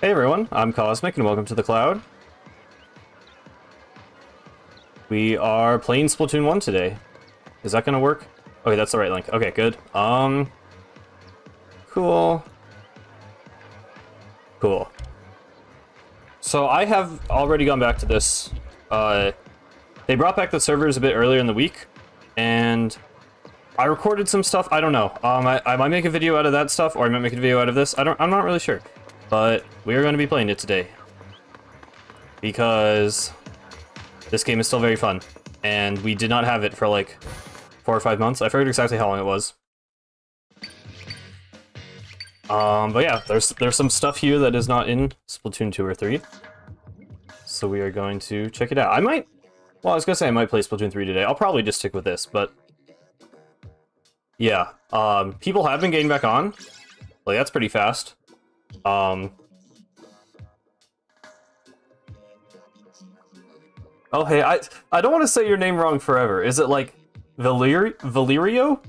Hey everyone, I'm Cosmic and welcome to the Cloud. We are playing Splatoon 1 today. Is that gonna work? Okay, that's the right link. Okay, good. Cool. Cool. So I have already gone back to this. They brought back the servers a bit earlier in the week, and I recorded some stuff. I don't know. I might make a video out of that stuff, or I might make a video out of this. I'm not really sure. But we are going to be playing it today. Because this game is still very fun. And we did not have it for like 4 or 5 months. I forget exactly how long it was. But yeah, there's some stuff here that is not in Splatoon 2 or 3. So we are going to check it out. I might say I might play Splatoon 3 today. I'll probably just stick with this, but yeah. People have been getting back on. Like, that's pretty fast. Oh hey, I don't want to say your name wrong forever. Is it like Valerio?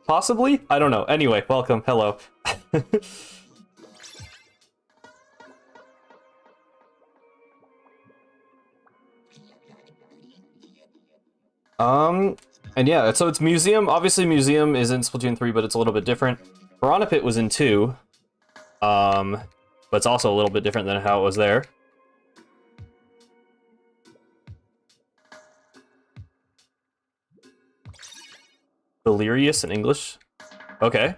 Possibly? I don't know. Anyway, welcome. Hello. And yeah, so it's Museum. Obviously Museum is in Splatoon 3, but it's a little bit different. Piranha Pit was in 2. But it's also a little bit different than how it was there. Delirious in English. Okay.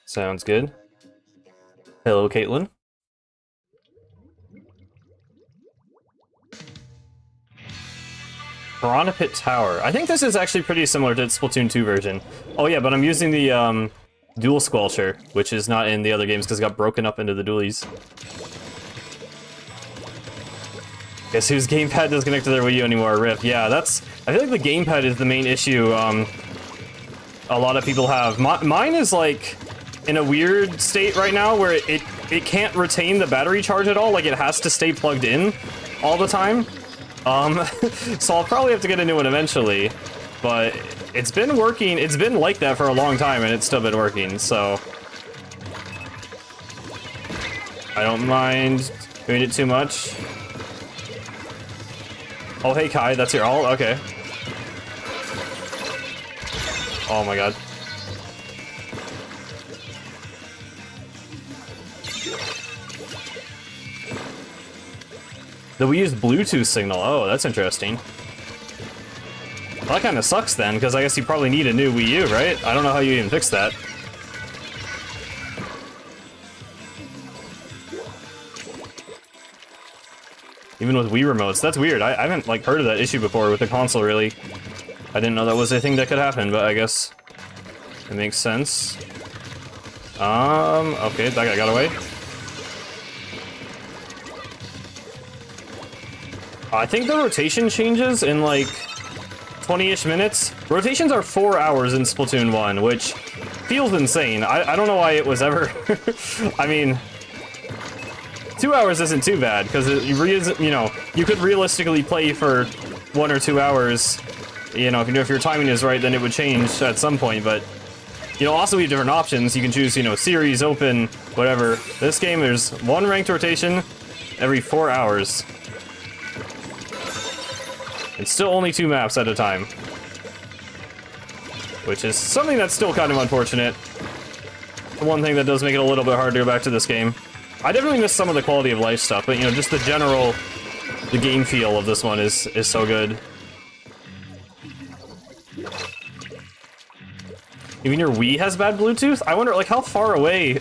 Sounds good. Hello, Caitlin. Piranha Pit Tower. I think this is actually pretty similar to the Splatoon 2 version. Oh yeah, but I'm using the, Dual Squelcher, which is not in the other games because it got broken up into the dualies. Guess whose gamepad doesn't connect to their Wii U anymore? RIP. Yeah, I feel like the gamepad is the main issue a lot of people have. Mine is like in a weird state right now where it can't retain the battery charge at all. Like, it has to stay plugged in all the time. So I'll probably have to get a new one eventually, but it's been working. It's been like that for a long time, and it's still been working, so I don't mind doing it too much. Oh, hey, Kai, that's your ult? Okay. Oh my god. The Wii used Bluetooth signal. Oh, that's interesting. Well, that kind of sucks then, because I guess you probably need a new Wii U, right? I don't know how you even fix that. Even with Wii remotes, that's weird. I haven't like heard of that issue before with the console, really. I didn't know that was a thing that could happen, but I guess it makes sense. Okay, that guy got away. I think the rotation changes in like 20-ish minutes. Rotations are 4 hours in Splatoon 1, which feels insane. I don't know why it was ever... I mean, 2 hours isn't too bad, because you know, you could realistically play for 1 or 2 hours. You know, if your timing is right, then it would change at some point, but you know, also we have different options. You can choose, you know, series, open, whatever. This game, there's 1 ranked rotation every 4 hours. It's still only 2 maps at a time, which is something that's still kind of unfortunate. The one thing that does make it a little bit hard to go back to this game. I definitely miss some of the quality of life stuff, but you know, just the game feel of this one is so good. Even your Wii has bad Bluetooth? I wonder, like, how far away?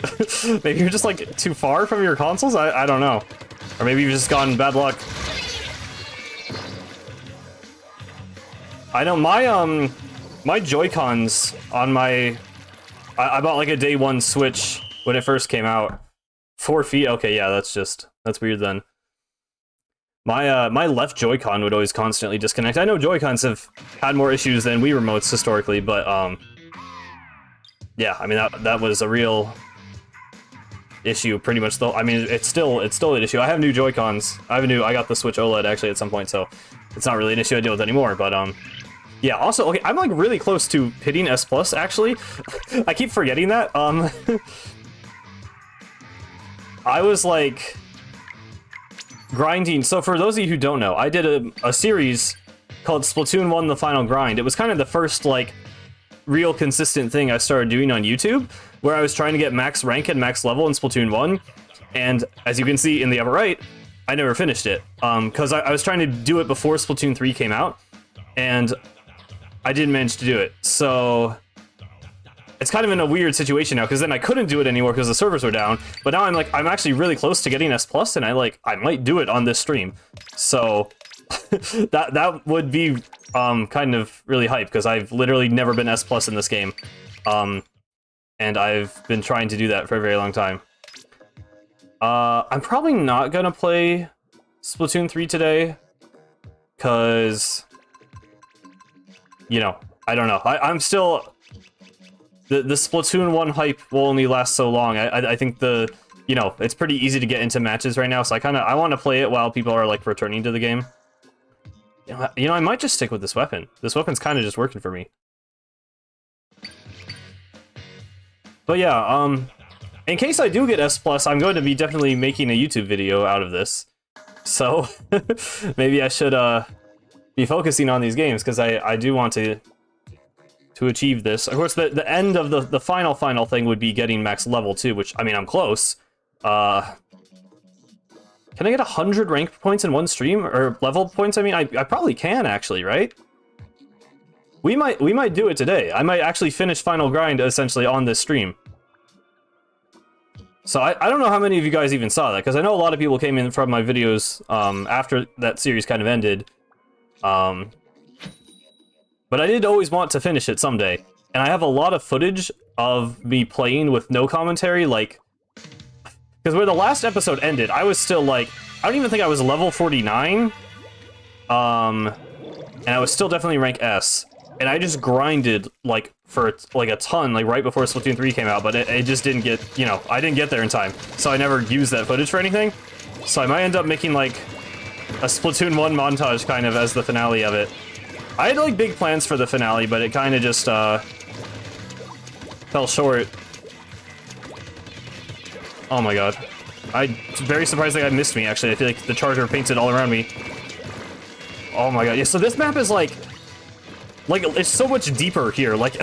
Maybe you're just, like, too far from your consoles? I don't know. Or maybe you've just gotten bad luck. I know my Joy-Cons on my... I bought, like, a day 1 Switch when it first came out. 4 feet? Okay, yeah, that's weird then. My left Joy-Con would always constantly disconnect. I know Joy-Cons have had more issues than Wii remotes historically, but, yeah, I mean, that was a real issue pretty much, though. I mean, it's still an issue. I have new Joy-Cons. I got the Switch OLED actually at some point, so it's not really an issue I deal with anymore, but, yeah, also, okay, I'm like really close to hitting S+, actually. I keep forgetting that. I was like grinding. So for those of you who don't know, I did a series called Splatoon 1 The Final Grind. It was kind of the first like real consistent thing I started doing on YouTube, where I was trying to get max rank and max level in Splatoon 1. And as you can see in the upper right, I never finished it. Because I was trying to do it before Splatoon 3 came out, and I didn't manage to do it. So it's kind of in a weird situation now, because then I couldn't do it anymore because the servers were down. But now I'm actually really close to getting S+, and I might do it on this stream. So that would be kind of really hype, because I've literally never been S+ in this game. And I've been trying to do that for a very long time. I'm probably not gonna play Splatoon 3 today, because, you know, I don't know. I'm still... The Splatoon 1 hype will only last so long. I think you know, it's pretty easy to get into matches right now, so I want to play it while people are, like, returning to the game. You know, I might just stick with this weapon. This weapon's kind of just working for me. But yeah, in case I do get S+, I'm going to be definitely making a YouTube video out of this. So, maybe I should, be focusing on these games, because I do want to achieve this. Of course, the end of the final thing would be getting max level too, which, I mean, I'm close. Can I get 100 rank points in one stream? Or level points? I mean, I probably can, actually, right? We might do it today. I might actually finish Final Grind, essentially, on this stream. So I don't know how many of you guys even saw that, because I know a lot of people came in from my videos after that series kind of ended. But I did always want to finish it someday. And I have a lot of footage of me playing with no commentary, like... Because where the last episode ended, I was still, like... I don't even think I was level 49. And I was still definitely rank S. And I just grinded, like, for, like, a ton, like, right before Splatoon 3 came out. But it just didn't get, you know, I didn't get there in time. So I never used that footage for anything. So I might end up making, like, a Splatoon 1 montage, kind of, as the finale of it. I had, like, big plans for the finale, but it kind of just, fell short. Oh my god. I'm very surprised that guy missed me, actually. I feel like the charger painted all around me. Oh my god. Yeah, so this map is, like, it's so much deeper here. Like,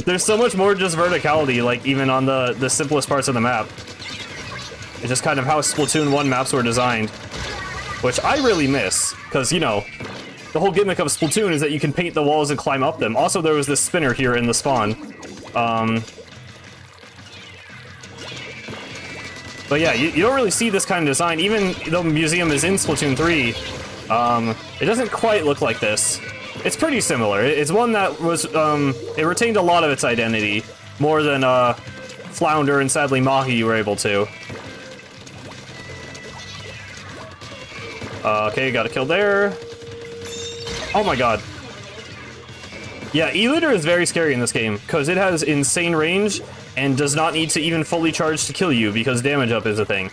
there's so much more just verticality, like, even on the simplest parts of the map. It's just kind of how Splatoon 1 maps were designed. Which I really miss, because, you know... The whole gimmick of Splatoon is that you can paint the walls and climb up them. Also, there was this spinner here in the spawn. But yeah, you don't really see this kind of design. Even though the museum is in Splatoon 3, it doesn't quite look like this. It's pretty similar. It's one that was, it retained a lot of its identity. More than, Flounder and sadly Mahi were able to. Okay, got a kill there. Oh my god. Yeah, E-Liter is very scary in this game, because it has insane range, and does not need to even fully charge to kill you, because damage up is a thing.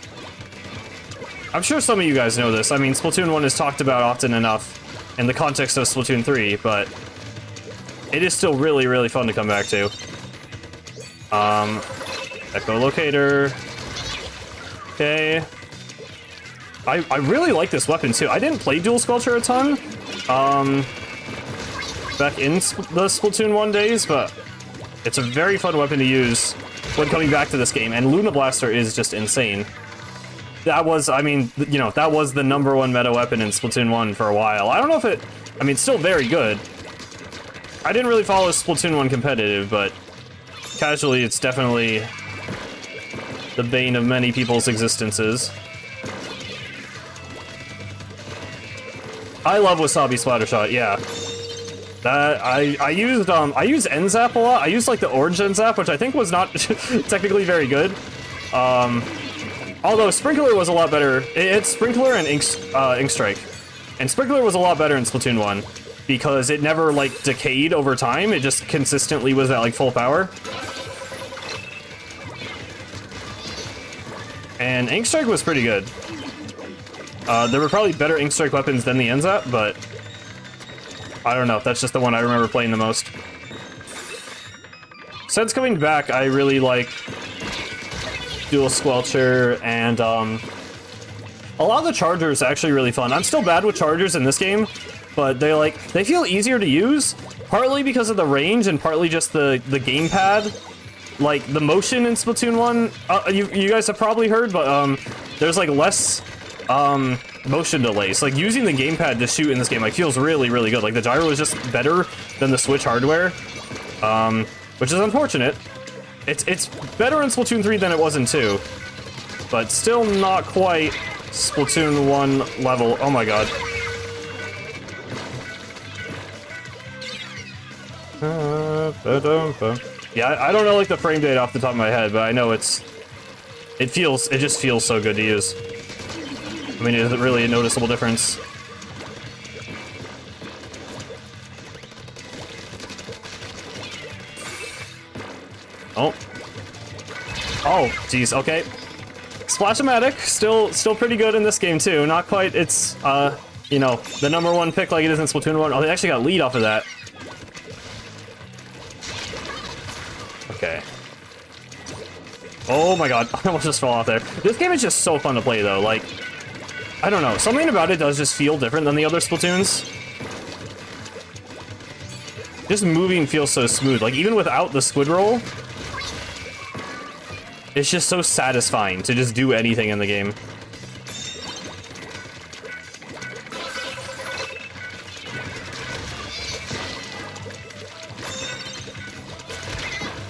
I'm sure some of you guys know this. I mean, Splatoon 1 is talked about often enough in the context of Splatoon 3, but it is still really, really fun to come back to. Echolocator. Okay. I really like this weapon, too. I didn't play Dual Sculpture a ton, back in the Splatoon 1 days, but it's a very fun weapon to use when coming back to this game, and Luna Blaster is just insane. That was, I mean, you know, that was the #1 meta weapon in Splatoon 1 for a while. I don't know if it, I mean, it's still very good. I didn't really follow Splatoon 1 competitive, but casually, it's definitely the bane of many people's existences. I love Wasabi Splattershot, yeah. That I used N-Zap a lot. I used like the orange N-Zap, which I think was not technically very good. Although Sprinkler was a lot better. It's Sprinkler and Ink Strike. And Sprinkler was a lot better in Splatoon 1 because it never like decayed over time. It just consistently was at like full power. And Ink Strike was pretty good. There were probably better Ink Strike weapons than the N-Zap, but I don't know. That's just the one I remember playing the most. Since coming back, I really like dual squelcher, and a lot of the chargers are actually really fun. I'm still bad with chargers in this game, but they feel easier to use, partly because of the range and partly just the gamepad. Like, the motion in Splatoon 1, you guys have probably heard, but there's like less motion delays. Like, using the gamepad to shoot in this game, like, feels really, really good. Like, the gyro is just better than the Switch hardware, which is unfortunate. It's better in Splatoon 3 than it was in 2, but still not quite Splatoon 1 level. Oh my god. Yeah, I don't know like the frame data off the top of my head, but I know it just feels so good to use. I mean, it's really a noticeable difference. Oh. Oh, geez, okay. Splash-O-Matic, still pretty good in this game, too. Not quite, it's, you know, the #1 pick like it is in Splatoon 1. Oh, they actually got lead off of that. Okay. Oh my god, I almost just fell off there. This game is just so fun to play, though. Like, I don't know. Something about it does just feel different than the other Splatoons. Just moving feels so smooth. Like, even without the squid roll, it's just so satisfying to just do anything in the game.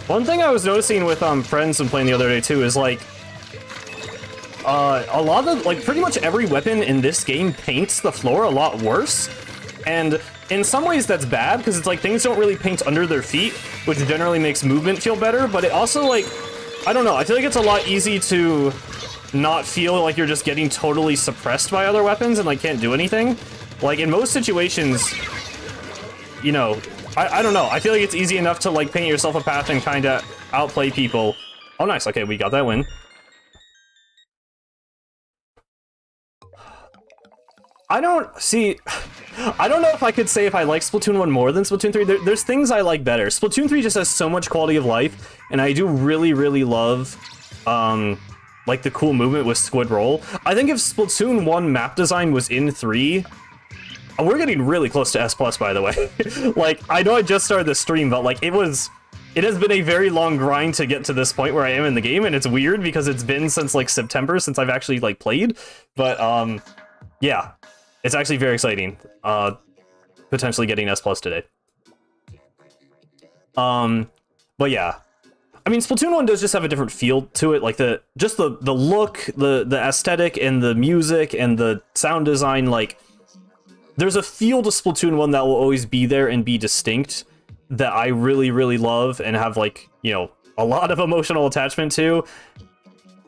One thing I was noticing with friends and playing the other day too is like a lot of like pretty much every weapon in this game paints the floor a lot worse, and in some ways that's bad because it's like things don't really paint under their feet, which generally makes movement feel better, but it also like, I don't know, I feel like it's a lot easy to not feel like you're just getting totally suppressed by other weapons and like can't do anything. Like in most situations, you know, I don't know, I feel like it's easy enough to like paint yourself a path and kind of outplay people. Oh nice, okay, we got that win. I don't know if I could say if I like Splatoon 1 more than Splatoon 3. There's things I like better. Splatoon 3 just has so much quality of life, and I do really, really love, like, the cool movement with Squid Roll. I think if Splatoon 1 map design was in 3... we're getting really close to S+, by the way. Like, I know I just started the stream, but, like, it has been a very long grind to get to this point where I am in the game, and it's weird because it's been since, like, September since I've actually, like, played. But, yeah. It's actually very exciting, potentially getting S+ today. But yeah. I mean, Splatoon 1 does just have a different feel to it, like the look, the aesthetic, and the music, and the sound design, like, there's a feel to Splatoon 1 that will always be there and be distinct that I really, really love and have, like, you know, a lot of emotional attachment to.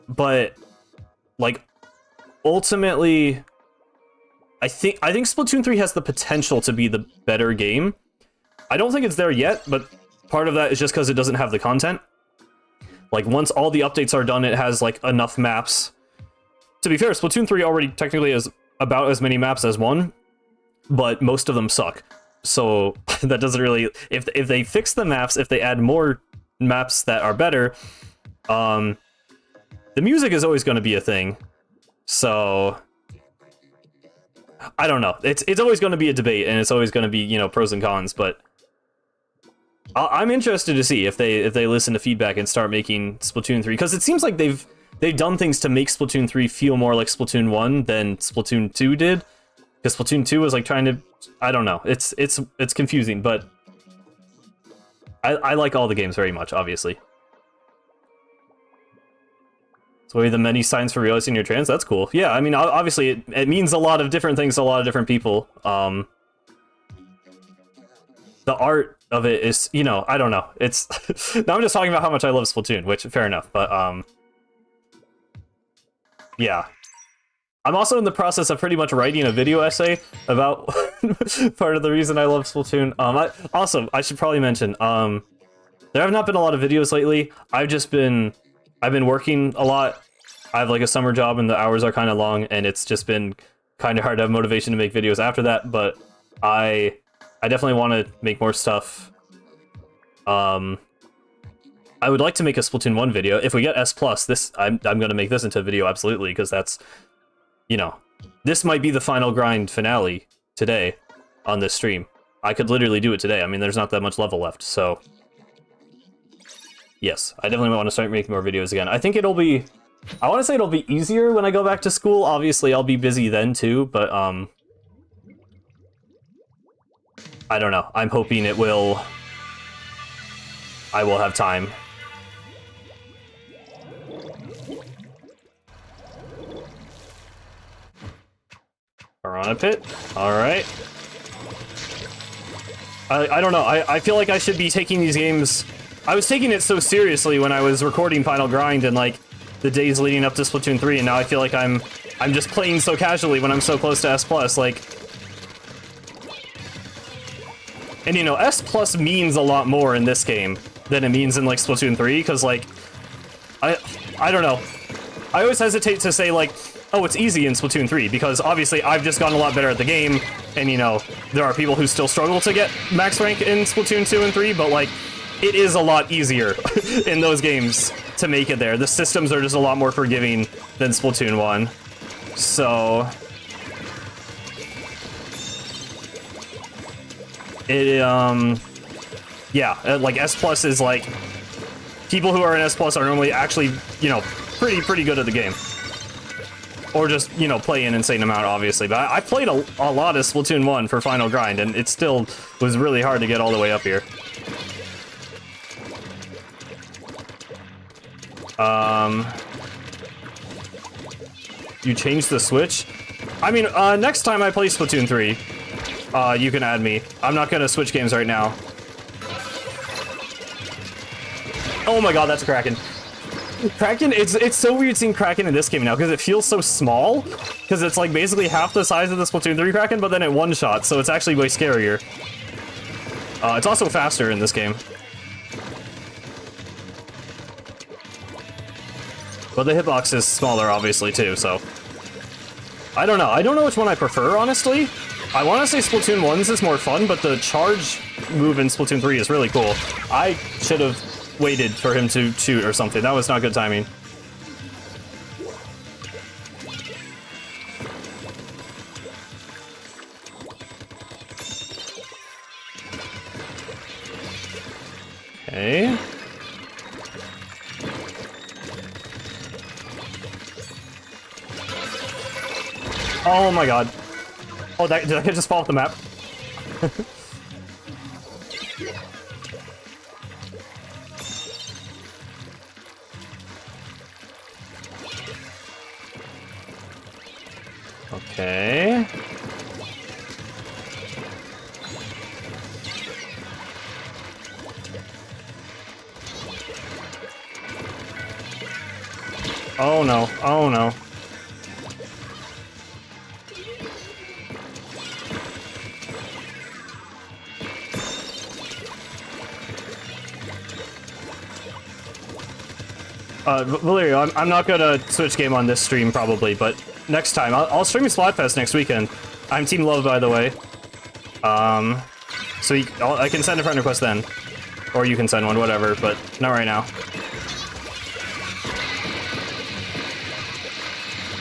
But, like, ultimately... I think Splatoon 3 has the potential to be the better game. I don't think it's there yet, but part of that is just because it doesn't have the content. Like, once all the updates are done, it has, like, enough maps. To be fair, Splatoon 3 already technically has about as many maps as 1, but most of them suck. So, that doesn't really... If they fix the maps, if they add more maps that are better, the music is always going to be a thing. So... I don't know. It's always going to be a debate, and it's always going to be, you know, pros and cons, but I'm interested to see if they listen to feedback and start making Splatoon 3, because it seems like they've done things to make Splatoon 3 feel more like Splatoon 1 than Splatoon 2 did, because Splatoon 2 was like trying to, I don't know, it's confusing, but I like all the games very much, obviously. So maybe the many signs for realizing you're trans, that's cool. Yeah, I mean, obviously, it means a lot of different things to a lot of different people. The art of it is, you know, I don't know. It's... Now I'm just talking about how much I love Splatoon, which, fair enough, but, yeah. I'm also in the process of pretty much writing a video essay about part of the reason I love Splatoon. Also, I should probably mention, there have not been a lot of videos lately. I've been working a lot. I have like a summer job and the hours are kind of long, and it's just been kind of hard to have motivation to make videos after that, but I definitely want to make more stuff. I I would like to make a Splatoon 1 video. If we get S+, I'm gonna make this into a video, absolutely, because that's, you know, this might be the final grind finale today on this stream. I could literally do it today. I mean, there's not that much level left, so... Yes, I definitely want to start making more videos again. I think it'll be... I want to say it'll be easier when I go back to school. Obviously, I'll be busy then, too, but, I don't know. I'm hoping it will... I will have time. Piranha Pit? Alright. I don't know. I feel like I should be taking these games... I was taking it so seriously when I was recording Final Grind and, like, the days leading up to Splatoon 3, and now I feel like I'm just playing so casually when I'm so close to S+, like... And, you know, S+ means a lot more in this game than it means in, like, Splatoon 3, because, like... I don't know. I always hesitate to say, like, oh, it's easy in Splatoon 3, because obviously I've just gotten a lot better at the game, and, you know, there are people who still struggle to get max rank in Splatoon 2 and 3, but, like, it is a lot easier in those games to make it there. The systems are just a lot more forgiving than Splatoon 1. So... yeah, like, S+ is, like... People who are in S+ are normally actually, you know, pretty good at the game. Or just, you know, play an insane amount, obviously. But I played a lot of Splatoon 1 for Final Grind, and it still was really hard to get all the way up here. You changed the Switch? I mean, next time I play Splatoon 3, you can add me. I'm not gonna switch games right now. Oh my god, that's Kraken. Kraken, it's so weird seeing Kraken in this game now, because it feels so small, because it's like basically half the size of the Splatoon 3 Kraken, but then it one-shot, so it's actually way scarier. It's also faster in this game. But the hitbox is smaller, obviously, too, so... I don't know. I don't know which one I prefer, honestly. I want to say Splatoon 1's is more fun, but the charge move in Splatoon 3 is really cool. I should have waited for him to shoot or something. That was not good timing. Okay. Oh my god. Oh, did I just fall off the map? Okay. Oh no, oh no. Valerio, I'm not gonna switch game on this stream, probably, but next time. I'll stream Splatfest next weekend. I'm Team Love, by the way. So I can send a friend request then. Or you can send one, whatever, but not right now.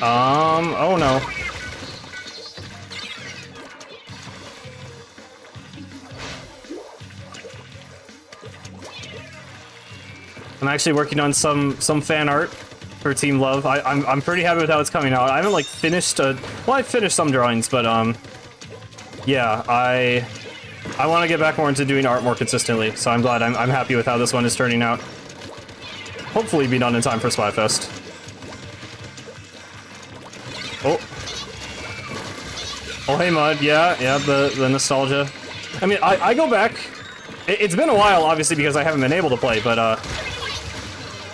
Oh no. I'm actually working on some fan art for Team Love. I'm pretty happy with how it's coming out. I haven't like finished well, I finished some drawings, but yeah, I want to get back more into doing art more consistently. So I'm glad. I'm happy with how this one is turning out. Hopefully, be done in time for Splatfest. Oh, hey Mud. Yeah, the nostalgia. I mean, I go back. It's been a while, obviously, because I haven't been able to play, but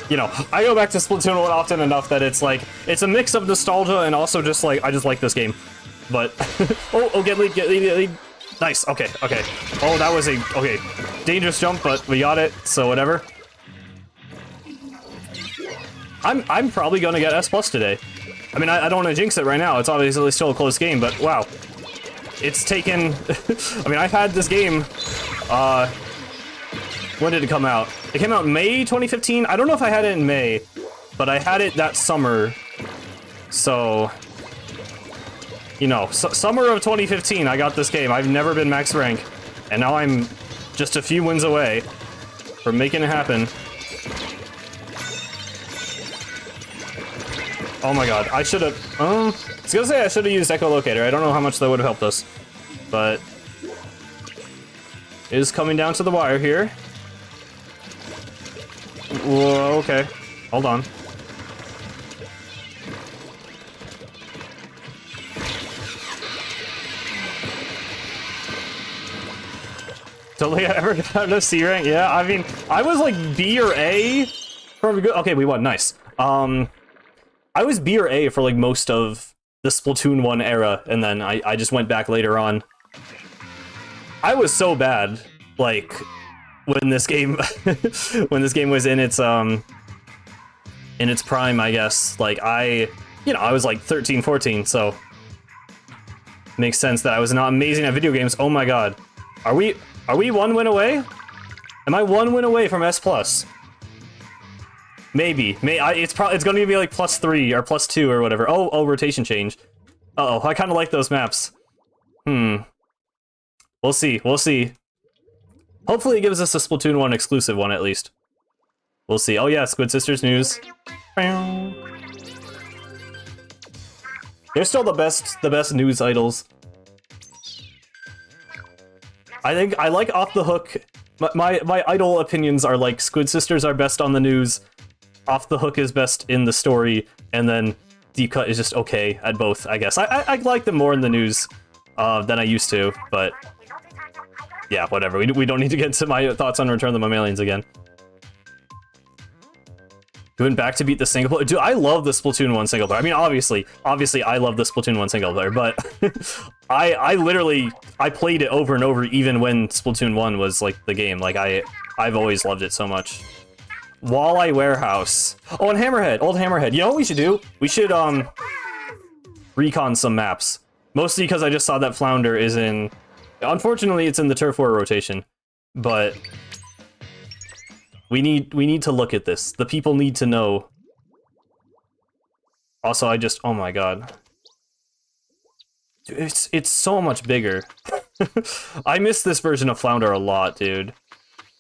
you know, I go back to Splatoon 1 often enough that it's like, it's a mix of nostalgia and also just like, I just like this game. But, oh, get lead. Nice, okay. Oh, that was okay, dangerous jump, but we got it, so whatever. I'm probably gonna get S+ today. I mean, I don't want to jinx it right now, it's obviously still a close game, but wow. It's taken, I mean, I've had this game, When did it come out? It came out May 2015. I don't know if I had it in May, but I had it that summer. So, you know, summer of 2015, I got this game. I've never been max rank, and now I'm just a few wins away from making it happen. Oh my god, I should have, I was gonna say I should have used echolocator. I don't know how much that would have helped us, but it is coming down to the wire here. Whoa, okay, hold on. Totally ever got a C rank? Yeah, I mean, I was like B or A from good. Okay, we won, nice. I was B or A for like most of the Splatoon 1 era, and then I just went back later on. I was so bad, like, when this game when this game was in its prime, I guess. Like I was like 13, 14, so makes sense that I was not amazing at video games. Oh my god. Are we 1 win away? Am I 1 win away from S+? Maybe. It's gonna be like +3 or +2 or whatever. Oh, rotation change. Uh-oh, I kind of like those maps. We'll see. Hopefully it gives us a Splatoon 1 exclusive one at least. We'll see. Oh yeah, Squid Sisters news. They're still the best news idols. I think I like Off the Hook. My idol opinions are like Squid Sisters are best on the news, Off the Hook is best in the story, and then Deep Cut is just okay at both, I guess. I like them more in the news than I used to, but yeah, whatever. We don't need to get into my thoughts on Return of the Mammalians again. Going back to beat the single player. Dude, I love the Splatoon 1 single player. I mean, obviously, I love the Splatoon 1 single player, but I literally played it over and over even when Splatoon 1 was like the game. Like I've always loved it so much. Walleye Warehouse. Oh, and Hammerhead, old Hammerhead. You know what we should do? We should recon some maps. Mostly because I just saw that Flounder is in. Unfortunately, it's in the Turf War rotation, but we need to look at this. The people need to know. Also, oh my god. Dude, it's so much bigger. I miss this version of Flounder a lot, dude.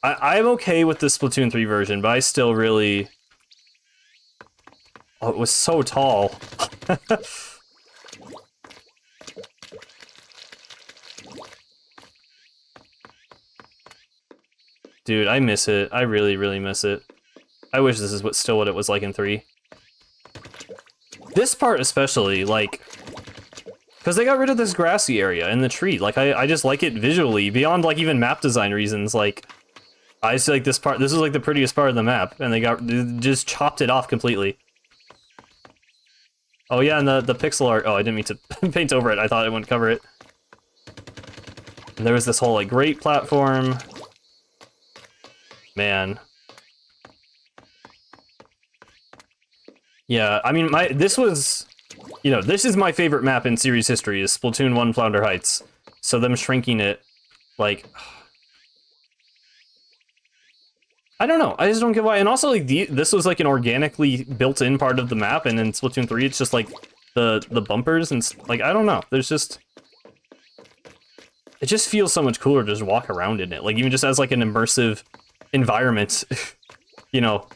I'm okay with the Splatoon 3 version, but I still really... Oh, it was so tall. Dude, I miss it. I really, really miss it. I wish this is still what it was like in 3. This part especially, like... Because they got rid of this grassy area in the tree. Like, I just like it visually, beyond, like, even map design reasons. Like, I just like this part. This is, like, the prettiest part of the map, and they just chopped it off completely. Oh, yeah, and the pixel art... Oh, I didn't mean to paint over it. I thought it wouldn't cover it. And there was this whole, like, great platform... Man. Yeah, I mean, this was, you know, this is my favorite map in series history, is Splatoon 1 Flounder Heights. So them shrinking it, like... I don't know, I just don't get why. And also, like, this was, like, an organically built-in part of the map, and in Splatoon 3, it's just, like, the bumpers, and, like, I don't know. There's just... It just feels so much cooler to just walk around in it. Like, even just as, like, an immersive... environment, you know,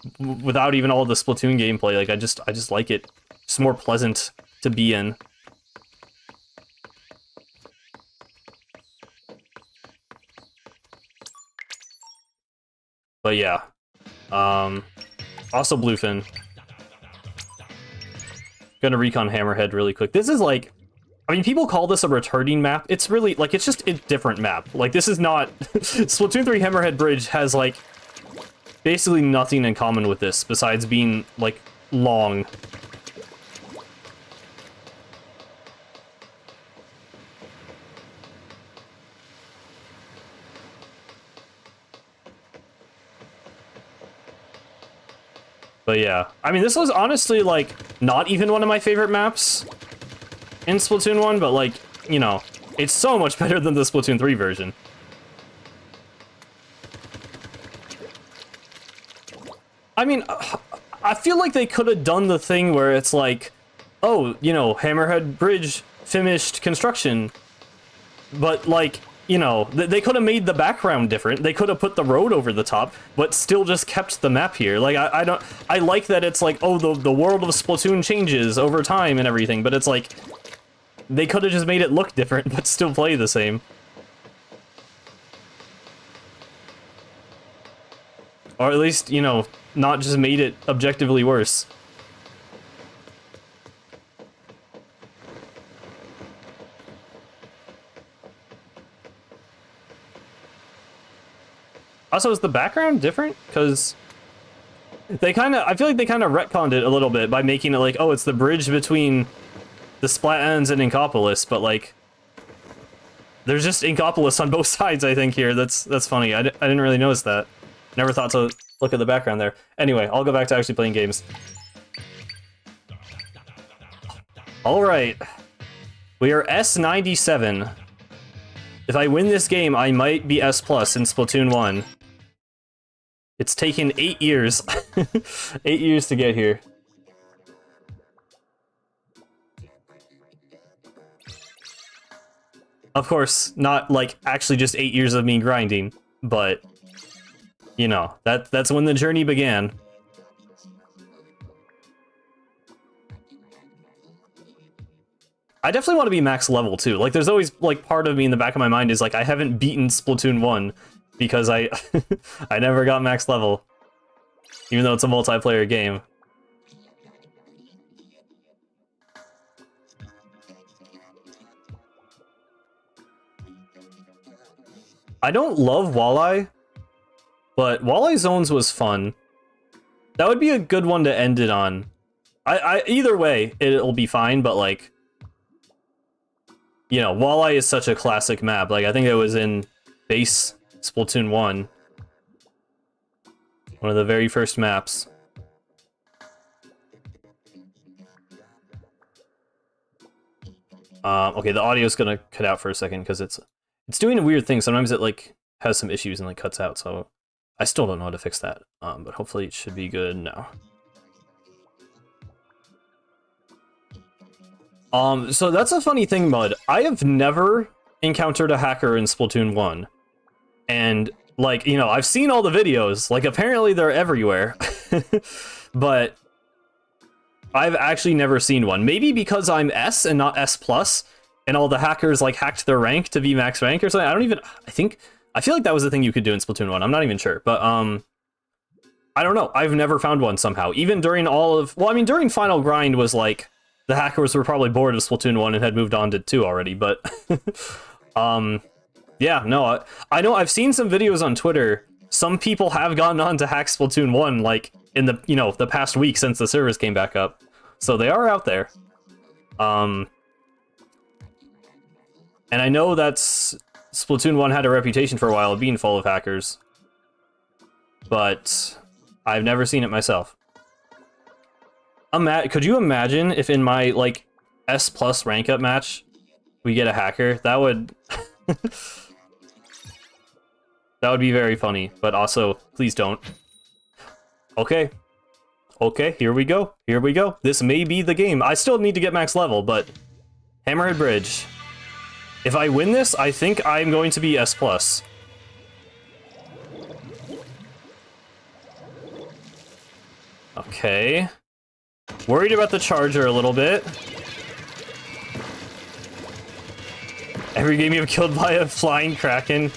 without even all the Splatoon gameplay. Like, I just like it. It's more pleasant to be in. But yeah. Also Bluefin. Gonna recon Hammerhead really quick. This is like... I mean, people call this a returning map. It's really, like, it's just a different map. Like, this is not... Splatoon 3 Hammerhead Bridge has, like, basically nothing in common with this, besides being, like, long. But yeah. I mean, this was honestly, like, not even one of my favorite maps in Splatoon 1, but, like, you know, it's so much better than the Splatoon 3 version. I mean, I feel like they could have done the thing where it's like, oh, you know, Hammerhead Bridge finished construction, but like, you know, they could have made the background different. They could have put the road over the top, but still just kept the map here. Like, I like that it's like, oh, the world of Splatoon changes over time and everything, but it's like, they could have just made it look different, but still play the same. Or at least, you know, not just made it objectively worse. Also, is the background different? Because they kind of, I feel like they kind of retconned it a little bit by making it like, oh, it's the bridge between the Splatlands and Inkopolis, but like, there's just Inkopolis on both sides, I think, here. That's funny. I didn't really notice that. Never thought to look at the background there. Anyway, I'll go back to actually playing games. Alright. We are S97. If I win this game, I might be S+ in Splatoon 1. It's taken 8 years. 8 years to get here. Of course, not like actually just 8 years of me grinding, but you know, that's when the journey began. I definitely want to be max level too. Like, there's always like part of me in the back of my mind is like, I haven't beaten Splatoon 1 because I I never got max level, even though it's a multiplayer game. I don't love Walleye, but Walleye Zones was fun. That would be a good one to end it on. Either way, it'll be fine, but like, you know, Walleye is such a classic map. Like, I think it was in base Splatoon 1. One of the very first maps. Okay, the audio's gonna cut out for a second because it's doing a weird thing. Sometimes it like has some issues and like cuts out, so I still don't know how to fix that. But hopefully it should be good now. So that's a funny thing, Mud. I have never encountered a hacker in Splatoon 1. And, like, you know, I've seen all the videos. Like, apparently they're everywhere. But I've actually never seen one. Maybe because I'm S and not S+, and all the hackers, like, hacked their rank to be max rank or something. I feel like that was the thing you could do in Splatoon 1. I'm not even sure. But, I don't know. I've never found one somehow. Even during during Final Grind was, like, the hackers were probably bored of Splatoon 1 and had moved on to 2 already, but yeah, no, I know I've seen some videos on Twitter. Some people have gotten on to hack Splatoon 1, like, in the, you know, the past week since the servers came back up. So they are out there. And I know that's Splatoon 1 had a reputation for a while of being full of hackers, but I've never seen it myself. Could you imagine if in my, like, S+ rank up match, we get a hacker? That would... that would be very funny, but also, please don't. Okay. Okay, here we go. Here we go. This may be the game. I still need to get max level, but... Hammerhead Bridge. If I win this, I think I'm going to be S+. Okay. Worried about the charger a little bit. Every game you've killed by a flying kraken.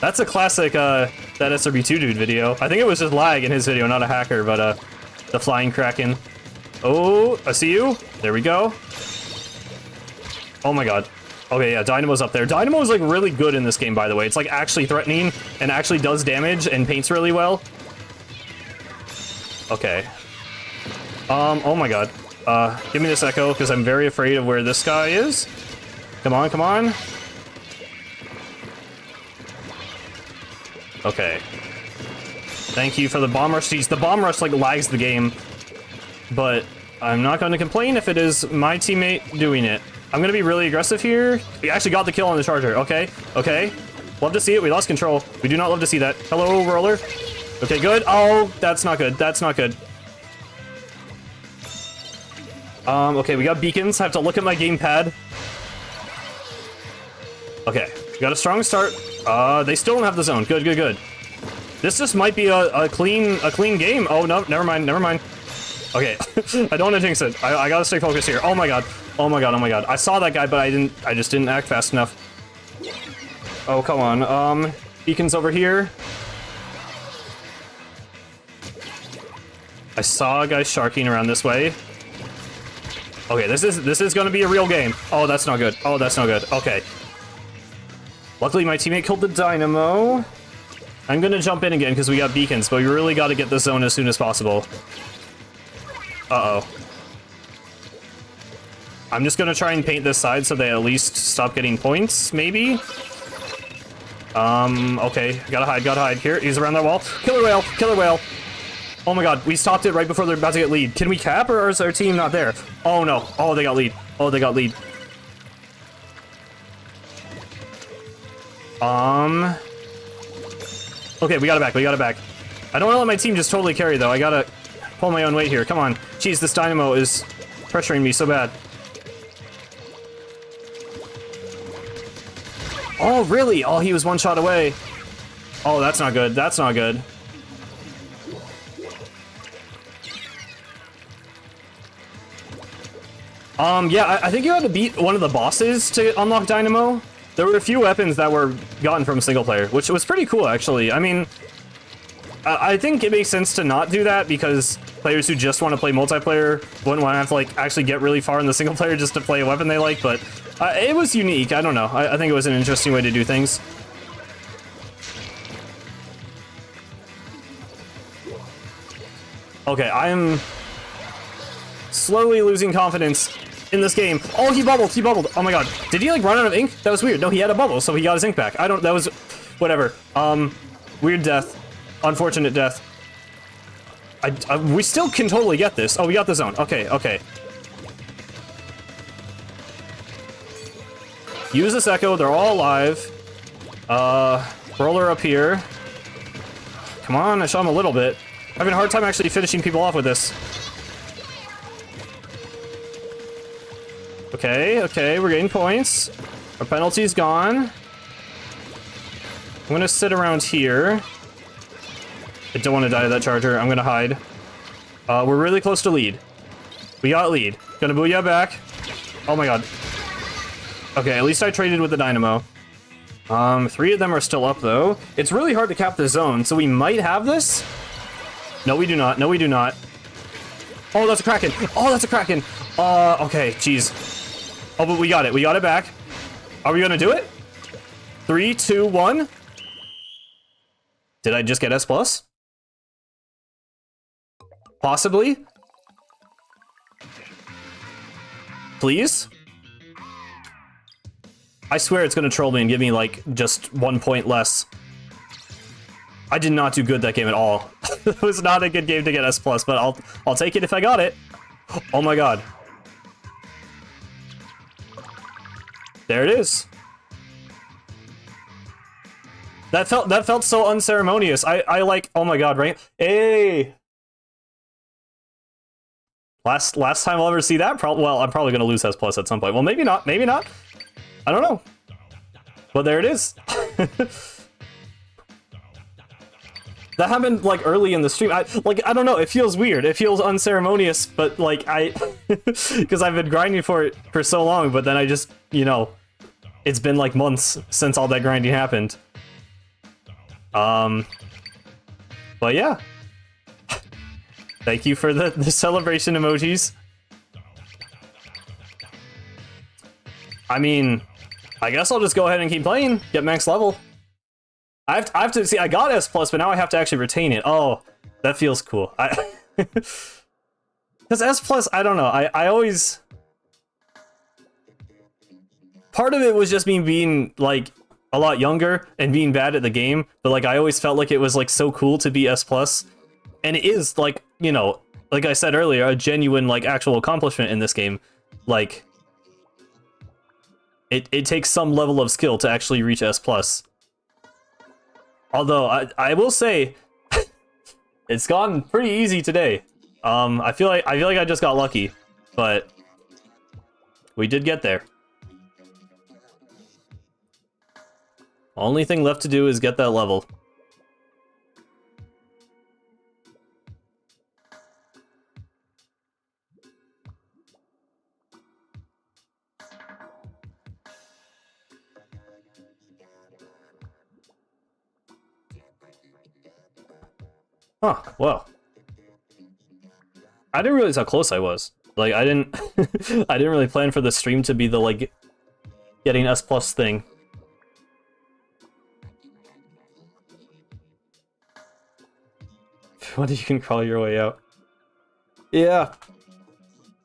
That's a classic, that SRB2 dude video. I think it was just lag in his video, not a hacker, but, the flying kraken. Oh, I see you. There we go. Oh my god. Okay, yeah, Dynamo's up there. Dynamo is, like, really good in this game, by the way. It's, like, actually threatening and actually does damage and paints really well. Okay. Oh my god. Give me this echo, because I'm very afraid of where this guy is. Come on, come on. Okay. Thank you for the bomb rush. The bomb rush, like, lags the game. But I'm not going to complain if it is my teammate doing it. I'm going to be really aggressive here. We actually got the kill on the charger. Okay, okay. Love to see it. We lost control. We do not love to see that. Hello, roller. Okay, good. Oh, that's not good. That's not good. Okay, we got beacons. I have to look at my gamepad. Okay, we got a strong start. They still don't have the zone. Good, good, good. This just might be a clean game. Oh, no, never mind, never mind. Okay, I don't want to jinx it. I gotta stay focused here. Oh my god. Oh my god, oh my god. I saw that guy, but I just didn't act fast enough. Oh, come on. Beacons over here. I saw a guy sharking around this way. Okay, this is gonna be a real game. Oh, that's not good. Oh, that's not good. Okay. Luckily, my teammate killed the dynamo. I'm gonna jump in again because we got beacons, but we really got to get this zone as soon as possible. Uh-oh. I'm just gonna try and paint this side so they at least stop getting points, maybe? Okay. Gotta hide. Here, he's around that wall. Killer whale! Killer whale! Oh my god, we stopped it right before they're about to get lead. Can we cap, or is our team not there? Oh no. Oh, they got lead. Oh, they got lead. Okay, we got it back. We got it back. I don't want to let my team just totally carry, though. I gotta pull my own weight here. Come on. Jeez, this dynamo is pressuring me so bad. Oh, really? Oh, he was one shot away. Oh, that's not good. That's not good. Yeah, I think you had to beat one of the bosses to unlock Dynamo. There were a few weapons that were gotten from single player, which was pretty cool, actually. I mean, I think it makes sense to not do that because players who just want to play multiplayer wouldn't want to have to, like, actually get really far in the single player just to play a weapon they like, but it was unique. I don't know. I think it was an interesting way to do things. Okay, I am slowly losing confidence in this game. Oh, he bubbled. He bubbled. Oh my god. Did he, like, run out of ink? That was weird. No, he had a bubble, so he got his ink back. That was... whatever. Weird death. Unfortunate death. We still can totally get this. Oh, we got the zone. Okay, okay. Use this echo. They're all alive. Roller up here. Come on, I shot him a little bit. Having a hard time actually finishing people off with this. Okay, okay, we're getting points. Our penalty's gone. I'm gonna sit around here. I don't want to die to that charger. I'm gonna hide. We're really close to lead. We got lead. Gonna booyah back. Oh my god. Okay, at least I traded with the dynamo. 3 of them are still up, though. It's really hard to cap the zone, so we might have this? No, we do not. No, we do not. Oh, that's a Kraken. Oh, that's a Kraken. Okay, jeez. Oh, but we got it. We got it back. Are we gonna do it? 3, 2, 1. Did I just get S+? Possibly? Please? I swear it's gonna troll me and give me, like, just 1 point less. I did not do good that game at all. It was not a good game to get S+, but I'll take it if I got it. Oh my god. There it is. That felt so unceremonious. I like, oh my god, right? Hey! Last time I'll ever see that, well, I'm probably gonna lose S+ at some point. Well, maybe not, maybe not. I don't know. But there it is. That happened, like, early in the stream. I don't know, it feels weird. It feels unceremonious, but, like, because I've been grinding for it for so long, but then I just, you know, it's been, like, months since all that grinding happened. But yeah. Thank you for the celebration emojis. I mean, I guess I'll just go ahead and keep playing, get max level. I have to see, I got S+, but now I have to actually retain it. Oh, that feels cool. Because S+, I don't know, I always... Part of it was just me being, like, a lot younger and being bad at the game, but, like, I always felt like it was, like, so cool to be S+. And it is, like, you know, like I said earlier, a genuine, like, actual accomplishment in this game. Like, it takes some level of skill to actually reach S+. Although, I will say, It's gone pretty easy today. I feel like I just got lucky, but we did get there. Only thing left to do is get that level. Huh, well. I didn't realize how close I was. Like, I didn't I didn't really plan for the stream to be the, like, getting S+ thing. What, you can crawl your way out? Yeah.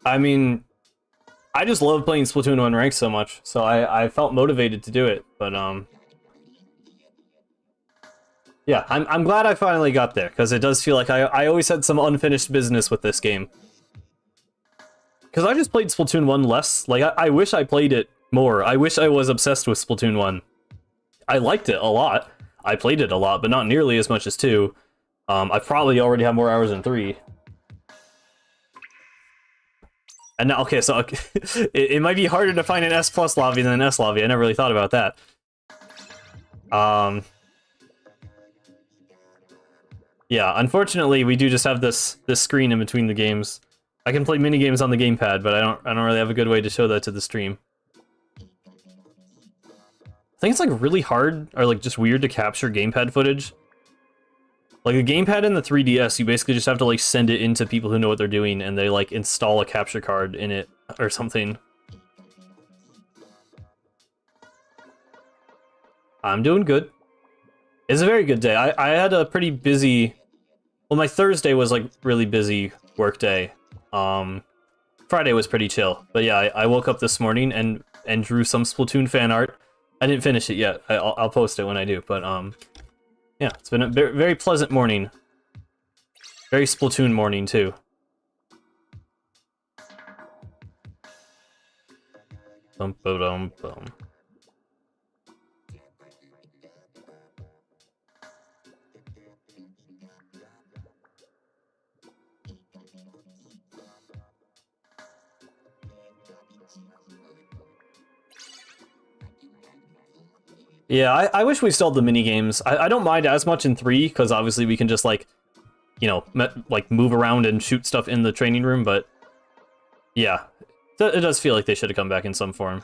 I mean, I just love playing Splatoon 1 ranked so much, so I felt motivated to do it, but, yeah, I'm glad I finally got there, because it does feel like I always had some unfinished business with this game. Because I just played Splatoon 1 less. Like, I wish I played it more. I wish I was obsessed with Splatoon 1. I liked it a lot. I played it a lot, but not nearly as much as 2. I probably already have more hours than 3. And now, okay, so it might be harder to find an S+ lobby than an S lobby. I never really thought about that. Yeah, unfortunately, we do just have this screen in between the games. I can play mini games on the gamepad, but I don't really have a good way to show that to the stream. I think it's like really hard or like just weird to capture gamepad footage. Like the gamepad in the 3DS, you basically just have to like send it into people who know what they're doing, and they like install a capture card in it or something. I'm doing good. It's a very good day. I had a pretty busy... Well, my Thursday was, like, really busy work day. Friday was pretty chill. But yeah, I woke up this morning and drew some Splatoon fan art. I didn't finish it yet. I'll post it when I do. But, yeah, it's been a very pleasant morning. Very Splatoon morning, too. Bum-ba-dum-bum. Yeah, I wish we still had the mini games. I don't mind as much in 3 because obviously we can just like, you know, like move around and shoot stuff in the training room. But yeah, it does feel like they should have come back in some form.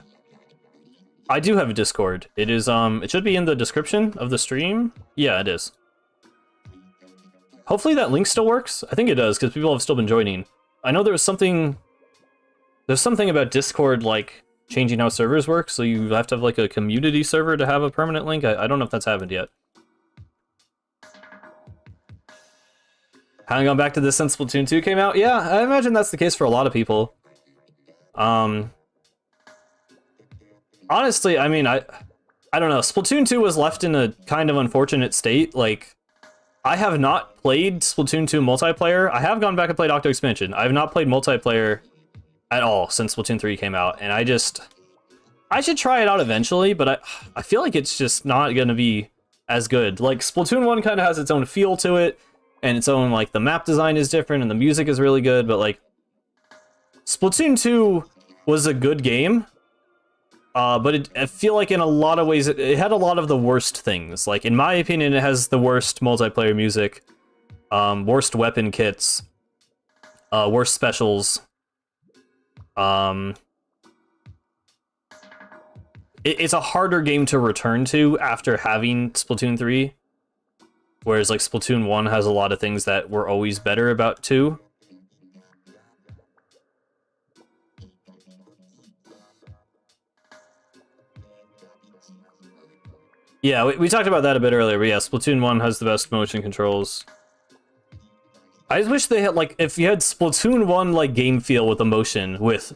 I do have a Discord. It is it should be in the description of the stream. Yeah, it is. Hopefully that link still works. I think it does because people have still been joining. I know there's something about Discord like changing how servers work, so you have to have like a community server to have a permanent link. I don't know if that's happened yet. Haven't gone back to this since Splatoon 2 came out? Yeah, I imagine that's the case for a lot of people. Honestly, I mean, I don't know. Splatoon 2 was left in a kind of unfortunate state. Like, I have not played Splatoon 2 multiplayer. I have gone back and played Octo Expansion. I have not played multiplayer at all since Splatoon 3 came out, and I should try it out eventually, but I feel like it's just not gonna be as good. Like, Splatoon 1 kind of has its own feel to it, and its own, like, the map design is different, and the music is really good, but, like, Splatoon 2 was a good game, but I feel like in a lot of ways, it had a lot of the worst things. Like, in my opinion, it has the worst multiplayer music, worst weapon kits, worst specials. It's a harder game to return to after having Splatoon 3, whereas like Splatoon 1 has a lot of things that were always better about 2. Yeah, we talked about that a bit earlier, but yeah, Splatoon 1 has the best motion controls. I just wish they had, like, if you had Splatoon 1, like, game feel with emotion with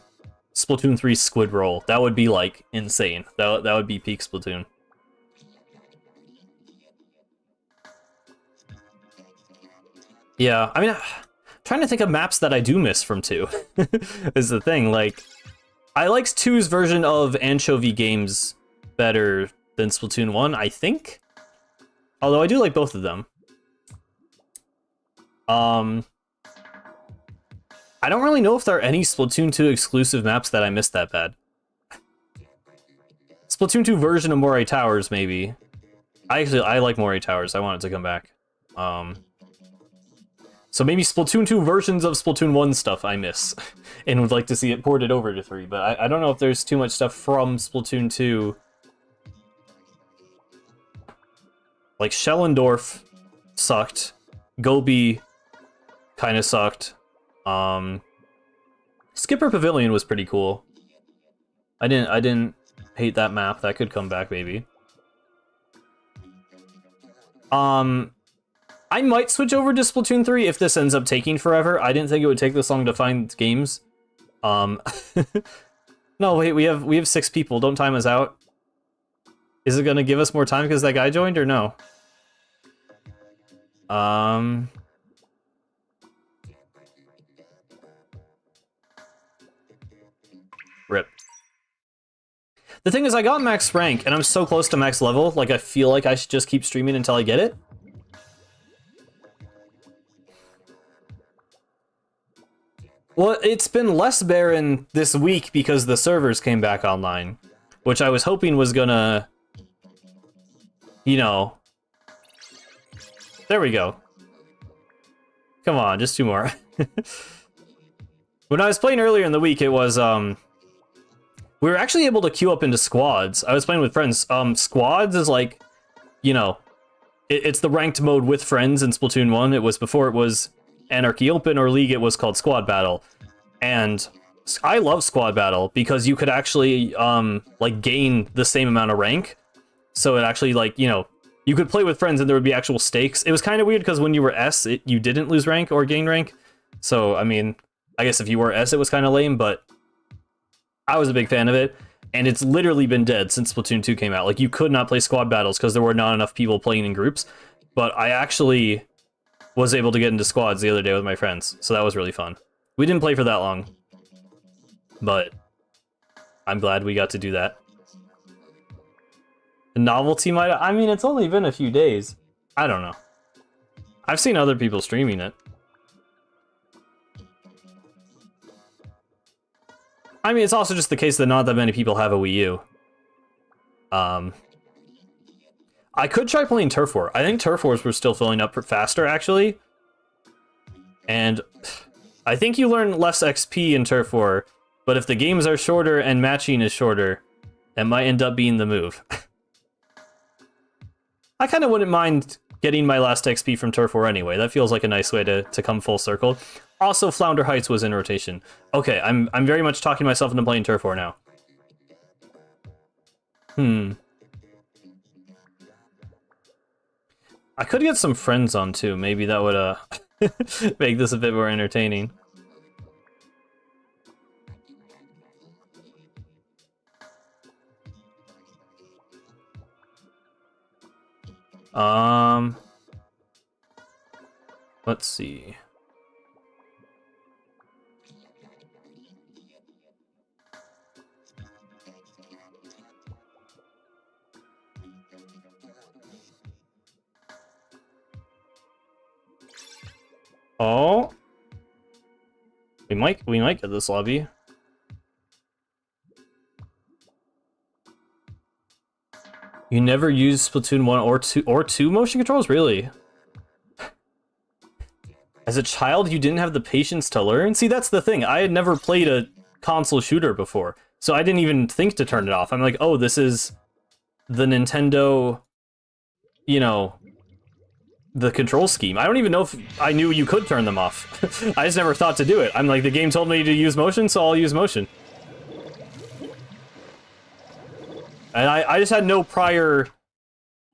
Splatoon 3 Squid Roll, that would be, like, insane. That would be peak Splatoon. Yeah, I mean, I'm trying to think of maps that I do miss from 2, is the thing. Like, I like 2's version of Anchovy Games better than Splatoon 1, I think. Although I do like both of them. I don't really know if there are any Splatoon 2 exclusive maps that I missed that bad. Splatoon 2 version of Moray Towers, maybe. I like Moray Towers. I want it to come back. So maybe Splatoon 2 versions of Splatoon 1 stuff I miss. And would like to see it ported over to 3. But I don't know if there's too much stuff from Splatoon 2. Like, Schellendorf sucked. Gobi kind of sucked. Skipper Pavilion was pretty cool. I didn't hate that map. That could come back, maybe. I might switch over to Splatoon 3 if this ends up taking forever. I didn't think it would take this long to find games. No, wait, we have 6 people. Don't time us out. Is it gonna give us more time because that guy joined, or no? Rip. The thing is, I got max rank, and I'm so close to max level, like, I feel like I should just keep streaming until I get it. Well, it's been less barren this week because the servers came back online, which I was hoping was gonna, you know... There we go. Come on, just 2 more. When I was playing earlier in the week, it was, we were actually able to queue up into squads. I was playing with friends. Squads is like, you know, it's the ranked mode with friends in Splatoon 1. It was before it was Anarchy Open or League, it was called Squad Battle. And I love Squad Battle because you could actually, like, gain the same amount of rank. So it actually, like, you know, you could play with friends and there would be actual stakes. It was kind of weird because when you were S, you didn't lose rank or gain rank. So, I mean, I guess if you were S, it was kind of lame, but I was a big fan of it. And it's literally been dead since Splatoon 2 came out. Like, you could not play squad battles because there were not enough people playing in groups. But I actually was able to get into squads the other day with my friends. So that was really fun. We didn't play for that long, but I'm glad we got to do that. The novelty might... I mean, it's only been a few days. I don't know. I've seen other people streaming it. I mean, it's also just the case that not that many people have a Wii U. I could try playing Turf War. I think Turf Wars were still filling up faster, actually. And I think you learn less XP in Turf War, but if the games are shorter and matching is shorter, that might end up being the move. I kind of wouldn't mind getting my last XP from Turf War anyway. That feels like a nice way to come full circle. Also, Flounder Heights was in rotation. Okay, I'm very much talking myself into playing Turf War now. I could get some friends on too. Maybe that would make this a bit more entertaining. Let's see. Oh, we might get this lobby. You never used Splatoon 1 or 2 motion controls? Really? As a child, you didn't have the patience to learn? See, that's the thing. I had never played a console shooter before, so I didn't even think to turn it off. I'm like, oh, this is the Nintendo, you know, the control scheme. I don't even know if I knew you could turn them off. I just never thought to do it. I'm like, the game told me to use motion, so I'll use motion. And I just had no prior...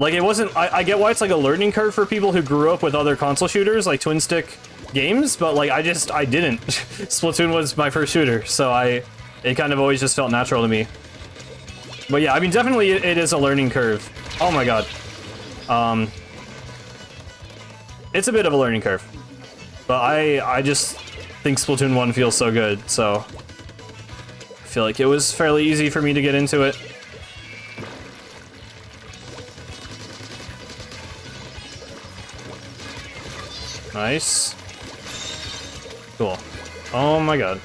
Like, it wasn't... I get why it's like a learning curve for people who grew up with other console shooters, like twin-stick games, but like, I didn't. Splatoon was my first shooter, so it kind of always just felt natural to me. But yeah, I mean, definitely it is a learning curve. Oh my god. It's a bit of a learning curve. But I just think Splatoon 1 feels so good, so... I feel like it was fairly easy for me to get into it. Nice. Cool. Oh my god.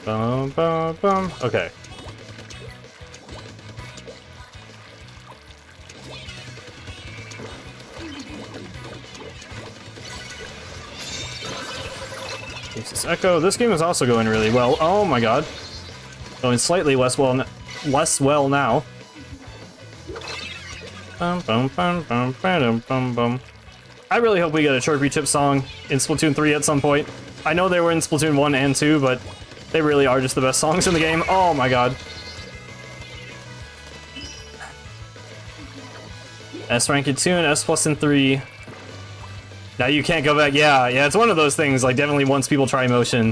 Bum, bum, bum. Okay. Jesus Echo. This game is also going really well. Oh my god. Going slightly less well now. Bum, bum, bum, bum, bum, bum, bum. I really hope we get a Chirpy Chip song in Splatoon 3 at some point. I know they were in Splatoon 1 and 2, but they really are just the best songs in the game. Oh my god. S rank in 2 and S plus in 3. Now you can't go back. Yeah, it's one of those things, like, definitely once people try motion,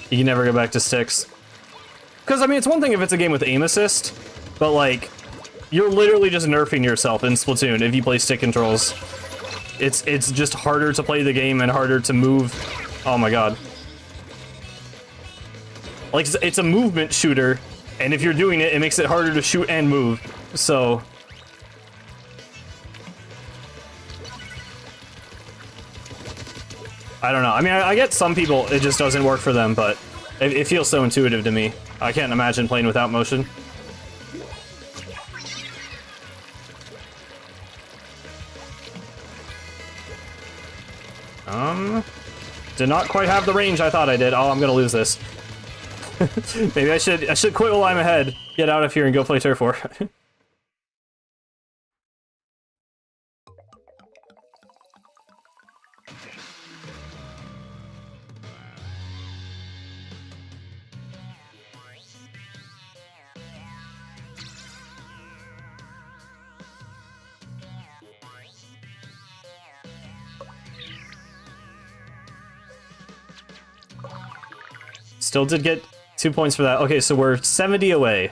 you can never go back to sticks. Because, I mean, it's one thing if it's a game with aim assist, but, like, you're literally just nerfing yourself in Splatoon if you play stick controls. It's just harder to play the game and harder to move. Oh my god. Like, it's a movement shooter, and if you're doing it, it makes it harder to shoot and move, so... I don't know. I mean, I get some people, it just doesn't work for them, but it feels so intuitive to me. I can't imagine playing without motion. Did not quite have the range I thought I did. Oh, I'm gonna lose this. Maybe I should quit while I'm ahead. Get out of here and go play Turf War. Still did get 2 points for that. Okay, so we're 70 away.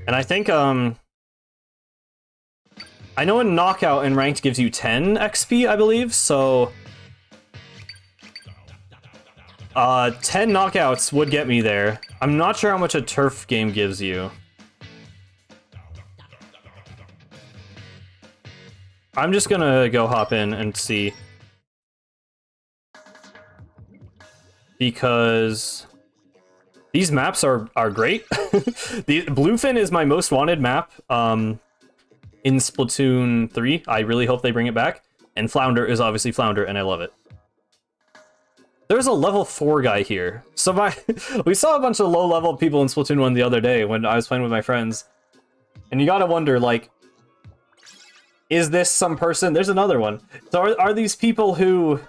And I think, I know a knockout in ranked gives you 10 XP, I believe, so... 10 knockouts would get me there. I'm not sure how much a turf game gives you. I'm just gonna go hop in and see. Because these maps are great. The Bluefin is my most wanted map in Splatoon 3. I really hope they bring it back. And Flounder is obviously Flounder, and I love it. There's a level 4 guy here. So we saw a bunch of low-level people in Splatoon 1 the other day when I was playing with my friends. And you gotta wonder, like, is this some person? There's another one. So are these people who,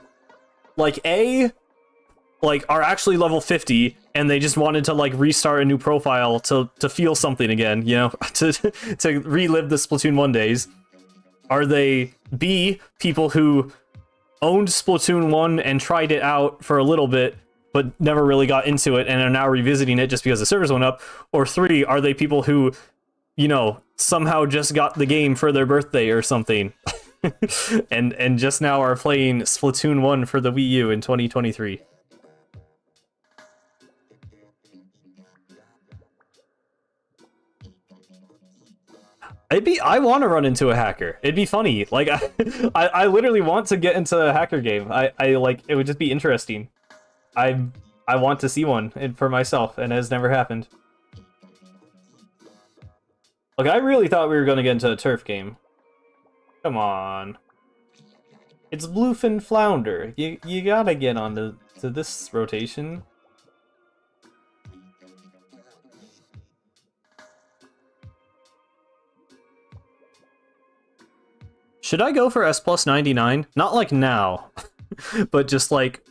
like, are actually level 50 and they just wanted to like restart a new profile to feel something again, you know, to relive the Splatoon 1 days? Are they B, people who owned Splatoon 1 and tried it out for a little bit but never really got into it and are now revisiting it just because the servers went up? Or 3, are they people who, you know, somehow just got the game for their birthday or something and just now are playing Splatoon 1 for the Wii U in 2023? I want to run into a hacker. It'd be funny. Like, I literally want to get into a hacker game. I like, it would just be interesting. I want to see one for myself, and it has never happened. Look, I really thought we were going to get into a turf game. Come on. It's Bluefin Flounder. You gotta get onto this rotation. Should I go for S plus 99? Not like now, but just like...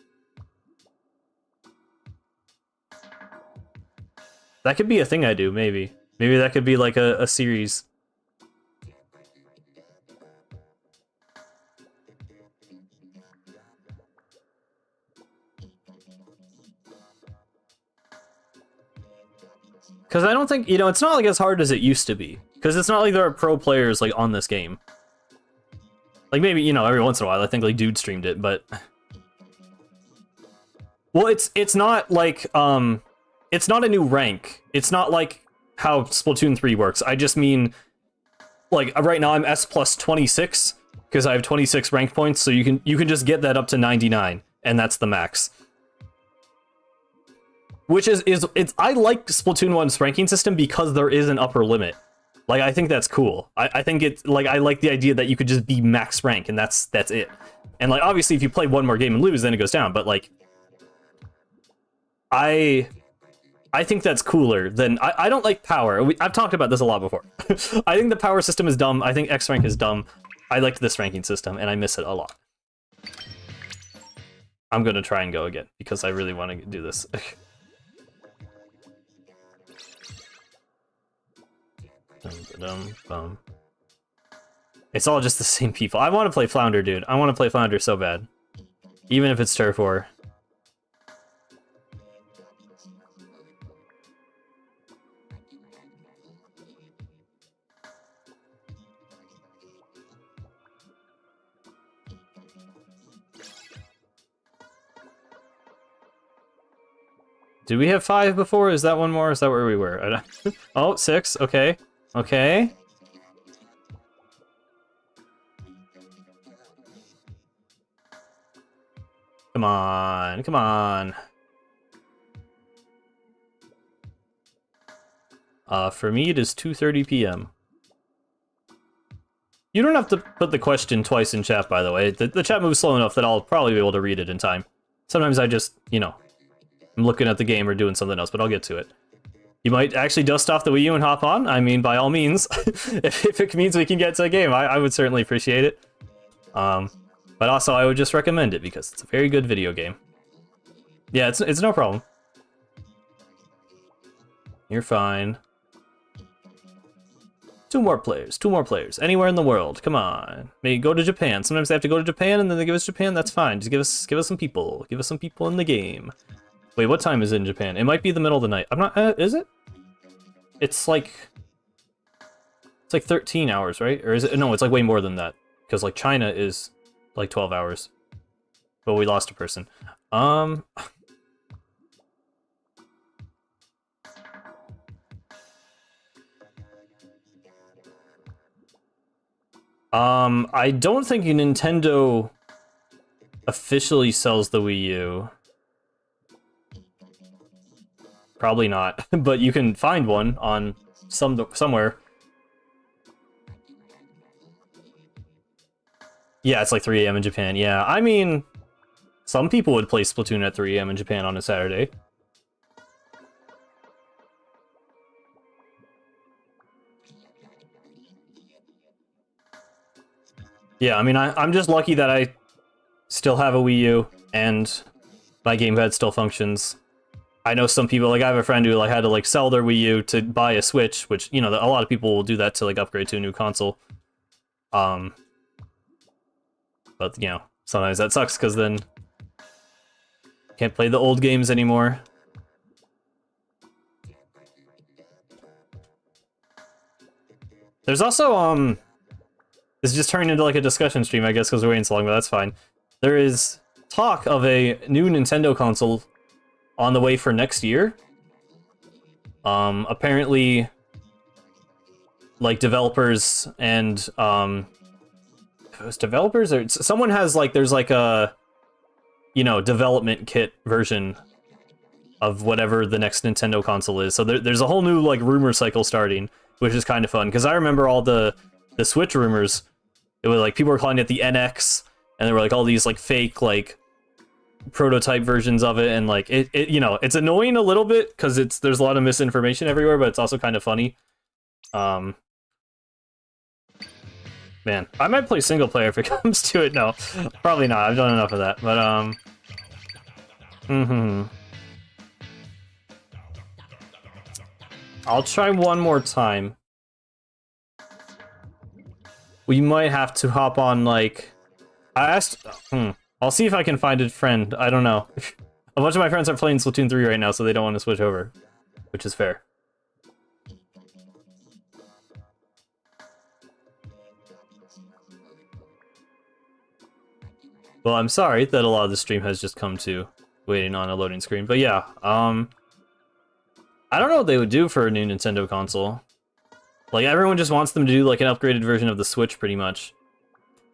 That could be a thing I do, maybe. Maybe that could be like a series. Because I don't think, you know, it's not like as hard as it used to be. Because it's not like there are pro players like on this game. Like, maybe, you know, every once in a while, I think, like, Dude streamed it, but... Well, it's not, like, it's not a new rank. It's not, like, how Splatoon 3 works. I just mean, like, right now I'm S plus 26, because I have 26 rank points, so you can just get that up to 99, and that's the max. Which is I like Splatoon 1's ranking system because there is an upper limit. Like, I think that's cool. I think it's, like, I like the idea that you could just be max rank, and that's it. And, like, obviously, if you play one more game and lose, then it goes down, but, like, I think that's cooler than... I don't like power. I've talked about this a lot before. I think the power system is dumb. I think X rank is dumb. I liked this ranking system, and I miss it a lot. I'm gonna try and go again, because I really want to do this. It's all just the same people. I want to play Flounder, dude. I want to play Flounder so bad. Even if it's Turf War. Did we have 5 before? Is that one more? Is that where we were? I don't... Oh, 6. Okay. Okay. Come on. Come on. For me, it is 2:30 p.m. You don't have to put the question twice in chat, by the way. The chat moves slow enough that I'll probably be able to read it in time. Sometimes I just, you know, I'm looking at the game or doing something else, but I'll get to it. You might actually dust off the Wii U and hop on. I mean, by all means, if it means we can get to a game, I would certainly appreciate it. But also, I would just recommend it because it's a very good video game. Yeah, it's no problem. You're fine. 2 more players, 2 more players. Anywhere in the world, come on. Maybe go to Japan. Sometimes they have to go to Japan and then they give us Japan, that's fine. Just give us some people. Give us some people in the game. Wait, what time is it in Japan? It might be the middle of the night. I'm not, is it? It's like 13 hours, right? Or is it? No, it's like way more than that. Because like China is like 12 hours. But we lost a person. I don't think Nintendo officially sells the Wii U. Probably not, but you can find one on somewhere. Yeah, it's like 3 a.m. in Japan. Yeah, I mean, some people would play Splatoon at 3 a.m. in Japan on a Saturday. Yeah, I mean, I'm just lucky that I still have a Wii U and my gamepad still functions. I know some people, like I have a friend who like had to like sell their Wii U to buy a Switch, which, you know, a lot of people will do that to like upgrade to a new console. But, you know, sometimes that sucks because then can't play the old games anymore. There's also, this just turned into like a discussion stream, I guess, because we're waiting so long, but that's fine. There is talk of a new Nintendo console on the way for next year. Apparently, like developers and developers or someone has like there's like a, you know, development kit version of whatever the next Nintendo console is. So there's a whole new like rumor cycle starting, which is kind of fun because I remember all the Switch rumors. It was like people were calling it the NX, and there were like all these like fake like prototype versions of it, and like it you know, it's annoying a little bit because there's a lot of misinformation everywhere, but it's also kind of funny. Man, I might play single player if it comes to it. No, probably not. I've done enough of that, but I'll try one more time. We might have to hop on, like... I asked... I'll see if I can find a friend. I don't know. A bunch of my friends are playing Splatoon 3 right now, so they don't want to switch over. Which is fair. Well, I'm sorry that a lot of the stream has just come to waiting on a loading screen, but yeah, I don't know what they would do for a new Nintendo console. Like, everyone just wants them to do, like, an upgraded version of the Switch, pretty much.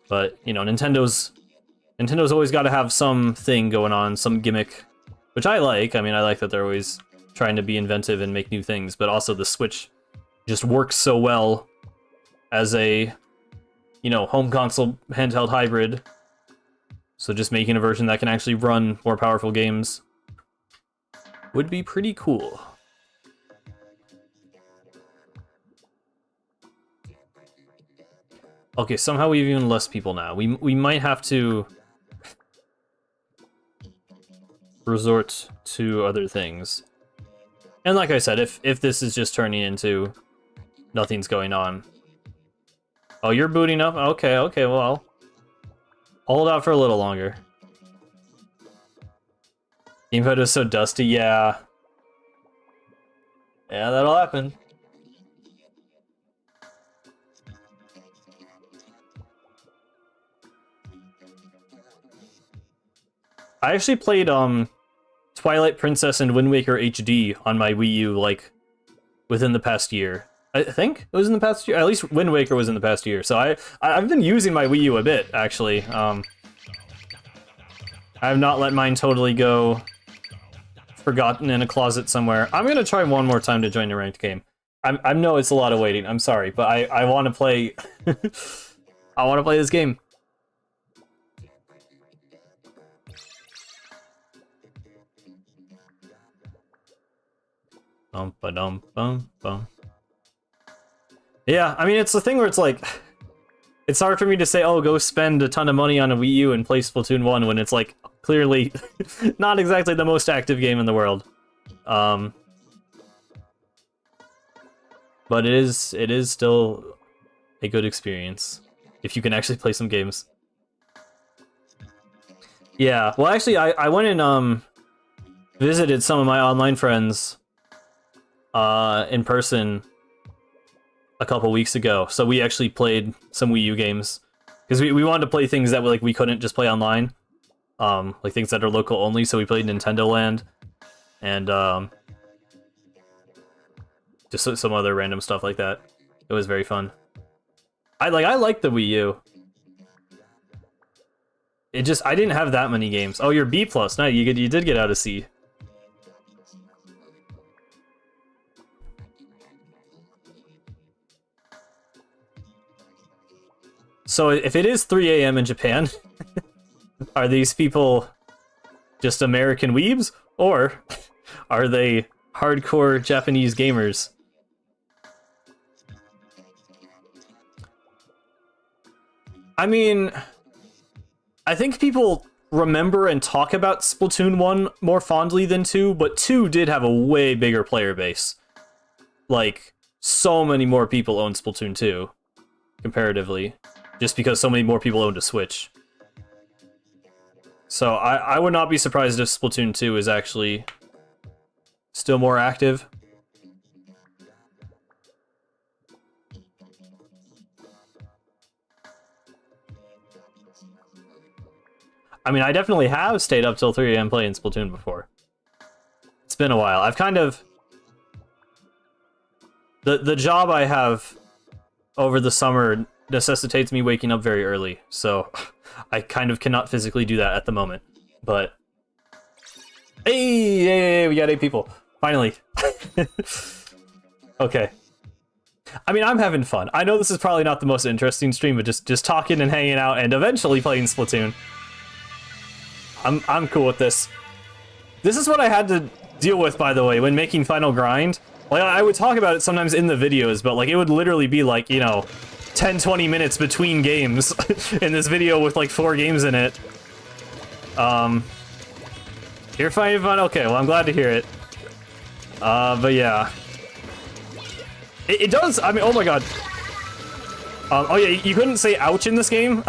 But, you know, Nintendo's always got to have something going on, some gimmick, which I like. I mean, I like that they're always trying to be inventive and make new things, but also the Switch just works so well as a, you know, home console handheld hybrid. So just making a version that can actually run more powerful games would be pretty cool. Okay, somehow we have even less people now. We might have to resort to other things. And like I said, if this is just turning into nothing's going on. Oh, you're booting up? Okay, well, I'll hold out for a little longer. Gamepad is so dusty, yeah. Yeah, that'll happen. I actually played Twilight Princess and Wind Waker HD on my Wii U, like, within the past year. I think it was in the past year. At least Wind Waker was in the past year. So I've been using my Wii U a bit, actually. I have not let mine totally go forgotten in a closet somewhere. I'm gonna try one more time to join a ranked game. I know it's a lot of waiting. I'm sorry, but I want to play. I want to play this game. Bum. Yeah, I mean, it's the thing where it's like, it's hard for me to say, oh, go spend a ton of money on a Wii U and play Splatoon 1 when it's, like, clearly not exactly the most active game in the world. But it is still a good experience, if you can actually play some games. Yeah, well, actually, I went and, visited some of my online friends in person a couple weeks ago, so we actually played some Wii U games because we wanted to play things that we couldn't just play online, like things that are local only. So we played Nintendo Land and just some other random stuff like that. It was very fun. I like the Wii U. I didn't have that many games. Oh, you're B+. No, you did get out of C. So if it is 3 a.m. in Japan, are these people just American weebs, or are they hardcore Japanese gamers? I mean, I think people remember and talk about Splatoon 1 more fondly than 2, but 2 did have a way bigger player base. Like, so many more people own Splatoon 2, comparatively. Just because so many more people owned a Switch. So I would not be surprised if Splatoon 2 is actually still more active. I mean, I definitely have stayed up till 3 a.m. playing Splatoon before. It's been a while. I've kind of... The job I have over the summer necessitates me waking up very early, so I kind of cannot physically do that at the moment. But hey, we got 8 people finally. Okay. I mean, I'm having fun. I know this is probably not the most interesting stream, but just talking and hanging out and eventually playing Splatoon. I'm cool with this. This is what I had to deal with, by the way, when making Final Grind. Like, I would talk about it sometimes in the videos, but like it would literally be like, you know, 10-20 minutes between games in this video with like 4 games in it. You're finding fun? Okay, well, I'm glad to hear it. But yeah. It does, I mean, oh my god. Oh yeah, you couldn't say ouch in this game,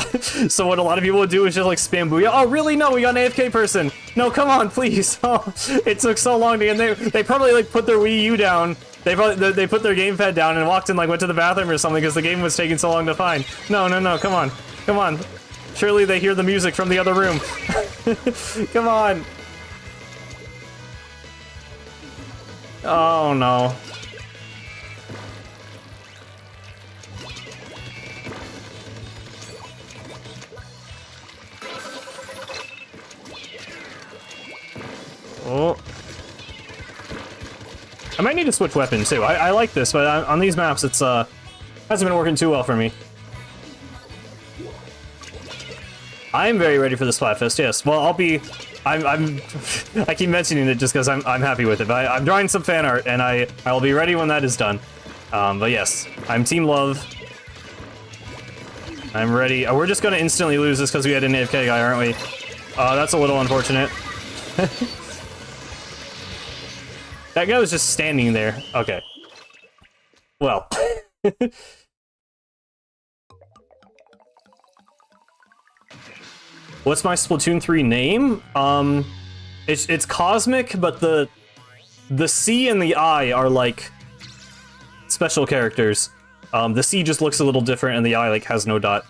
so what a lot of people would do is just like spam booyah. Oh really? No, we got an AFK person. No, come on, please. Oh, it took so long to get they probably like put their Wii U down. They put their gamepad down and walked in, like went to the bathroom or something because the game was taking so long to find. No, come on. Surely they hear the music from the other room. Come on. Oh no. Oh. I might need to switch weapon too. I like this, but on these maps it's hasn't been working too well for me. I'm very ready for the Splatfest, yes. Well, I keep mentioning it just because I'm happy with it, but I'm drawing some fan art, and I'll be ready when that is done. But yes, I'm Team Love. I'm ready. We're just gonna instantly lose this because we had an AFK guy, aren't we? That's a little unfortunate. That guy was just standing there. Okay. Well. What's my Splatoon 3 name? It's Cosmic, but the C and the I are like special characters. The C just looks a little different, and the I like has no dot.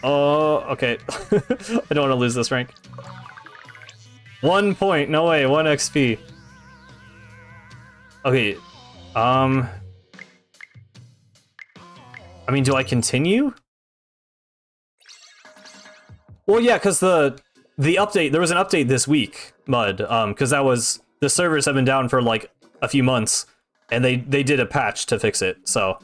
Oh, okay. I don't want to lose this rank. 1 point, no way, 1 XP. Okay, I mean, do I continue? Well, yeah, because the update, there was an update this week, Mud, because the servers have been down for like a few months, and they did a patch to fix it, so.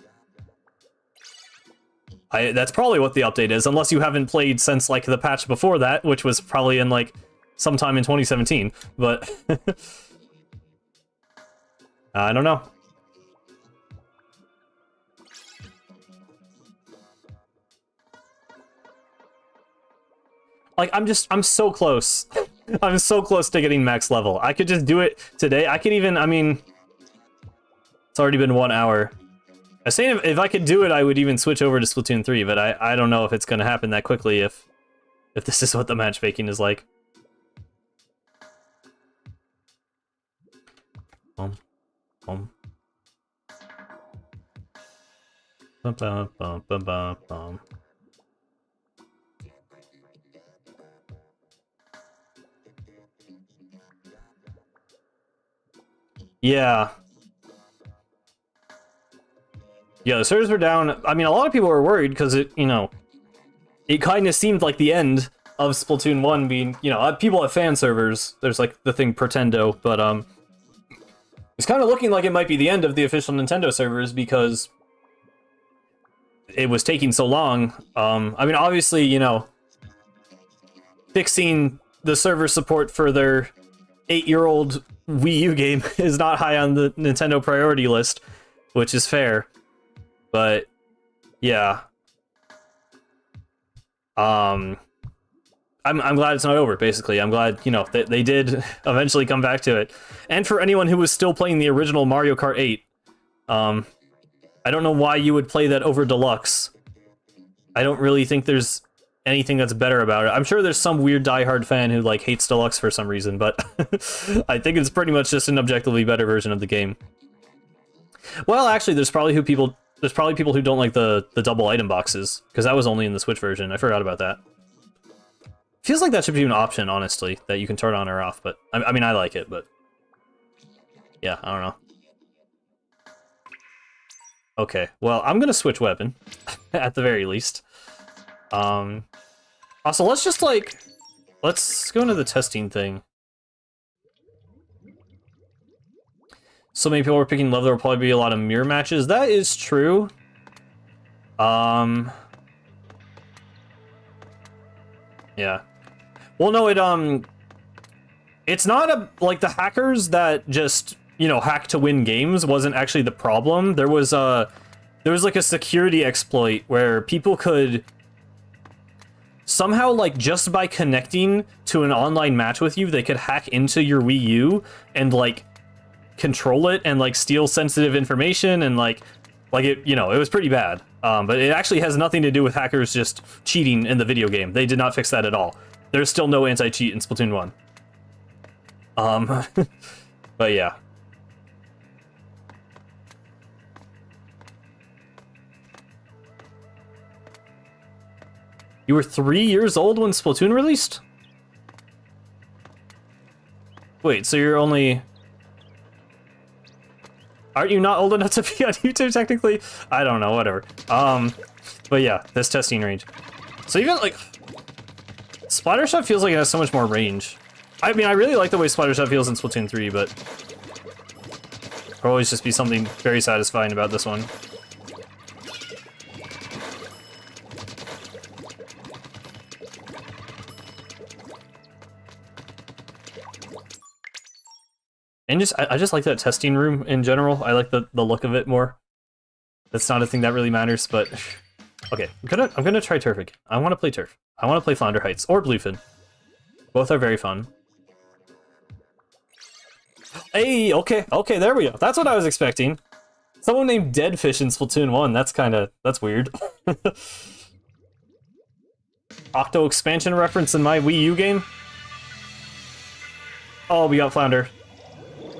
That's probably what the update is, unless you haven't played since like the patch before that, which was probably in like sometime in 2017, but I don't know. Like, I'm so close. I'm so close to getting max level. I could just do it today. I could even, I mean, it's already been 1 hour. I was saying if I could do it, I would even switch over to Splatoon 3, but I don't know if it's gonna happen that quickly if this is what the matchmaking is like. Bum, bum. Bum, bum, bum, bum, bum, bum. Yeah. Yeah, the servers were down. I mean, a lot of people were worried because it, you know, it kind of seemed like the end of Splatoon 1 being, you know, people have fan servers. There's like the thing Pretendo, but it's kind of looking like it might be the end of the official Nintendo servers because it was taking so long. I mean, obviously, you know, fixing the server support for their 8-year-old Wii U game is not high on the Nintendo priority list, which is fair. But yeah, I'm glad it's not over. Basically, I'm glad, you know, they did eventually come back to it. And for anyone who was still playing the original Mario Kart 8, I don't know why you would play that over Deluxe. I don't really think there's anything that's better about it. I'm sure there's some weird diehard fan who like hates Deluxe for some reason, but I think it's pretty much just an objectively better version of the game. Well, actually, there's probably people who don't like the double item boxes, because that was only in the Switch version. I forgot about that. Feels like that should be an option, honestly, that you can turn on or off, but I mean, I like it, but yeah, I don't know. Okay, well, I'm gonna switch weapon, at the very least. Also, let's just, like, let's go into the testing thing. So many people were picking Love, there will probably be a lot of mirror matches. That is true. Yeah. Well, no, it's not like the hackers that just, you know, hack to win games wasn't actually the problem. There was like a security exploit where people could somehow, like, just by connecting to an online match with you, they could hack into your Wii U and, like, control it and, like, steal sensitive information and, like it, you know, it was pretty bad. But it actually has nothing to do with hackers just cheating in the video game. They did not fix that at all. There's still no anti-cheat in Splatoon 1. But yeah. You were 3 years old when Splatoon released? Wait, so you're only... Aren't you not old enough to be on YouTube, technically? I don't know, whatever. But yeah, this testing range. So even, like... Splattershot feels like it has so much more range. I mean, I really like the way Splattershot feels in Splatoon 3, but... There'll always just be something very satisfying about this one. And I just like that testing room in general. I like the look of it more. That's not a thing that really matters, but okay. I'm gonna try Turf again. I want to play Turf. I want to play Flounder Heights or Bluefin. Both are very fun. Hey, okay, there we go. That's what I was expecting. Someone named Deadfish in Splatoon 1. That's weird. Octo expansion reference in my Wii U game. Oh, we got Flounder.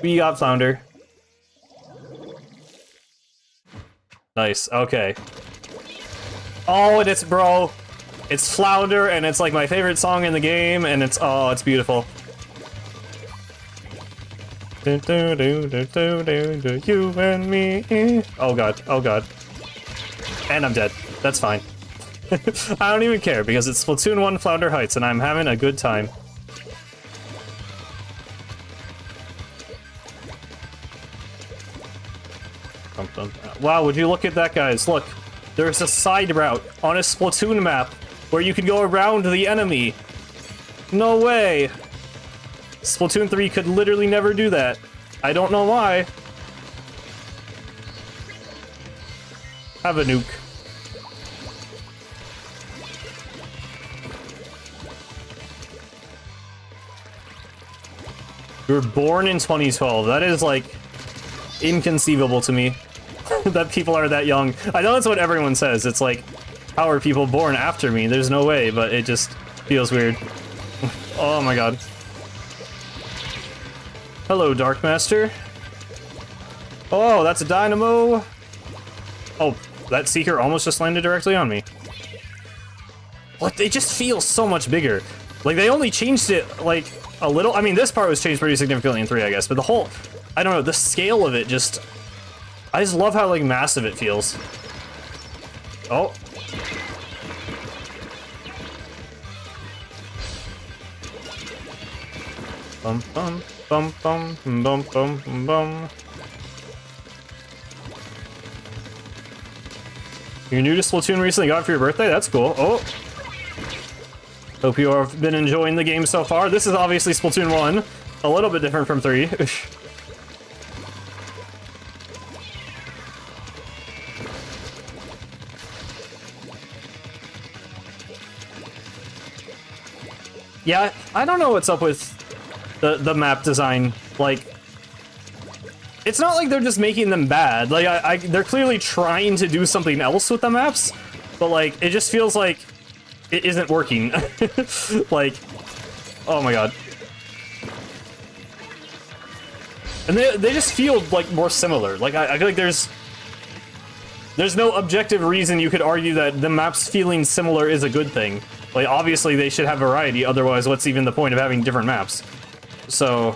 We got Flounder. Nice, okay. Oh, and it's, bro, it's Flounder, and it's like my favorite song in the game, and it's, oh, it's beautiful. You and me. Oh god, oh god. And I'm dead. That's fine. I don't even care, because it's Splatoon 1 Flounder Heights, and I'm having a good time. Wow, would you look at that, guys? Look, there's a side route on a Splatoon map where you can go around the enemy. No way. Splatoon 3 could literally never do that. I don't know why. Have a nuke. You were born in 2012. That is, like, inconceivable to me. That people are that young. I know that's what everyone says. It's like, how are people born after me? There's no way, but it just feels weird. Oh my god. Hello, Dark Master. Oh, that's a dynamo. Oh, that Seeker almost just landed directly on me. What? It just feels so much bigger. Like, they only changed it, like, a little. I mean, this part was changed pretty significantly in 3, I guess, but the whole, I don't know, the scale of it just, I just love how, like, massive it feels. Oh. Bum bum bum bum bum bum bum. You're new to Splatoon recently, got it for your birthday? That's cool. Oh. Hope you have been enjoying the game so far. This is obviously Splatoon 1. A little bit different from 3. Yeah, I don't know what's up with the map design. Like, it's not like they're just making them bad. Like, they're clearly trying to do something else with the maps, but like, it just feels like it isn't working. Like, oh my god. And they just feel like more similar. Like, I feel like there's no objective reason you could argue that the maps feeling similar is a good thing. Like, obviously they should have variety, otherwise what's even the point of having different maps? So,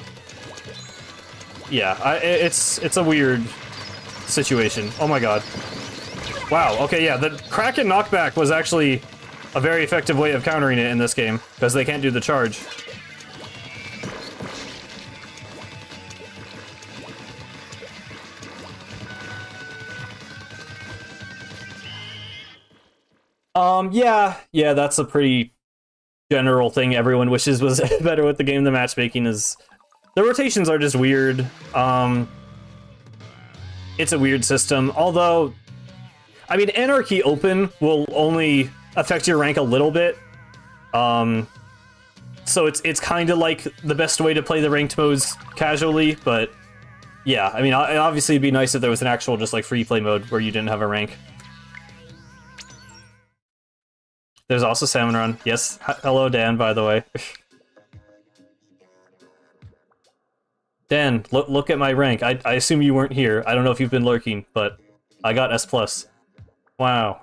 yeah, it's a weird situation. Oh my god. Wow, okay, yeah, the Kraken knockback was actually a very effective way of countering it in this game, because they can't do the charge. Yeah, that's a pretty general thing everyone wishes was better with the game. The matchmaking is... The rotations are just weird. It's a weird system, although... I mean, Anarchy Open will only affect your rank a little bit. So it's kind of like the best way to play the ranked modes casually, but... Yeah, I mean, obviously it'd be nice if there was an actual just like free play mode where you didn't have a rank. There's also Salmon Run. Yes, hello Dan, by the way. Dan, look at my rank. I assume you weren't here. I don't know if you've been lurking, but I got S+. Wow.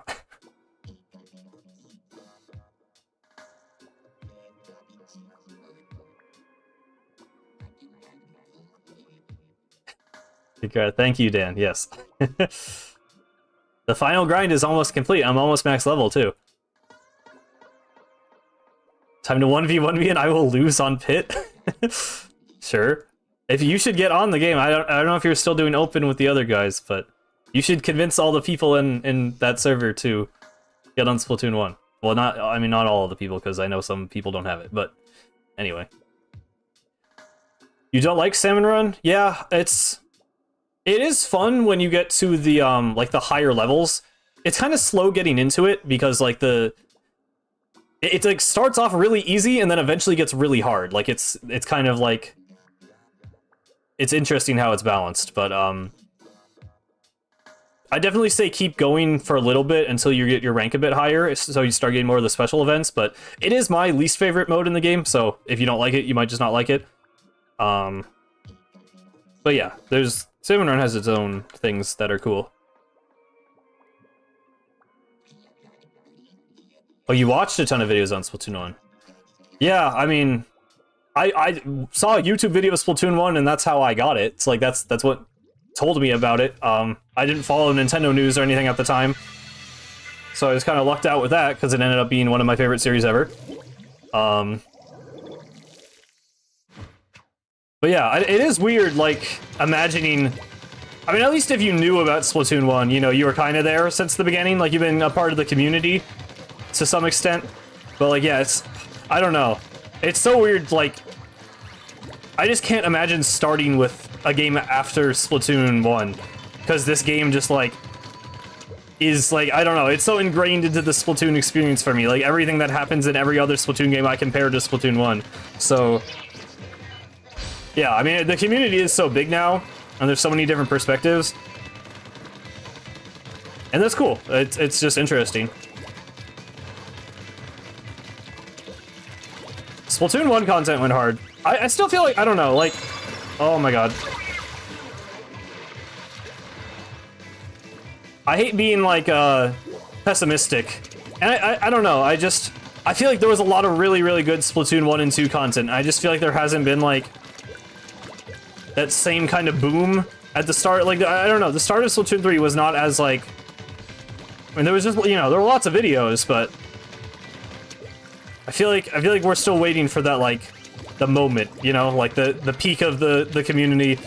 Thank you, Dan. Yes. The final grind is almost complete. I'm almost max level, too. Time to 1v1 me and I will lose on Pit? Sure. If you should get on the game, I don't know if you're still doing open with the other guys, but you should convince all the people in that server to get on Splatoon 1. Well, not all of the people, because I know some people don't have it, but anyway. You don't like Salmon Run? Yeah, it is fun when you get to the like the higher levels. It's kind of slow getting into it because like it like starts off really easy and then eventually gets really hard. Like it's kind of like it's interesting how it's balanced, but I definitely say keep going for a little bit until you get your rank a bit higher, so you start getting more of the special events, but it is my least favorite mode in the game, so if you don't like it, you might just not like it. But yeah, Salmon Run has its own things that are cool. Oh, you watched a ton of videos on Splatoon 1. Yeah, I mean, I saw a YouTube video of Splatoon 1 and that's how I got it. It's like, that's what told me about it. I didn't follow Nintendo news or anything at the time, so I was kind of lucked out with that because it ended up being one of my favorite series ever. But yeah, it is weird, like, imagining... I mean, at least if you knew about Splatoon 1, you know, you were kind of there since the beginning, like, you've been a part of the community to some extent. But, like, yeah, I don't know. It's so weird, like... I just can't imagine starting with a game after Splatoon 1. Because this game just, like... is, like, I don't know, it's so ingrained into the Splatoon experience for me. Like, everything that happens in every other Splatoon game I compare to Splatoon 1. So... yeah, I mean, the community is so big now, and there's so many different perspectives. And that's cool. It's just interesting. Splatoon 1 content went hard. I still feel like, I don't know, like... oh my god. I hate being, like, pessimistic. And I don't know, I feel like there was a lot of really, really good Splatoon 1 and 2 content. I just feel like there hasn't been, like... that same kind of boom at the start. Like, I don't know, the start of Splatoon 3 was not as, like... I mean, there was just, you know, there were lots of videos, but... I feel like we're still waiting for that, like, the moment, you know? Like, the peak of the community.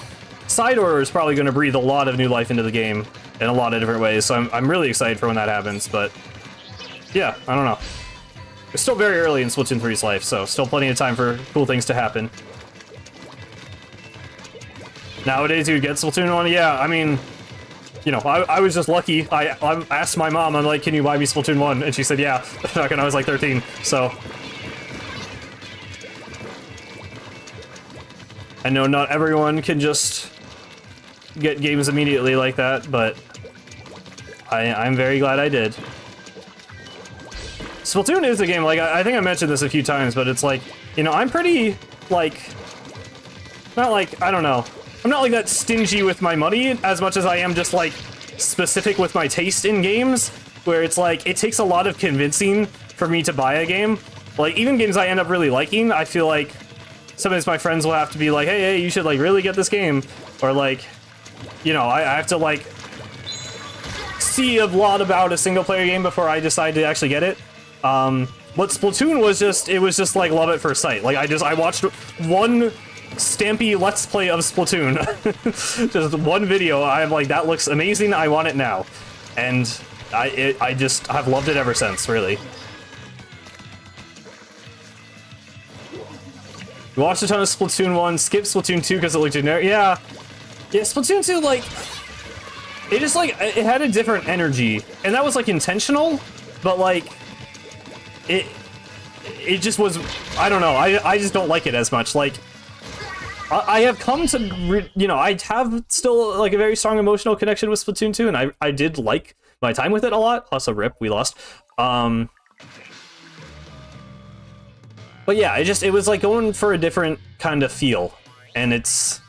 Side Order is probably going to breathe a lot of new life into the game in a lot of different ways, so I'm really excited for when that happens, but... yeah, I don't know. It's still very early in Splatoon 3's life, so still plenty of time for cool things to happen. Nowadays, you get Splatoon 1, yeah, I mean, you know, I was just lucky. I asked my mom, I'm like, can you buy me Splatoon 1? And she said, yeah, back when I was like 13, so. I know not everyone can just get games immediately like that, but I'm very glad I did. Splatoon is a game, like, I think I mentioned this a few times, but it's like, you know, I'm pretty, like, not like, I don't know. I'm not like that stingy with my money as much as I am just like specific with my taste in games, where it's like it takes a lot of convincing for me to buy a game. Like even games I end up really liking, I feel like sometimes my friends will have to be like, hey, you should like really get this game, or like, you know, I have to like see a lot about a single player game before I decide to actually get it. But Splatoon was just, it was just like love at first sight. Like I watched one Stampy Let's Play of Splatoon. Just one video, I'm like, that looks amazing, I want it now. And I just have loved it ever since, really. You watched a ton of Splatoon 1, skipped Splatoon 2 because it looked generic. Yeah, Splatoon 2, like, it just, like, it had a different energy. And that was, like, intentional, but, like, it just was, I don't know, I just don't like it as much. Like, I have come to, you know, I have still, like, a very strong emotional connection with Splatoon 2, and I did like my time with it a lot. Also, rip, we lost. But yeah, it was, like, going for a different kind of feel, and it's...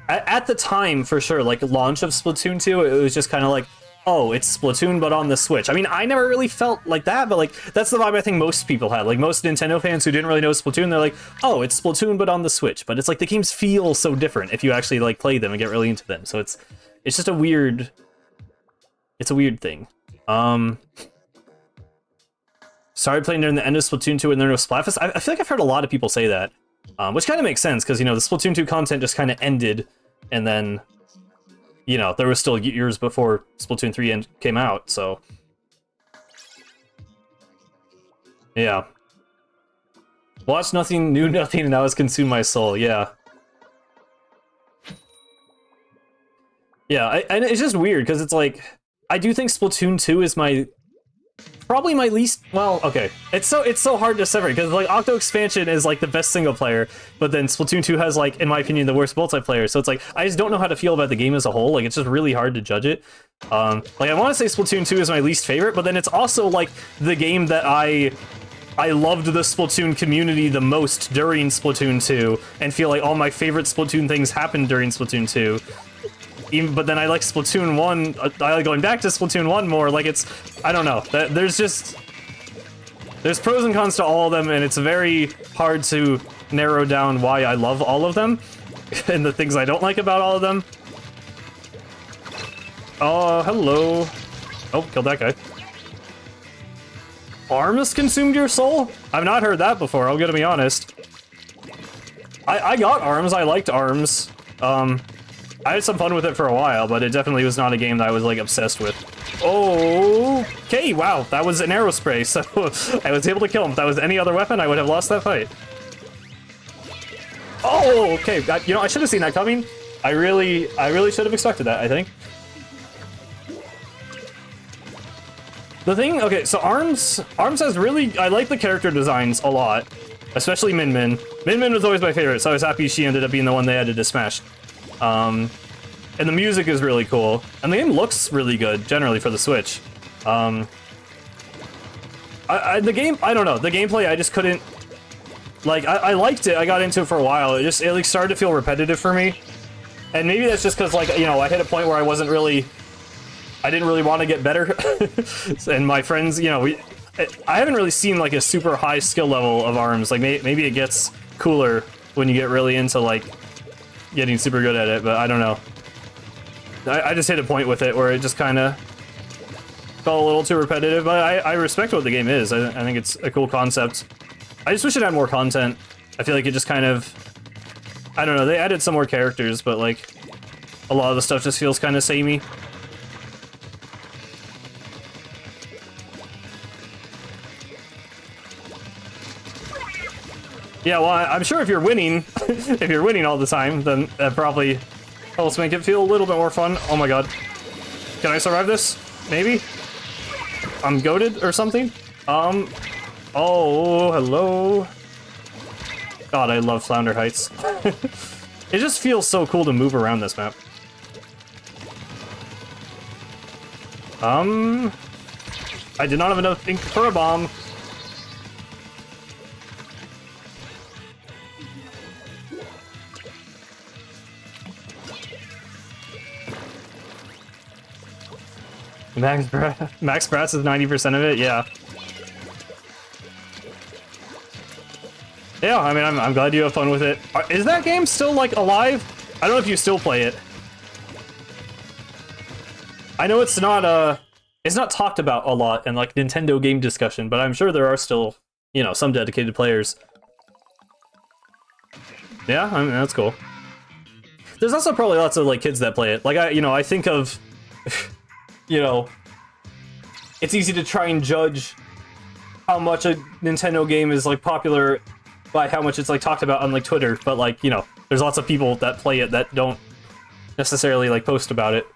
At the time, for sure, like, launch of Splatoon 2, it was just kind of like, oh, it's Splatoon but on the Switch. I mean, I never really felt like that, but like that's the vibe I think most people had. Like most Nintendo fans who didn't really know Splatoon, they're like, oh, it's Splatoon but on the Switch. But it's like the games feel so different if you actually like play them and get really into them. So it's just a weird, it's a weird thing. Sorry playing during the end of Splatoon 2 and there no Splatfest. I feel like I've heard a lot of people say that, which kind of makes sense because, you know, the Splatoon 2 content just kind of ended, and then, you know, there was still years before Splatoon 3 came out, so... Yeah. Watched nothing, knew nothing, and now has consumed my soul, yeah. Yeah, and it's just weird, because it's like... I do think Splatoon 2 is probably my least, well, okay. It's so hard to separate, because like Octo Expansion is like the best single player, but then Splatoon 2 has like, in my opinion, the worst multiplayer. So it's like, I just don't know how to feel about the game as a whole. Like, it's just really hard to judge it. Like, I want to say Splatoon 2 is my least favorite, but then it's also like the game that I loved the Splatoon community the most during Splatoon 2, and feel like all my favorite Splatoon things happened during Splatoon 2. But then I like Splatoon 1, I like going back to Splatoon 1 more, like it's, I don't know, there's pros and cons to all of them, and it's very hard to narrow down why I love all of them, and the things I don't like about all of them. Oh, hello. Oh, killed that guy. Arms consumed your soul? I've not heard that before, I'm gonna be honest. I got Arms, I liked Arms. I had some fun with it for a while, but it definitely was not a game that I was, like, obsessed with. Okay, wow, that was an arrow spray, so I was able to kill him. If that was any other weapon, I would have lost that fight. Oh, okay, you know, I should have seen that coming. I really should have expected that, I think. The thing, okay, so Arms has really, I like the character designs a lot, especially Min Min. Min Min was always my favorite, so I was happy she ended up being the one they added to Smash. And the music is really cool, and the game looks really good, generally, for the Switch. The game, I don't know, the gameplay, I just couldn't, like, I liked it, I got into it for a while, it like, started to feel repetitive for me, and maybe that's just because, like, you know, I hit a point where I didn't really want to get better, and my friends, you know, I haven't really seen, like, a super high skill level of Arms, like, maybe it gets cooler when you get really into, like, getting super good at it, but I don't know. I just hit a point with it where it just kind of felt a little too repetitive, but I respect what the game is. I think it's a cool concept. I just wish it had more content. I feel like it just kind of... I don't know, they added some more characters, but like, a lot of the stuff just feels kind of samey. Yeah, well, I'm sure if you're winning, if you're winning all the time, then that probably helps make it feel a little bit more fun. Oh my god. Can I survive this? Maybe? I'm goated or something? Oh, hello. God, I love Flounder Heights. It just feels so cool to move around this map. I did not have enough ink for a bomb. Max Bratz is 90% of it, yeah. Yeah, I mean, I'm glad you have fun with it. Is that game still, like, alive? I don't know if you still play it. I know it's not talked about a lot in, like, Nintendo game discussion, but I'm sure there are still, you know, some dedicated players. Yeah, I mean, that's cool. There's also probably lots of, like, kids that play it. Like, I think of... You know, it's easy to try and judge how much a Nintendo game is, like, popular by how much it's, like, talked about on, like, Twitter, but, like, you know, there's lots of people that play it that don't necessarily, like, post about it.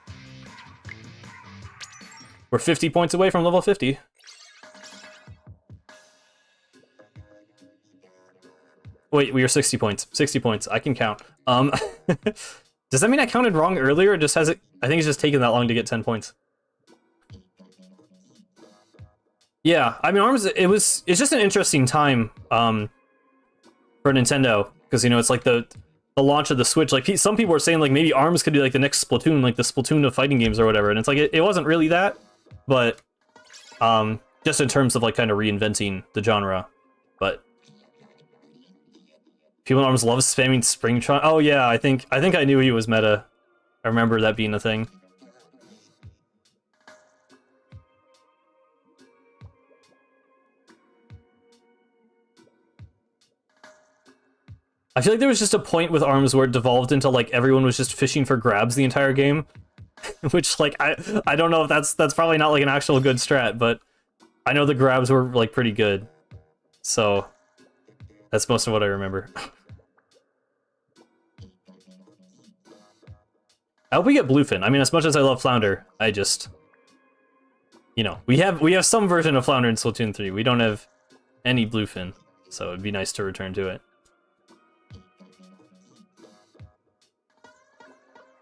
We're 50 points away from level 50. Wait, we are 60 points. 60 points. I can count. Does that mean I counted wrong earlier? Or just has it... I think it's just taken that long to get 10 points. Yeah, I mean, Arms, it's just an interesting time, for Nintendo, because, you know, it's like the the launch of the Switch. Like, some people were saying, like, maybe ARMS could be, like, the next Splatoon, like, the Splatoon of fighting games or whatever, and it's like, it wasn't really that, but, just in terms of, like, kind of reinventing the genre, but... People in ARMS love spamming Springtron. Oh, yeah, I think I knew he was meta. I remember that being a thing. I feel like there was just a point with ARMS where it devolved into, like, everyone was just fishing for grabs the entire game. Which, like, I don't know if that's probably not, like, an actual good strat, but I know the grabs were, like, pretty good. So, that's most of what I remember. I hope we get Bluefin. I mean, as much as I love Flounder, I just... You know, we have some version of Flounder in Splatoon 3. We don't have any Bluefin, so it'd be nice to return to it.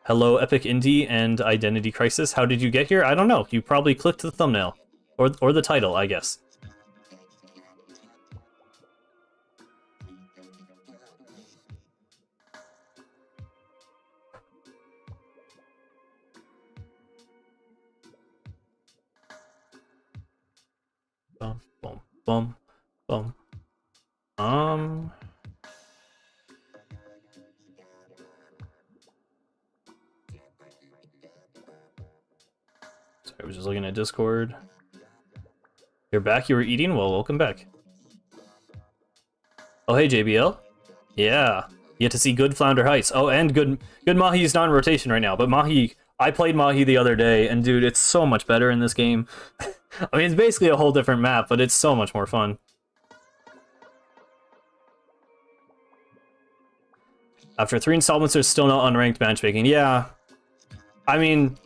Hello, Epic Indie and Identity Crisis. How did you get here? I don't know. You probably clicked the thumbnail. Or the title, I guess. Bum, bum, bum, bum. I was just looking at Discord. You're back? You were eating? Well, welcome back. Oh, hey, JBL. Yeah. You get to see good Flounder Heights. Oh, and good Mahi's not in rotation right now, but Mahi... I played Mahi the other day, and dude, it's so much better in this game. I mean, it's basically a whole different map, but it's so much more fun. After 3 installments, there's still no unranked matchmaking. Yeah. I mean...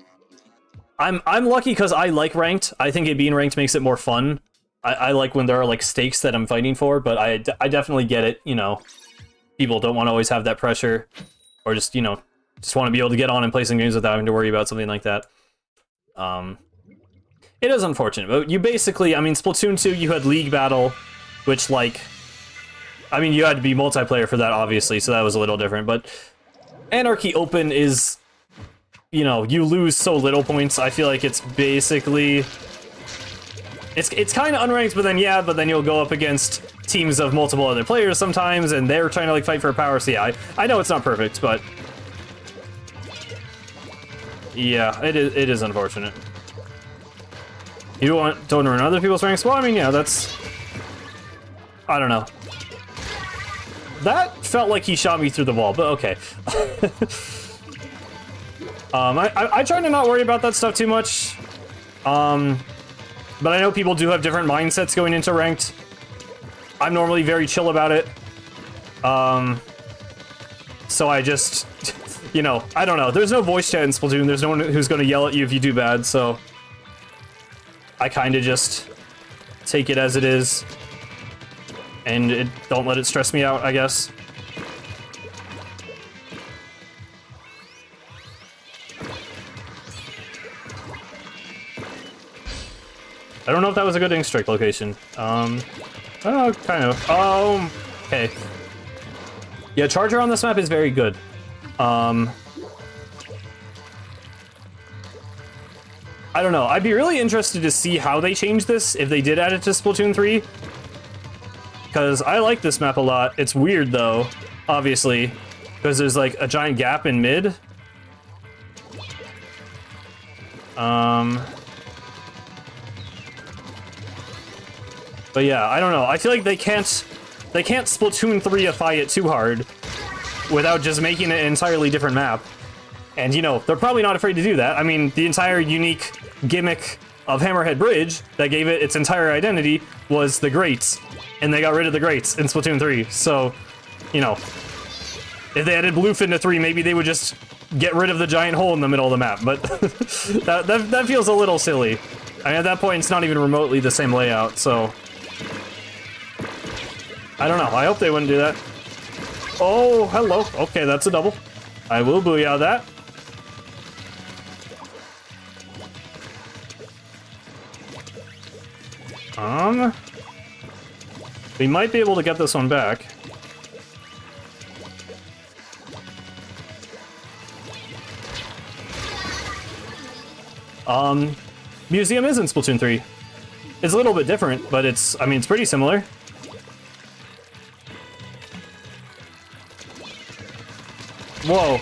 I'm lucky because I like ranked. I think it being ranked makes it more fun. I like when there are like stakes that I'm fighting for, but I definitely get it, you know. People don't want to always have that pressure, or just, you know, just want to be able to get on and play some games without having to worry about something like that. It is unfortunate, but you basically, I mean, Splatoon 2, you had League Battle, which, like, I mean, you had to be multiplayer for that, obviously, so that was a little different, but Anarchy Open is... You know, you lose so little points. I feel like it's basically... It's kind of unranked, but then you'll go up against teams of multiple other players sometimes, and they're trying to, like, fight for power, so yeah, I know it's not perfect, but... Yeah, it is unfortunate. You don't run other people's ranks? Well, I mean, yeah, that's... I don't know. That felt like he shot me through the wall, but okay. I try to not worry about that stuff too much, but I know people do have different mindsets going into ranked. I'm normally very chill about it, so I just, you know, I don't know. There's no voice chat in Splatoon. There's no one who's going to yell at you if you do bad, so I kind of just take it as it is, and don't let it stress me out, I guess. I don't know if that was a good ink strike location. Kind of. Okay. Yeah, Charger on this map is very good. I don't know. I'd be really interested to see how they change this, if they did add it to Splatoon 3. Because I like this map a lot. It's weird, though, obviously, because there's, like, a giant gap in mid. But yeah, I don't know. I feel like they can't Splatoon 3-ify it too hard without just making it an entirely different map. And, you know, they're probably not afraid to do that. I mean, the entire unique gimmick of Hammerhead Bridge that gave it its entire identity was the grates. And they got rid of the grates in Splatoon 3. So, you know, if they added Bluefin to 3, maybe they would just get rid of the giant hole in the middle of the map. But that feels a little silly. I mean, at that point, it's not even remotely the same layout, so... I don't know. I hope they wouldn't do that. Oh, hello. Okay, that's a double. I will booyah that. We might be able to get this one back. Museum is in Splatoon 3. It's a little bit different, but it's, I mean, it's pretty similar. Whoa.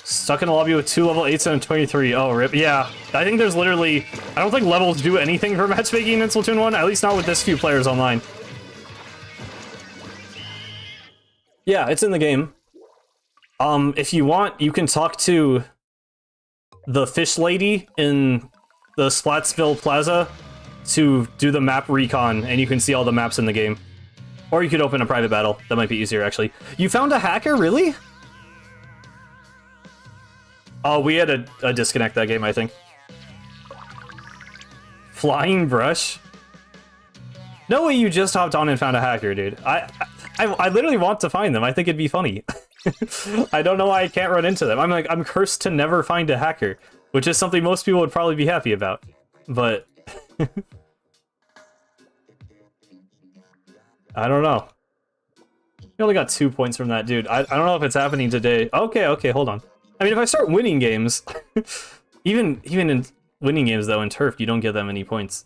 Stuck in a lobby with 2 level 8s and 23. Oh, rip. Yeah, I think there's literally... I don't think levels do anything for matchmaking in Splatoon 1, at least not with this few players online. Yeah, it's in the game. If you want, you can talk to the fish lady in the Splatsville Plaza to do the map recon, and you can see all the maps in the game. Or you could open a private battle. That might be easier, actually. You found a hacker, really? Oh, we had a disconnect that game, I think. Flying brush? No way you just hopped on and found a hacker, dude. I literally want to find them. I think it'd be funny. I don't know why I can't run into them. I'm cursed to never find a hacker, which is something most people would probably be happy about. But... I don't know. You only got 2 points from that, dude. I don't know if it's happening today. Okay, hold on. I mean, if I start winning games, even in winning games, though, in Turf, you don't get that many points.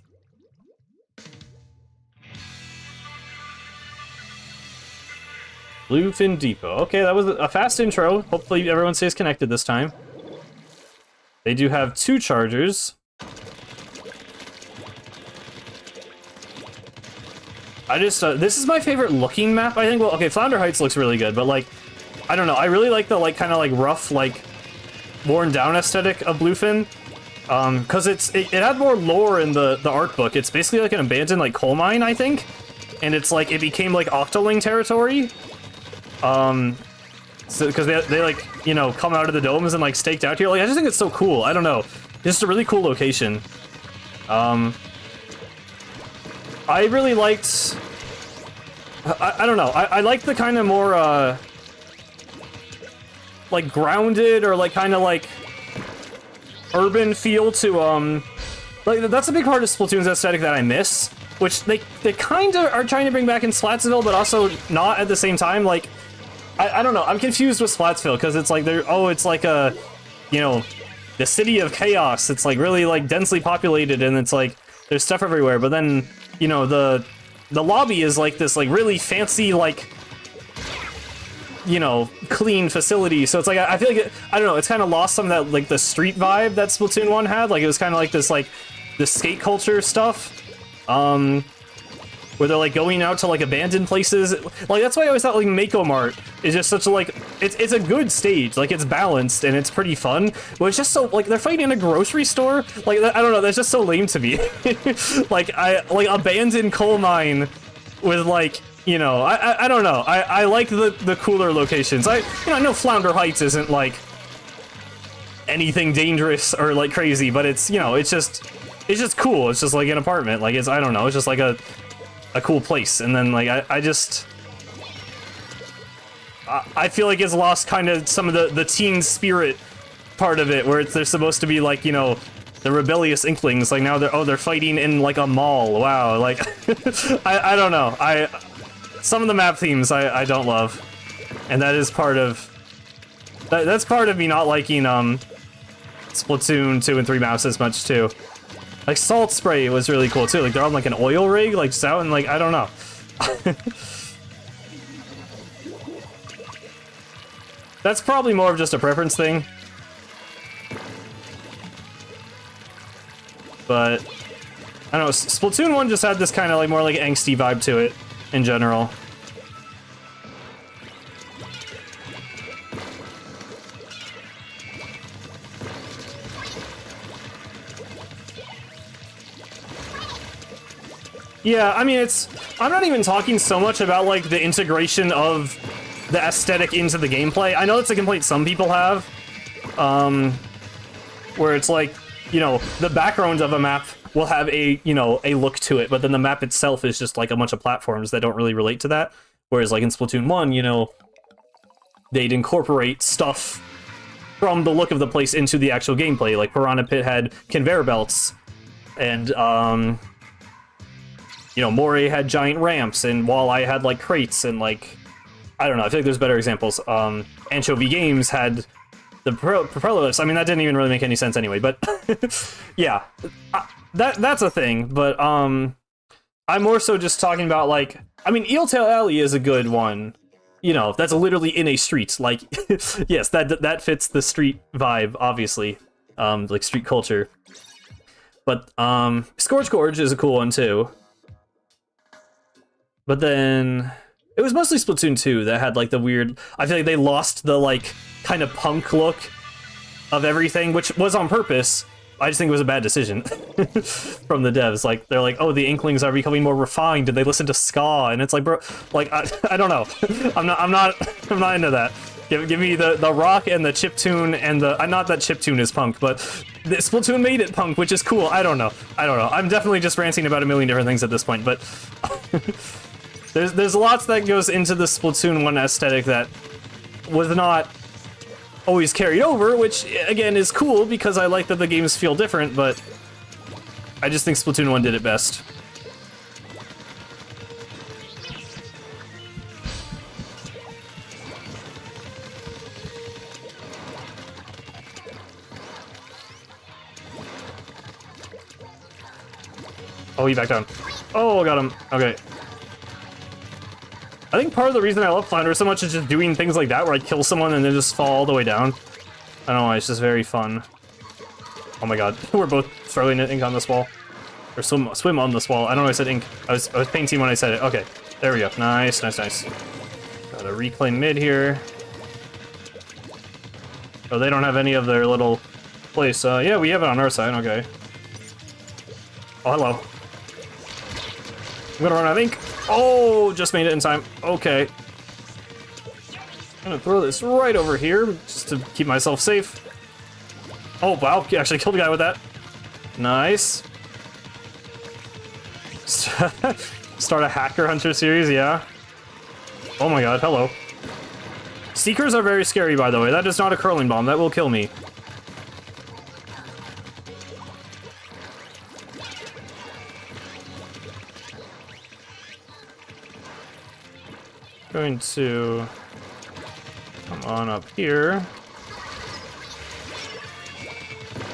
Bluefin Depot. Okay, that was a fast intro. Hopefully everyone stays connected this time. They do have 2 chargers. This is my favorite looking map, I think. Well, okay, Flounder Heights looks really good, but, like, I don't know. I really like the, like, kind of, like, rough, like, worn-down aesthetic of Bluefin. Because it had more lore in the art book. It's basically, like, an abandoned, like, coal mine, I think. And it's, like, it became, like, Octoling territory. So, because they, like, you know, come out of the domes and, like, staked out here. Like, I just think it's so cool. I don't know. Just a really cool location. I really liked... I don't know. I like the kind of more, like, grounded or, like, kind of, like, urban feel to, like, that's a big part of Splatoon's aesthetic that I miss, which they kind of are trying to bring back in Splatsville, but also not at the same time. Like, I don't know. I'm confused with Splatsville, because it's like, it's like a, you know, the city of chaos. It's, like, really, like, densely populated, and it's, like, there's stuff everywhere, but then, you know, the lobby is, like, this, like, really fancy, like, you know, clean facility. So it's like, I feel like, I don't know, it's kind of lost some of that, like, the street vibe that Splatoon 1 had. Like, it was kind of like this, like, the skate culture stuff. Where they're, like, going out to, like, abandoned places. Like, that's why I always thought, like, Mako Mart is just such a, like, it's a good stage. Like, it's balanced and it's pretty fun. But it's just so, like, they're fighting in a grocery store. Like, I don't know, that's just so lame to me. like, abandoned coal mine with, like, you know, I don't know. I like the cooler locations. I know Flounder Heights isn't, like, anything dangerous or, like, crazy, but it's, you know, it's just cool. It's just, like, an apartment. Like, I don't know, it's just, like, a cool place. And then, like, I feel like it's lost kind of some of the teen spirit part of it, where they're supposed to be, like, you know, the rebellious Inklings. Like, now they're fighting in, like, a mall. Wow, like, I don't know. Some of the map themes I don't love, and that is part of that's part of me not liking Splatoon 2 and 3 maps as much too. Like, Salt Spray was really cool too. Like, they're on, like, an oil rig, like, just out and, like, I don't know. That's probably more of just a preference thing. But I don't know, Splatoon 1 just had this kind of, like, more, like, angsty vibe to it in general. Yeah, I mean, I'm not even talking so much about, like, the integration of the aesthetic into the gameplay. I know that's a complaint some people have, where it's like, you know, the background of a map will have a look to it, but then the map itself is just, like, a bunch of platforms that don't really relate to that. Whereas, like, in Splatoon 1, you know, they'd incorporate stuff from the look of the place into the actual gameplay. Like, Piranha Pit had conveyor belts, and, you know, Moray had giant ramps, and Walleye had, like, crates, and, like, I don't know. I feel like there's better examples. Anchovy Games had the propeller lifts. I mean, that didn't even really make any sense anyway. But yeah, that's a thing. But I'm more so just talking about like, I mean, Eel Tail Alley is a good one. You know, that's literally in a street. Like, yes, that fits the street vibe, obviously, like street culture. But Scorch Gorge is a cool one too. But then it was mostly Splatoon 2 that had like the weird. I feel like they lost the like kind of punk look of everything, which was on purpose. I just think it was a bad decision from the devs. Like, they're like, oh, the Inklings are becoming more refined, and they listen to ska, and it's like, bro, like, I don't know. I'm not into that. Give me the rock and the chiptune and the. Not that chiptune is punk, but Splatoon made it punk, which is cool. I don't know. I'm definitely just ranting about a million different things at this point, but there's lots that goes into the Splatoon 1 aesthetic that was not always carried over, which again is cool because I like that the games feel different, but I just think Splatoon 1 did it best. Oh, he backed down. Oh, got him. Okay. I think part of the reason I love Flounder so much is just doing things like that, where I kill someone and then just fall all the way down. I don't know, it's just very fun. Oh my god, we're both throwing ink on this wall. Or swim on this wall. I don't know why I said ink. I was painting when I said it. Okay, there we go. Nice, nice, nice. Got a reclaim mid here. Oh, they don't have any of their little place. Yeah, we have it on our side, okay. Oh, hello. I'm gonna run out of ink. Oh, just made it in time. Okay. I'm gonna throw this right over here, just to keep myself safe. Oh, wow, you actually killed a guy with that. Nice. Start a Hacker Hunter series, yeah. Oh my god, hello. Seekers are very scary, by the way. That is not a curling bomb. That will kill me. Going to come on up here.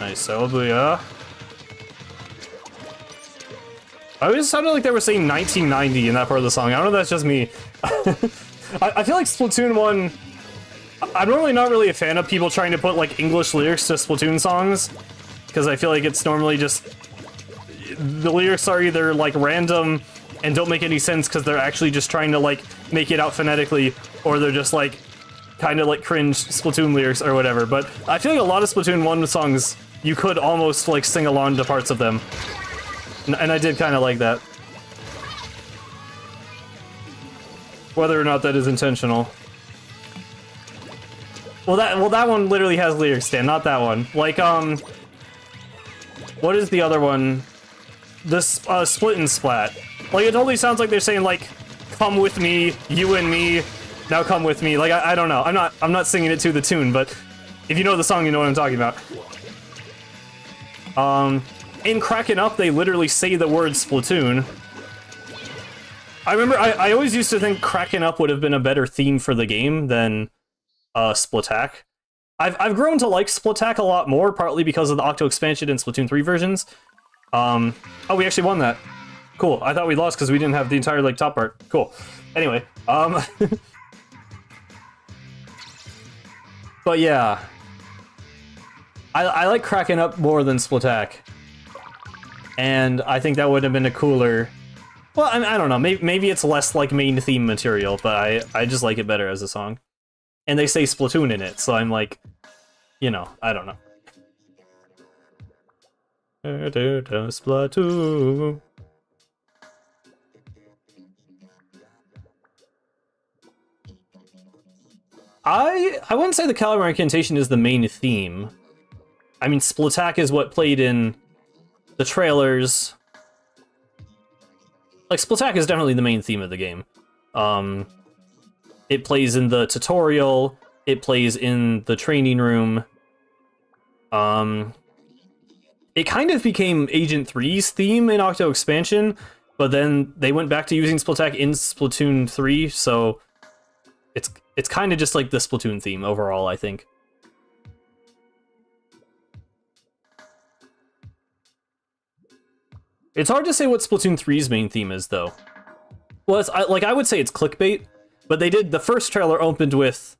Nice, oh booyah. I always sounded like they were saying 1990 in that part of the song. I don't know if that's just me. I feel like Splatoon 1... I'm normally not really a fan of people trying to put like English lyrics to Splatoon songs, because I feel like it's normally just... The lyrics are either like random and don't make any sense because they're actually just trying to like make it out phonetically, or they're just like kind of like cringe Splatoon lyrics or whatever. But I feel like a lot of Splatoon 1 songs, you could almost like sing along to parts of them. And I did kind of like that. Whether or not that is intentional. Well, that one literally has lyrics, Dan, not that one. Like, what is the other one? This, Split and Splat. Like, it totally sounds like they're saying, like, come with me, you and me, now come with me. Like, I don't know. I'm not singing it to the tune, but if you know the song, you know what I'm talking about. In Crackin' Up, they literally say the word Splatoon. I remember, I always used to think Crackin' Up would have been a better theme for the game than, Splatack. I've grown to like Splatack a lot more, partly because of the Octo expansion and Splatoon 3 versions. Oh, we actually won that. Cool. I thought we lost because we didn't have the entire, like, top part. Cool. Anyway, but yeah. I like Crackin' Up more than Splatack. And I think that would have been a cooler... Well, I don't know. Maybe it's less, like, main theme material, but I just like it better as a song. And they say Splatoon in it, so I'm like... You know, I don't know. Splatoon. I wouldn't say the Calamari Incantation is the main theme. I mean, Splatack is what played in the trailers. Like, Splatack is definitely the main theme of the game. It plays in the tutorial, it plays in the training room. It kind of became Agent 3's theme in Octo Expansion, but then they went back to using Splatack in Splatoon 3, so it's kind of just like the Splatoon theme overall, I think. It's hard to say what Splatoon 3's main theme is, though. Well, I would say it's clickbait, but the first trailer opened with,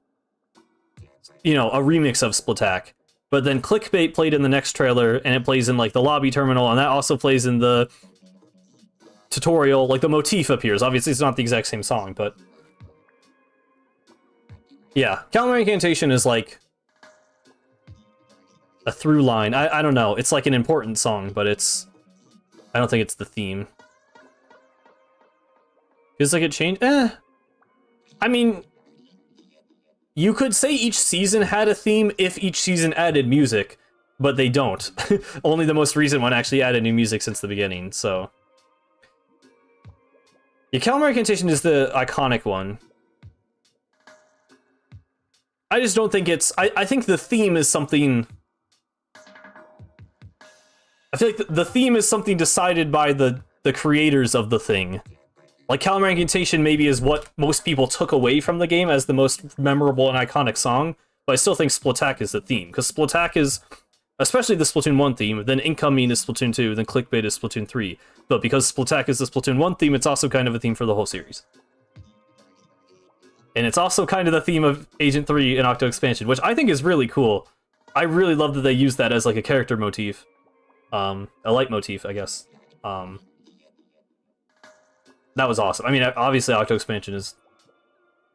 you know, a remix of Splatak. But then clickbait played in the next trailer, and it plays in, like, the lobby terminal, and that also plays in the tutorial. Like, the motif appears. Obviously, it's not the exact same song, but... yeah, Calamari Incantation is, like, a through line. I don't know. It's, like, an important song, but it's... I don't think it's the theme. Feels like it changed? I mean... you could say each season had a theme if each season added music, but they don't. Only the most recent one actually added new music since the beginning, so... yeah, Calamari Incantation is the iconic one. I just don't think it's... I think the theme is something... I feel like the theme is something decided by the creators of the thing. Like, Calamari Incantation maybe is what most people took away from the game as the most memorable and iconic song, but I still think Splatak is the theme, because Splatak is, especially the Splatoon 1 theme, then Incoming is Splatoon 2, then Clickbait is Splatoon 3. But because Splatak is the Splatoon 1 theme, it's also kind of a theme for the whole series. And it's also kind of the theme of Agent 3 and Octo Expansion, which I think is really cool. I really love that they use that as, like, a character motif. A leitmotif, I guess. That was awesome. I mean, obviously Octo Expansion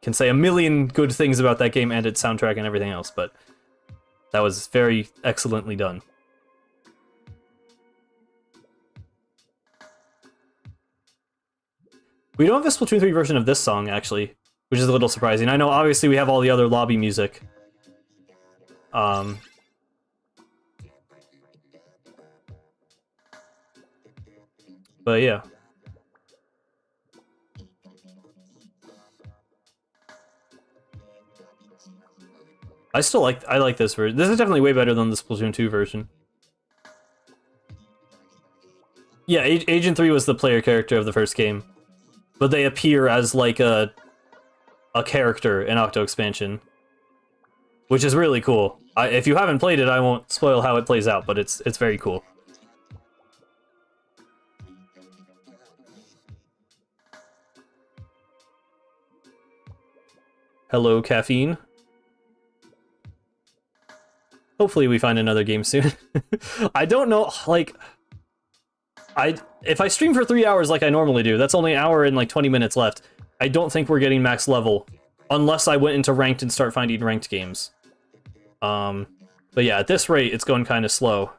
can say a million good things about that game and its soundtrack and everything else, but that was very excellently done. We don't have a Splatoon 3 version of this song, actually, which is a little surprising. I know, obviously, we have all the other lobby music. But yeah. I like this version. This is definitely way better than the Splatoon 2 version. Yeah, Agent 3 was the player character of the first game. But they appear as, like, a character in Octo Expansion. Which is really cool. If you haven't played it, I won't spoil how it plays out, but it's very cool. Hello, Caffeine. Hopefully we find another game soon. I don't know, like... if I stream for 3 hours like I normally do, that's only an hour and like 20 minutes left. I don't think we're getting max level. Unless I went into ranked and start finding ranked games. But yeah, at this rate, it's going kind of slow.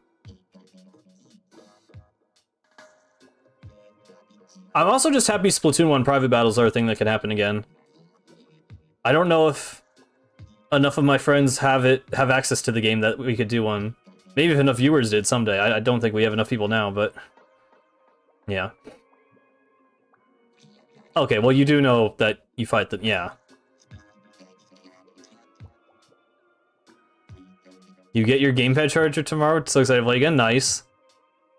I'm also just happy Splatoon 1 private battles are a thing that can happen again. I don't know if enough of my friends have access to the game that we could do one. Maybe if enough viewers did someday. I don't think we have enough people now, but... yeah. Okay, well you do know that you fight them, yeah. You get your gamepad charger tomorrow? So excited to play again? Nice.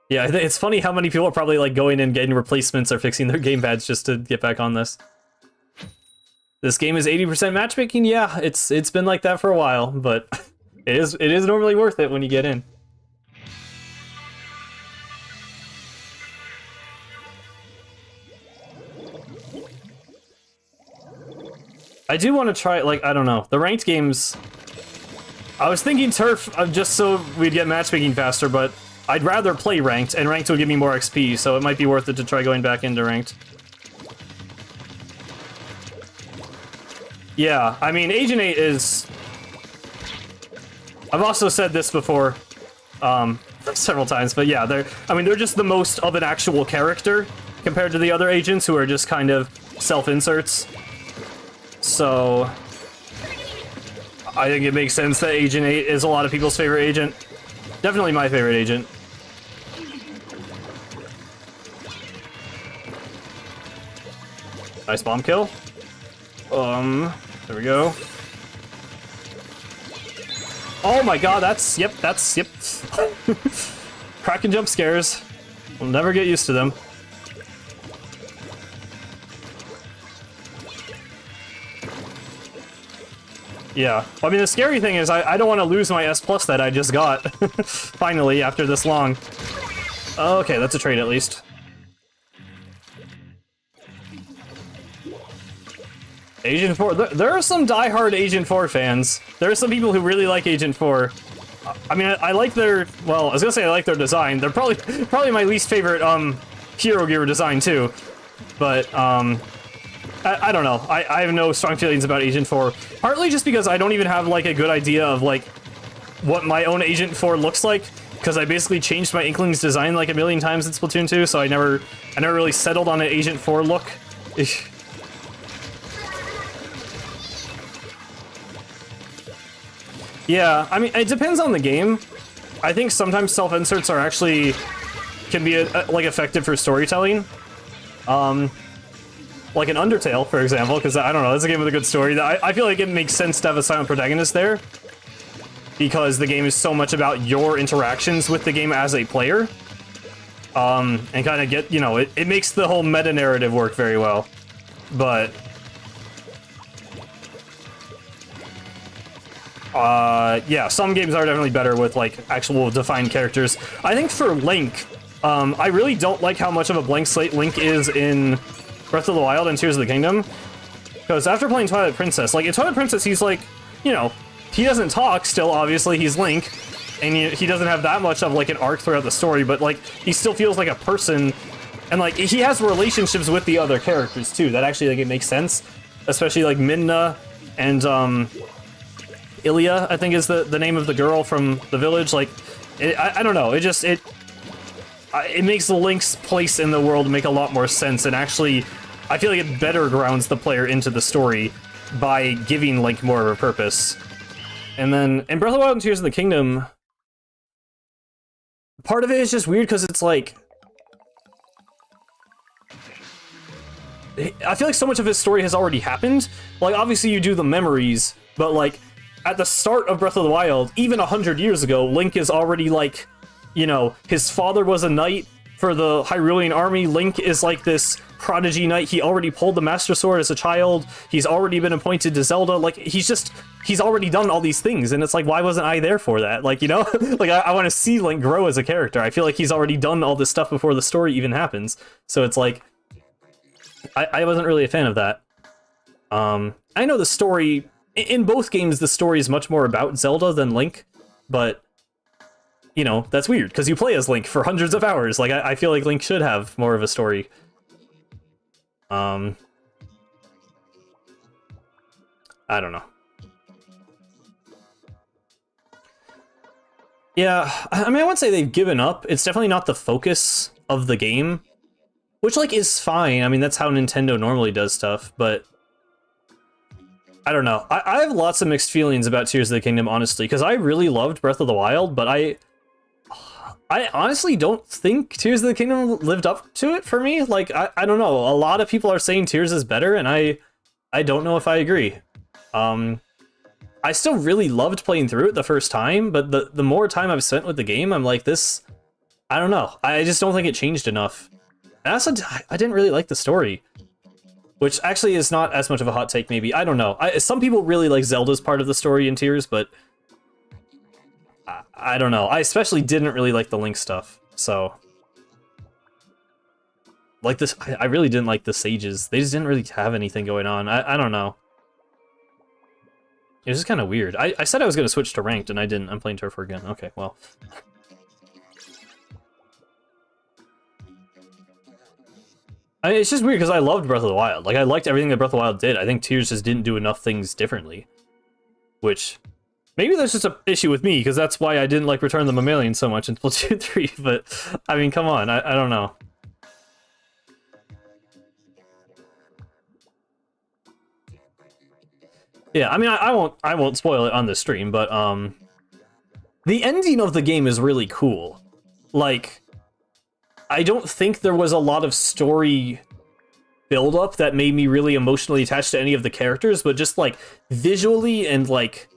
Yeah, it's funny how many people are probably like going and getting replacements or fixing their gamepads just to get back on this. This game is 80% matchmaking? Yeah, it's been like that for a while, but it is normally worth it when you get in. I do want to try, like, I don't know, the ranked games... I was thinking Turf just so we'd get matchmaking faster, but I'd rather play ranked, and ranked would give me more XP, so it might be worth it to try going back into ranked. Yeah, I mean, Agent 8 is... I've also said this before, several times, but yeah, they're just the most of an actual character compared to the other agents who are just kind of self-inserts. So... I think it makes sense that Agent 8 is a lot of people's favorite agent. Definitely my favorite agent. Nice bomb kill. There we go. Oh my god, yep. Cracking jump scares. We'll never get used to them. Yeah. I mean, the scary thing is I don't want to lose my S plus that I just got. Finally, after this long. Okay, that's a trade at least. Agent 4. There are some diehard Agent 4 fans. There are some people who really like Agent 4. I mean, I like their... Well, I was gonna say I like their design. They're probably my least favorite, Hero Gear design, too. But, I don't know. I have no strong feelings about Agent 4. Partly just because I don't even have, like, a good idea of, like, what my own Agent 4 looks like. Because I basically changed my Inkling's design, like, a million times in Splatoon 2, so I never really settled on an Agent 4 look. Yeah, I mean, it depends on the game. I think sometimes self-inserts are actually... can be, like, effective for storytelling. Like an Undertale, for example, because, I don't know, that's a game with a good story. I feel like it makes sense to have a silent protagonist there. Because the game is so much about your interactions with the game as a player. And kind of get, you know, it makes the whole meta-narrative work very well. But... yeah, some games are definitely better with, like, actual defined characters. I think for Link, I really don't like how much of a blank slate Link is in Breath of the Wild and Tears of the Kingdom. Because after playing Twilight Princess, like, in Twilight Princess, he's like, you know, he doesn't talk still, obviously, he's Link. And he doesn't have that much of, like, an arc throughout the story, but, like, he still feels like a person. And, like, he has relationships with the other characters, too. That actually, like, it makes sense. Especially, like, Midna and, Ilya, I think is the name of the girl from the village. Like, I don't know. It makes Link's place in the world make a lot more sense, and actually, I feel like it better grounds the player into the story by giving Link more of a purpose. And then in Breath of the Wild and Tears of the Kingdom, part of it is just weird because it's like, I feel like so much of his story has already happened. Like, obviously you do the memories, but like, at the start of Breath of the Wild, even 100 years ago, Link is already, like, you know, his father was a knight for the Hyrulean army. Link is, like, this prodigy knight. He already pulled the Master Sword as a child. He's already been appointed to Zelda. Like, he's already done all these things, and it's like, why wasn't I there for that? Like, you know? Like, I want to see Link grow as a character. I feel like he's already done all this stuff before the story even happens. So it's like, I wasn't really a fan of that. I know the story... In both games, the story is much more about Zelda than Link, but, you know, that's weird, because you play as Link for hundreds of hours. Like, I feel like Link should have more of a story. I don't know. Yeah, I mean, I wouldn't say they've given up. It's definitely not the focus of the game, which, like, is fine. I mean, that's how Nintendo normally does stuff, but... I don't know. I have lots of mixed feelings about Tears of the Kingdom, honestly, because I really loved Breath of the Wild, but I honestly don't think Tears of the Kingdom lived up to it for me. Like, I don't know. A lot of people are saying Tears is better, and I don't know if I agree. I still really loved playing through it the first time, but the more time I've spent with the game, I'm like, this... I don't know. I just don't think it changed enough. And also, I didn't really like the story. Which actually is not as much of a hot take, maybe. I don't know. Some people really like Zelda's part of the story in Tears, but... I don't know. I especially didn't really like the Link stuff, so... Like this... I really didn't like the Sages. They just didn't really have anything going on. I don't know. It was just kind of weird. I said I was going to switch to Ranked, and I didn't. I'm playing Turf War again. Okay, well... It's just weird because I loved Breath of the Wild. Like, I liked everything that Breath of the Wild did. I think Tears just didn't do enough things differently. Which, maybe that's just an issue with me, because that's why I didn't like Return of the Mammalian so much in Splatoon 3, but, I mean, come on, I don't know. Yeah, I mean, I won't spoil it on this stream, but, the ending of the game is really cool. Like... I don't think there was a lot of story build-up that made me really emotionally attached to any of the characters, but just, like, visually and, like,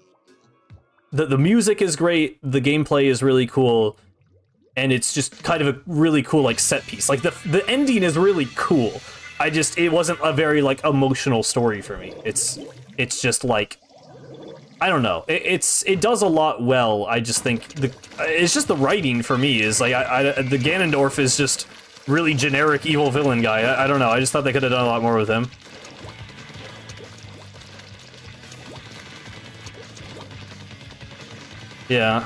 the music is great, the gameplay is really cool, and it's just kind of a really cool, like, set piece. Like, the ending is really cool. It wasn't a very, like, emotional story for me. It's just, like, I don't know. It does a lot well. I just think it's just the writing for me is like the Ganondorf is just really generic evil villain guy. I don't know. I just thought they could have done a lot more with him. Yeah.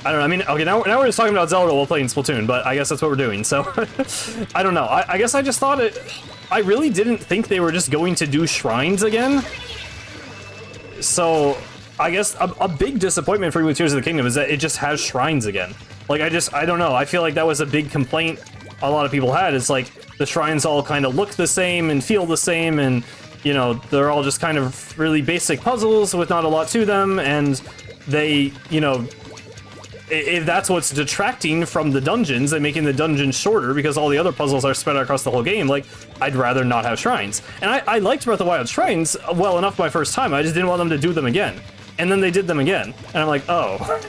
I don't know. I mean, okay, now we're just talking about Zelda while playing Splatoon, but I guess that's what we're doing. So I don't know. I guess I just thought I really didn't think they were just going to do shrines again. So I guess a big disappointment for me with Tears of the Kingdom is that it just has shrines again. Like, I don't know. I feel like that was a big complaint a lot of people had. It's like the shrines all kind of look the same and feel the same, and, you know, they're all just kind of really basic puzzles with not a lot to them, and they, you know, if that's what's detracting from the dungeons and making the dungeons shorter because all the other puzzles are spread across the whole game, like, I'd rather not have shrines. And I liked Breath of the Wild shrines well enough my first time, I just didn't want them to do them again. And then they did them again, and I'm like, oh.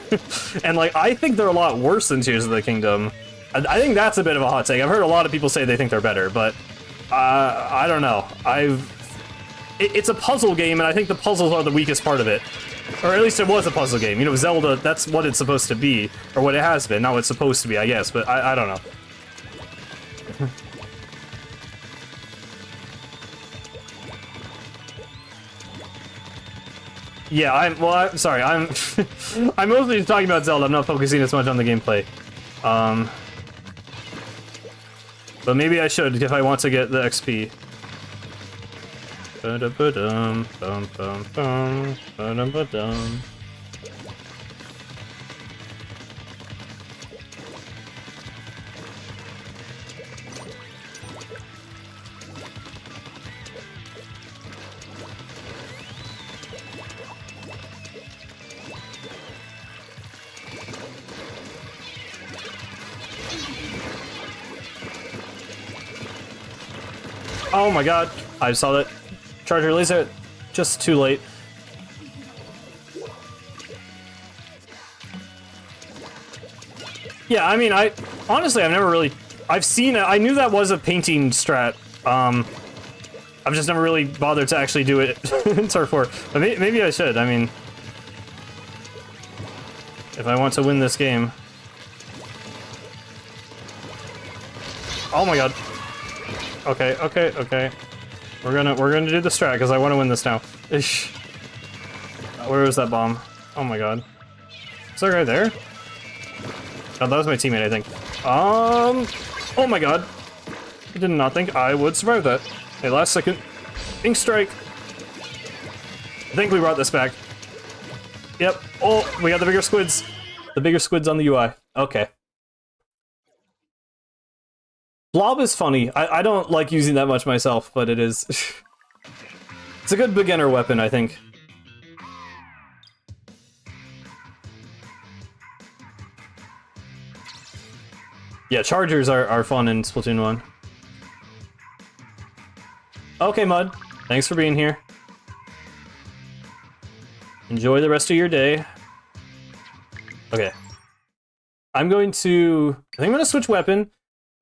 And, like, I think they're a lot worse than Tears of the Kingdom. I think that's a bit of a hot take. I've heard a lot of people say they think they're better, but I don't know. It's a puzzle game, and I think the puzzles are the weakest part of it. Or at least it was a puzzle game. You know, Zelda, that's what it's supposed to be. Or what it has been. Not what it's supposed to be, I guess, but I don't know. Yeah, I'm sorry, I'm I'm mostly just talking about Zelda. I'm not focusing as much on the gameplay. But maybe I should if I want to get the XP. Ba-da-ba-dum, bum, bum, bum, ba-dum-ba-dum. Oh my god, I saw that charger laser just too late. Yeah, I mean, honestly, I've never really, I've seen it, I knew that was a painting strat. I've just never really bothered to actually do it in Turf 4. But maybe I should, I mean, if I want to win this game. Oh my god. Okay, okay, okay. We're gonna do the strat because I want to win this now. Ish. Where was that bomb? Oh my god. Is that guy there? Oh, that was my teammate, I think. Oh my god. I did not think I would survive that. Hey, last second. Ink strike. I think we brought this back. Yep. Oh, we got the bigger squids. The bigger squids on the UI. Okay. Blob is funny. I don't like using that much myself, but it is. It's a good beginner weapon, I think. Yeah, chargers are fun in Splatoon 1. Okay, Mud. Thanks for being here. Enjoy the rest of your day. Okay. I think I'm gonna switch weapon.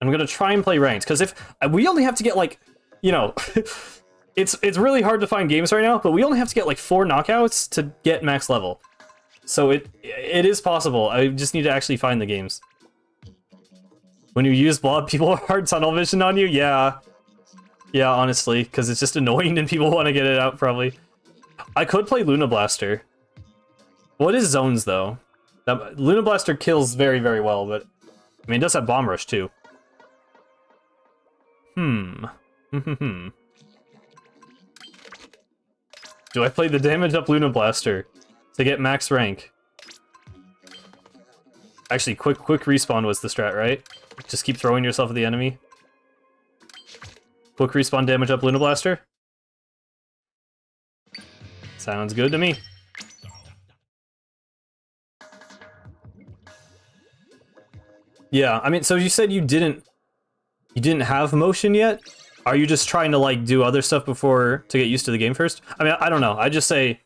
I'm gonna try and play ranked, because if we only have to get, like, you know, it's really hard to find games right now, but we only have to get like 4 knockouts to get max level. So it is possible. I just need to actually find the games. When you use Blob, people are hard tunnel vision on you? Yeah. Yeah, honestly, because it's just annoying and people want to get it out, probably. I could play Luna Blaster. What is zones, though? Luna Blaster kills very, very well, but... I mean, it does have Bomb Rush, too. Do I play the damage up Luna Blaster to get max rank? Actually, quick respawn was the strat, right? Just keep throwing yourself at the enemy. Quick respawn damage up Luna Blaster? Sounds good to me. Yeah, I mean, so you said you didn't have motion yet? Are you just trying to, like, do other stuff to get used to the game first? I mean, I don't know. I just say,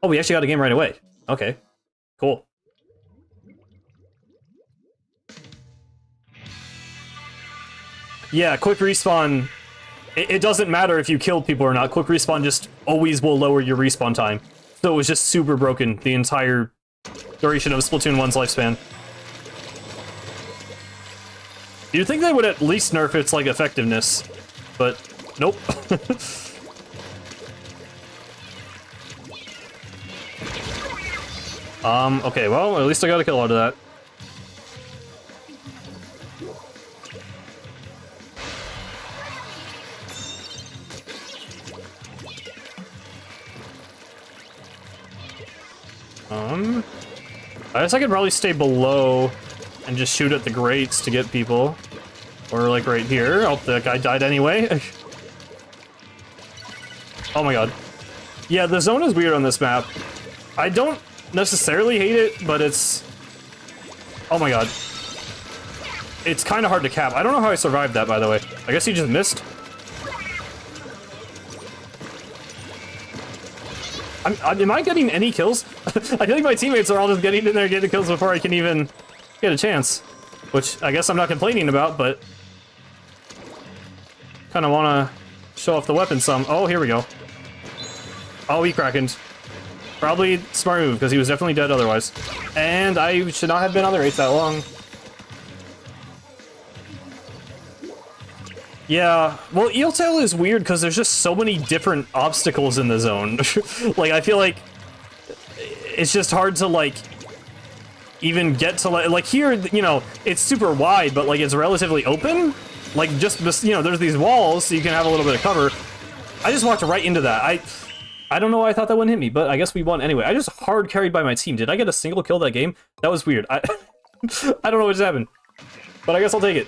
oh, we actually got a game right away. Okay, cool. Yeah, quick respawn, it doesn't matter if you killed people or not. Quick respawn just always will lower your respawn time So it was just super broken the entire duration of Splatoon 1's lifespan. You'd think they would at least nerf its, like, effectiveness, but nope. Okay, well, at least I got a kill out of that. I guess I could probably stay below and just shoot at the grates to get people. Or, like, right here. Oh, that guy died anyway. Oh my god. Yeah, the zone is weird on this map. I don't necessarily hate it, but it's... Oh my god. It's kind of hard to cap. I don't know how I survived that, by the way. I guess he just missed. Am I getting any kills? I think my teammates are all just getting in there getting kills before I can even get a chance. Which, I guess I'm not complaining about, but... kind of want to show off the weapon some. Oh, here we go. Oh, he crackened. Probably smart move, because he was definitely dead otherwise. And I should not have been on the race that long. Yeah, well, Eel Tail is weird because there's just so many different obstacles in the zone. Like, I feel like it's just hard to, like, even get to, like, here, you know, it's super wide, but, like, it's relatively open. Like, just, you know, there's these walls, so you can have a little bit of cover. I just walked right into that. I don't know why I thought that wouldn't hit me, but I guess we won anyway. I just hard carried by my team. Did I get a single kill that game? That was weird. I don't know what just happened, but I guess I'll take it.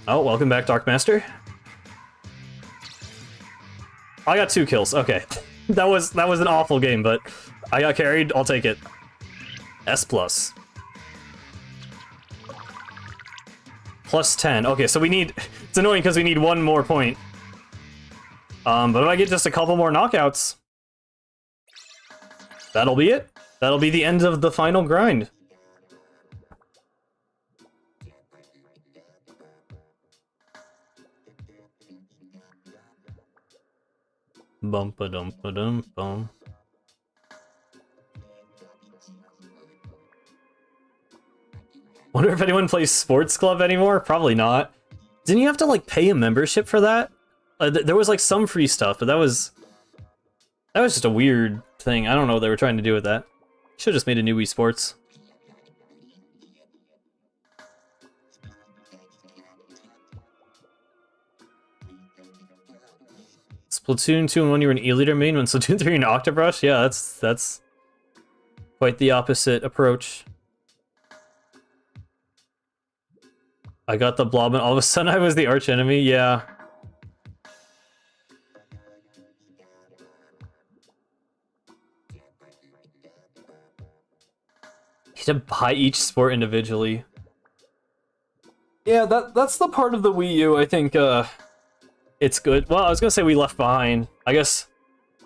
Oh, welcome back, Dark Master. I got 2 kills. Okay, that was an awful game, but I got carried. I'll take it. S+. Plus 10. Okay, so we need... It's annoying because we need 1 more point. But if I get just a couple more knockouts, that'll be it. That'll be the end of the final grind. Bum-ba-dum-ba-dum-bum. Wonder if anyone plays Sports Club anymore? Probably not. Didn't you have to, like, pay a membership for that? There was, like, some free stuff, but that was just a weird thing. I don't know what they were trying to do with that. Should've just made a new Wii Sports. Splatoon 2 and 1 you were an E-liter main, when Splatoon 3 an Octobrush? Yeah, that's quite the opposite approach. I got the blob and all of a sudden I was the arch enemy, yeah. You had to buy each sport individually. Yeah, that's the part of the Wii U I think it's good. Well, I was gonna say we left behind. I guess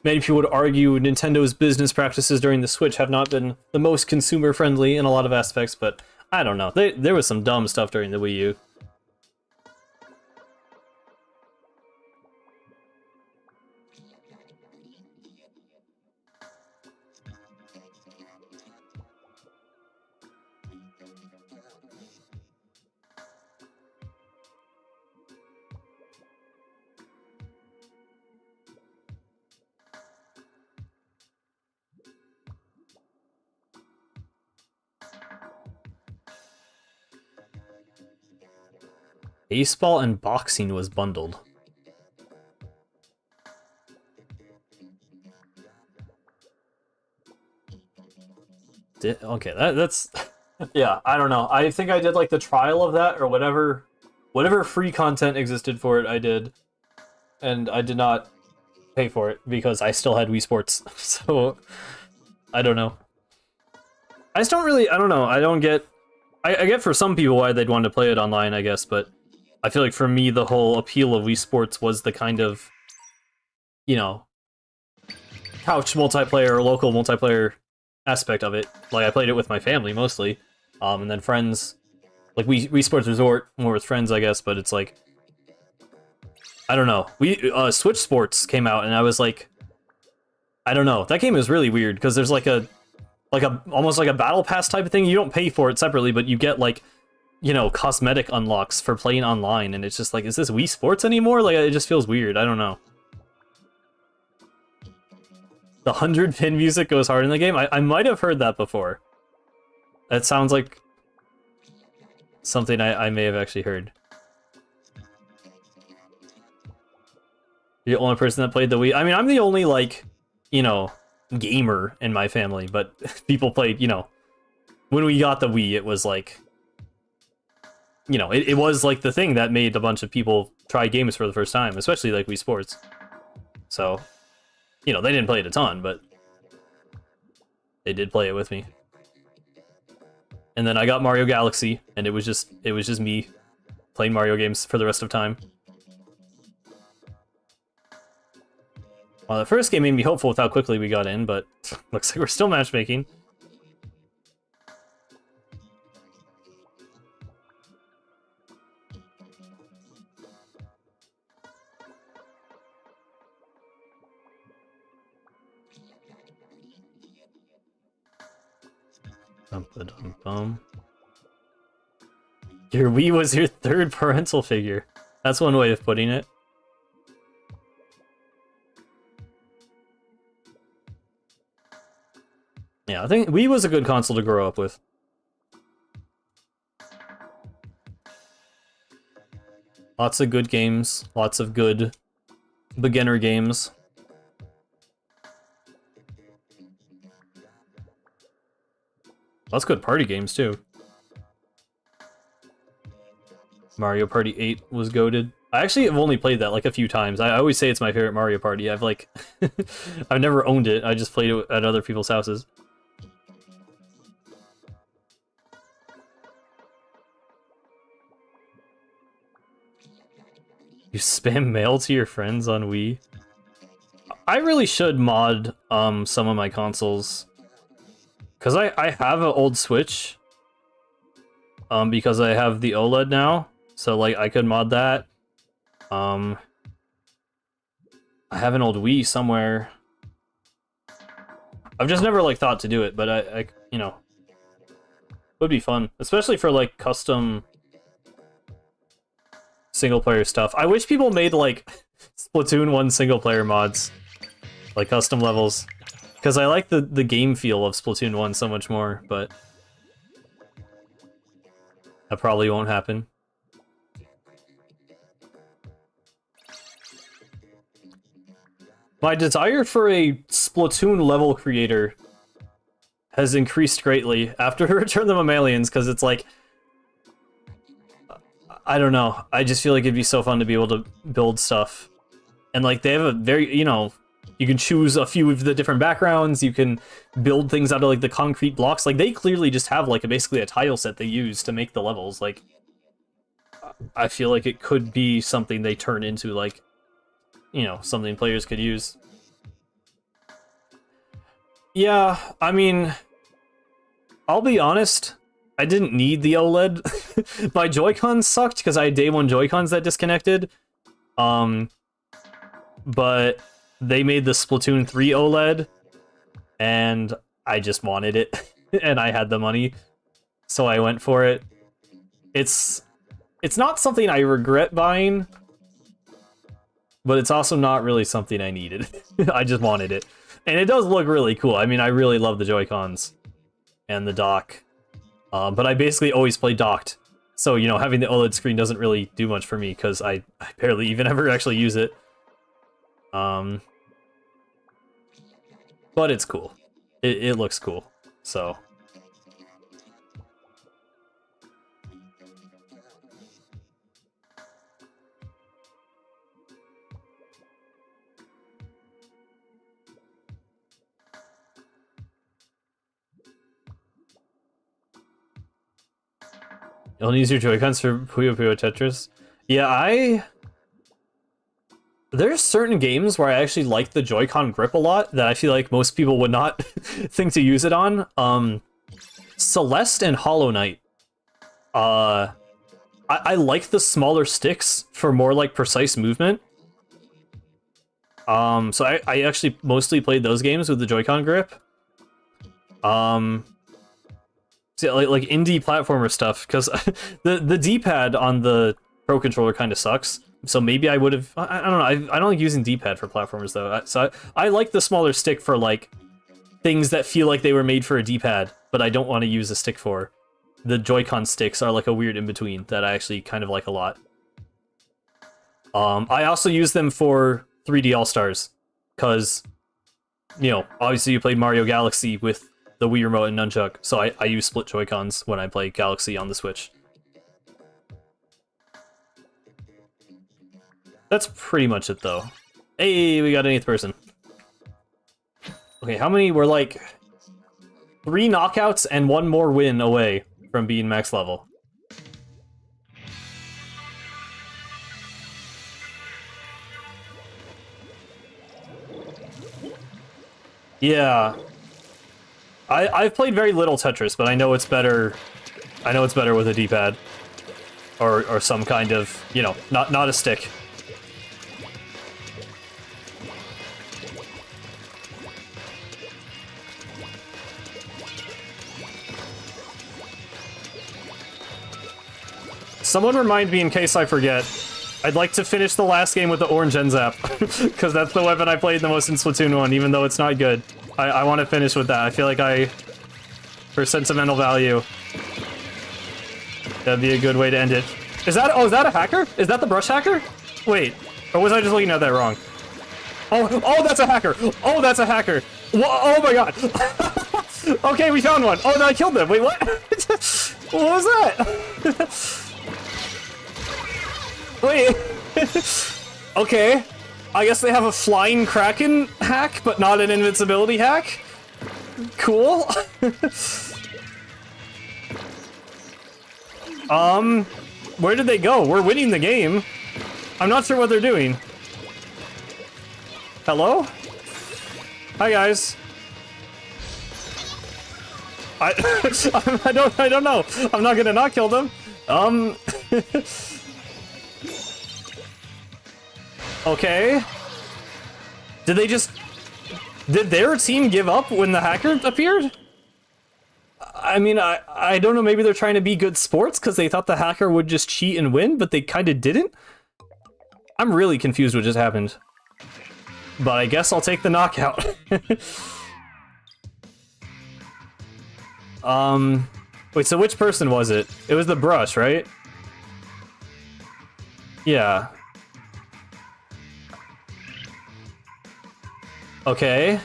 many people would argue Nintendo's business practices during the Switch have not been the most consumer-friendly in a lot of aspects, but I don't know. There was some dumb stuff during the Wii U. Baseball and boxing was bundled. Okay, that's... Yeah, I don't know. I think I did, like, the trial of that, or whatever free content existed for it, I did. And I did not pay for it, because I still had Wii Sports. So, I don't know. I just don't really... I don't know. I don't get... I get for some people why they'd want to play it online, I guess, but... I feel like for me, the whole appeal of Wii Sports was the kind of, you know, couch multiplayer or local multiplayer aspect of it. Like, I played it with my family, mostly. And then friends, like, Wii Sports Resort, more with friends, I guess, but it's like... I don't know. Switch Sports came out, and I was like, I don't know. That game is really weird because there's like a almost like a battle pass type of thing. You don't pay for it separately, but you get like, you know, cosmetic unlocks for playing online, and it's just like, is this Wii Sports anymore? Like, it just feels weird. I don't know. The 100-pin music goes hard in the game. I might have heard that before. That sounds like something I may have actually heard. You're the only person that played the Wii. I mean, I'm the only, like, you know, gamer in my family, but people played, you know, when we got the Wii, it was like, you know, it was like the thing that made a bunch of people try games for the first time, especially like Wii Sports. So, you know, they didn't play it a ton, but they did play it with me. And then I got Mario Galaxy, and it was just me playing Mario games for the rest of time. Well, the first game made me hopeful with how quickly we got in, but looks like we're still matchmaking. Bum. Your Wii was your third parental figure. That's one way of putting it. Yeah, I think Wii was a good console to grow up with. Lots of good games, lots of good beginner games. Lots of good party games, too. Mario Party 8 was goated. I actually have only played that like a few times. I always say it's my favorite Mario Party. I've like... I've never owned it. I just played it at other people's houses. You spam mail to your friends on Wii? I really should mod some of my consoles. Because I have an old Switch. Because I have the OLED now. So, like, I could mod that. I have an old Wii somewhere. I've just never, like, thought to do it, but I you know... would be fun. Especially for, like, custom... single-player stuff. I wish people made, like, Splatoon 1 single-player mods. Like, custom levels. Because I like the game feel of Splatoon 1 so much more, but... that probably won't happen. My desire for a Splatoon level creator has increased greatly after Return of the Mammalians, because it's like... I don't know. I just feel like it'd be so fun to be able to build stuff. And, like, they have a very, you know... you can choose a few of the different backgrounds, you can build things out of, like, the concrete blocks. Like, they clearly just have, like, basically a tile set they use to make the levels. Like, I feel like it could be something they turn into, like, you know, something players could use. Yeah, I mean, I'll be honest, I didn't need the OLED. My Joy-Cons sucked because I had day one Joy-Cons that disconnected. But they made the Splatoon 3 OLED, and I just wanted it, and I had the money, so I went for it. It's not something I regret buying, but it's also not really something I needed. I just wanted it. And it does look really cool. I mean, I really love the Joy-Cons and the dock. But I basically always play docked. So, you know, having the OLED screen doesn't really do much for me, because I barely even ever actually use it. But it's cool. It looks cool, so... You'll use your Joy-Cons for Puyo Puyo Tetris? Yeah, there's certain games where I actually like the Joy-Con grip a lot that I feel like most people would not think to use it on. Celeste and Hollow Knight. I like the smaller sticks for more, like, precise movement, So I actually mostly played those games with the Joy-Con grip. So like indie platformer stuff, because the D-pad on the Pro Controller kind of sucks. So maybe I would have. I don't know. I don't like using D-pad for platformers though. So I like the smaller stick for like things that feel like they were made for a D-pad, but I don't want to use a stick for. The Joy-Con sticks are like a weird in-between that I actually kind of like a lot. I also use them for 3D All-Stars, because, you know, obviously you played Mario Galaxy with the Wii Remote and Nunchuck, so I use split Joy-Cons when I play Galaxy on the Switch. That's pretty much it, though. Hey, we got an 8th person. Okay, how many? We're like 3 knockouts and 1 more win away from being max level. Yeah. I've played very little Tetris, but I know it's better. I know it's better with a D-pad. Or some kind of, you know, not a stick. Someone remind me in case I forget. I'd like to finish the last game with the orange N-Zap, because that's the weapon I played the most in Splatoon 1, even though it's not good. I want to finish with that. I feel like for sentimental value, that'd be a good way to end it. Is that a hacker? Is that the brush hacker? Wait, or was I just looking at that wrong? Oh, that's a hacker! Oh, that's a hacker! Oh my god! Okay, we found one! Oh, no, I killed them! Wait, what? What was that? Wait. Okay. I guess they have a flying kraken hack, but not an invincibility hack? Cool. Where did they go? We're winning the game. I'm not sure what they're doing. Hello? Hi, guys. I don't know. I'm not gonna not kill them. Okay. Did their team give up when the hacker appeared? I mean, I don't know, maybe they're trying to be good sports because they thought the hacker would just cheat and win, but they kind of didn't? I'm really confused what just happened. But I guess I'll take the knockout. Wait, so which person was it? It was the brush, right? Yeah. Okay.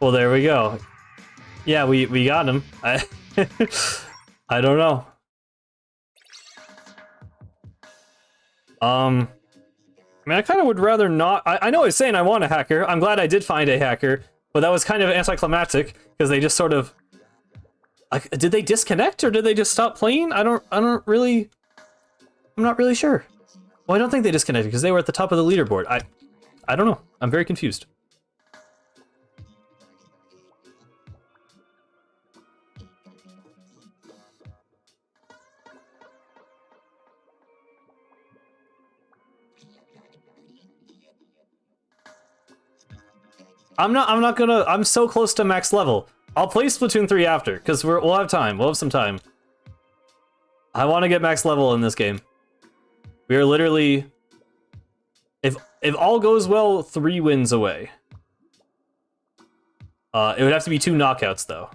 Well, there we go. Yeah, we got him. I don't know. I mean, I kind of would rather not. I know I was saying I want a hacker. I'm glad I did find a hacker, but that was kind of anticlimactic because they just sort of. Like, did they disconnect or did they just stop playing? I'm not really sure. Well, I don't think they disconnected because they were at the top of the leaderboard. I don't know. I'm very confused. I'm so close to max level. I'll play Splatoon 3 after, because we'll have time. We'll have some time. I want to get max level in this game. We are literally... If all goes well, 3 wins away. It would have to be 2 knockouts, though.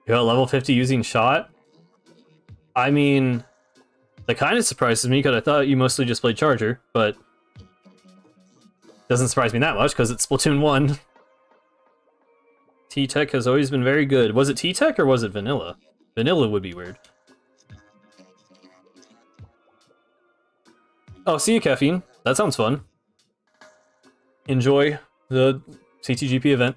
You got level 50 using shot? I mean, that kind of surprises me because I thought you mostly just played Charger, but doesn't surprise me that much because it's Splatoon 1. T-Tech has always been very good. Was it T-Tech or was it Vanilla? Vanilla would be weird. Oh, see you, Caffeine. That sounds fun. Enjoy the CTGP event.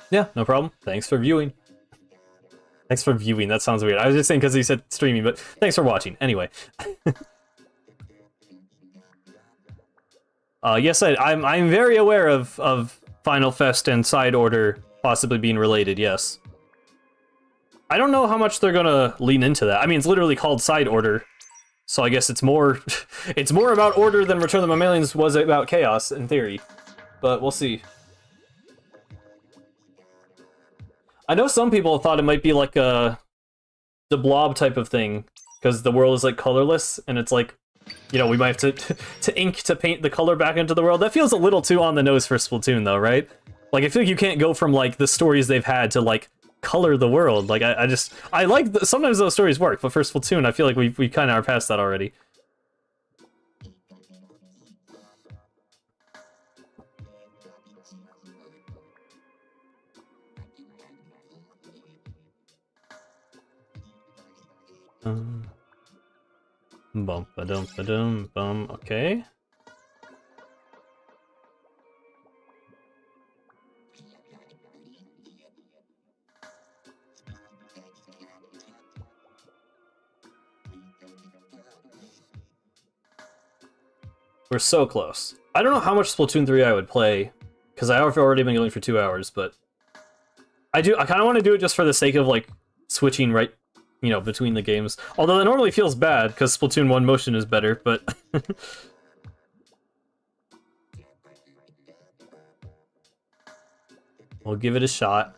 Yeah, no problem. Thanks for viewing. Thanks for viewing. That sounds weird. I was just saying because he said streaming, but thanks for watching. Anyway. Yes, I'm very aware of Final Fest and Side Order possibly being related. Yes. I don't know how much they're gonna lean into that. I mean, it's literally called Side Order, so I guess it's more it's more about order than Return of the Mammalians was about chaos in theory. But we'll see. I know some people thought it might be like the blob type of thing, because the world is like colorless, and it's like, you know, we might have to ink to paint the color back into the world. That feels a little too on the nose for Splatoon, though, right? Like, I feel like you can't go from like the stories they've had to like color the world. Like, I like sometimes those stories work, but for Splatoon, I feel like we kind of are past that already. Bum ba dum ba dum bum. Okay. We're so close. I don't know how much Splatoon 3 I would play, because I've already been going for 2 hours, but I kind of want to do it just for the sake of like switching right, you know, between the games. Although that normally feels bad because Splatoon 1 motion is better, but we'll give it a shot.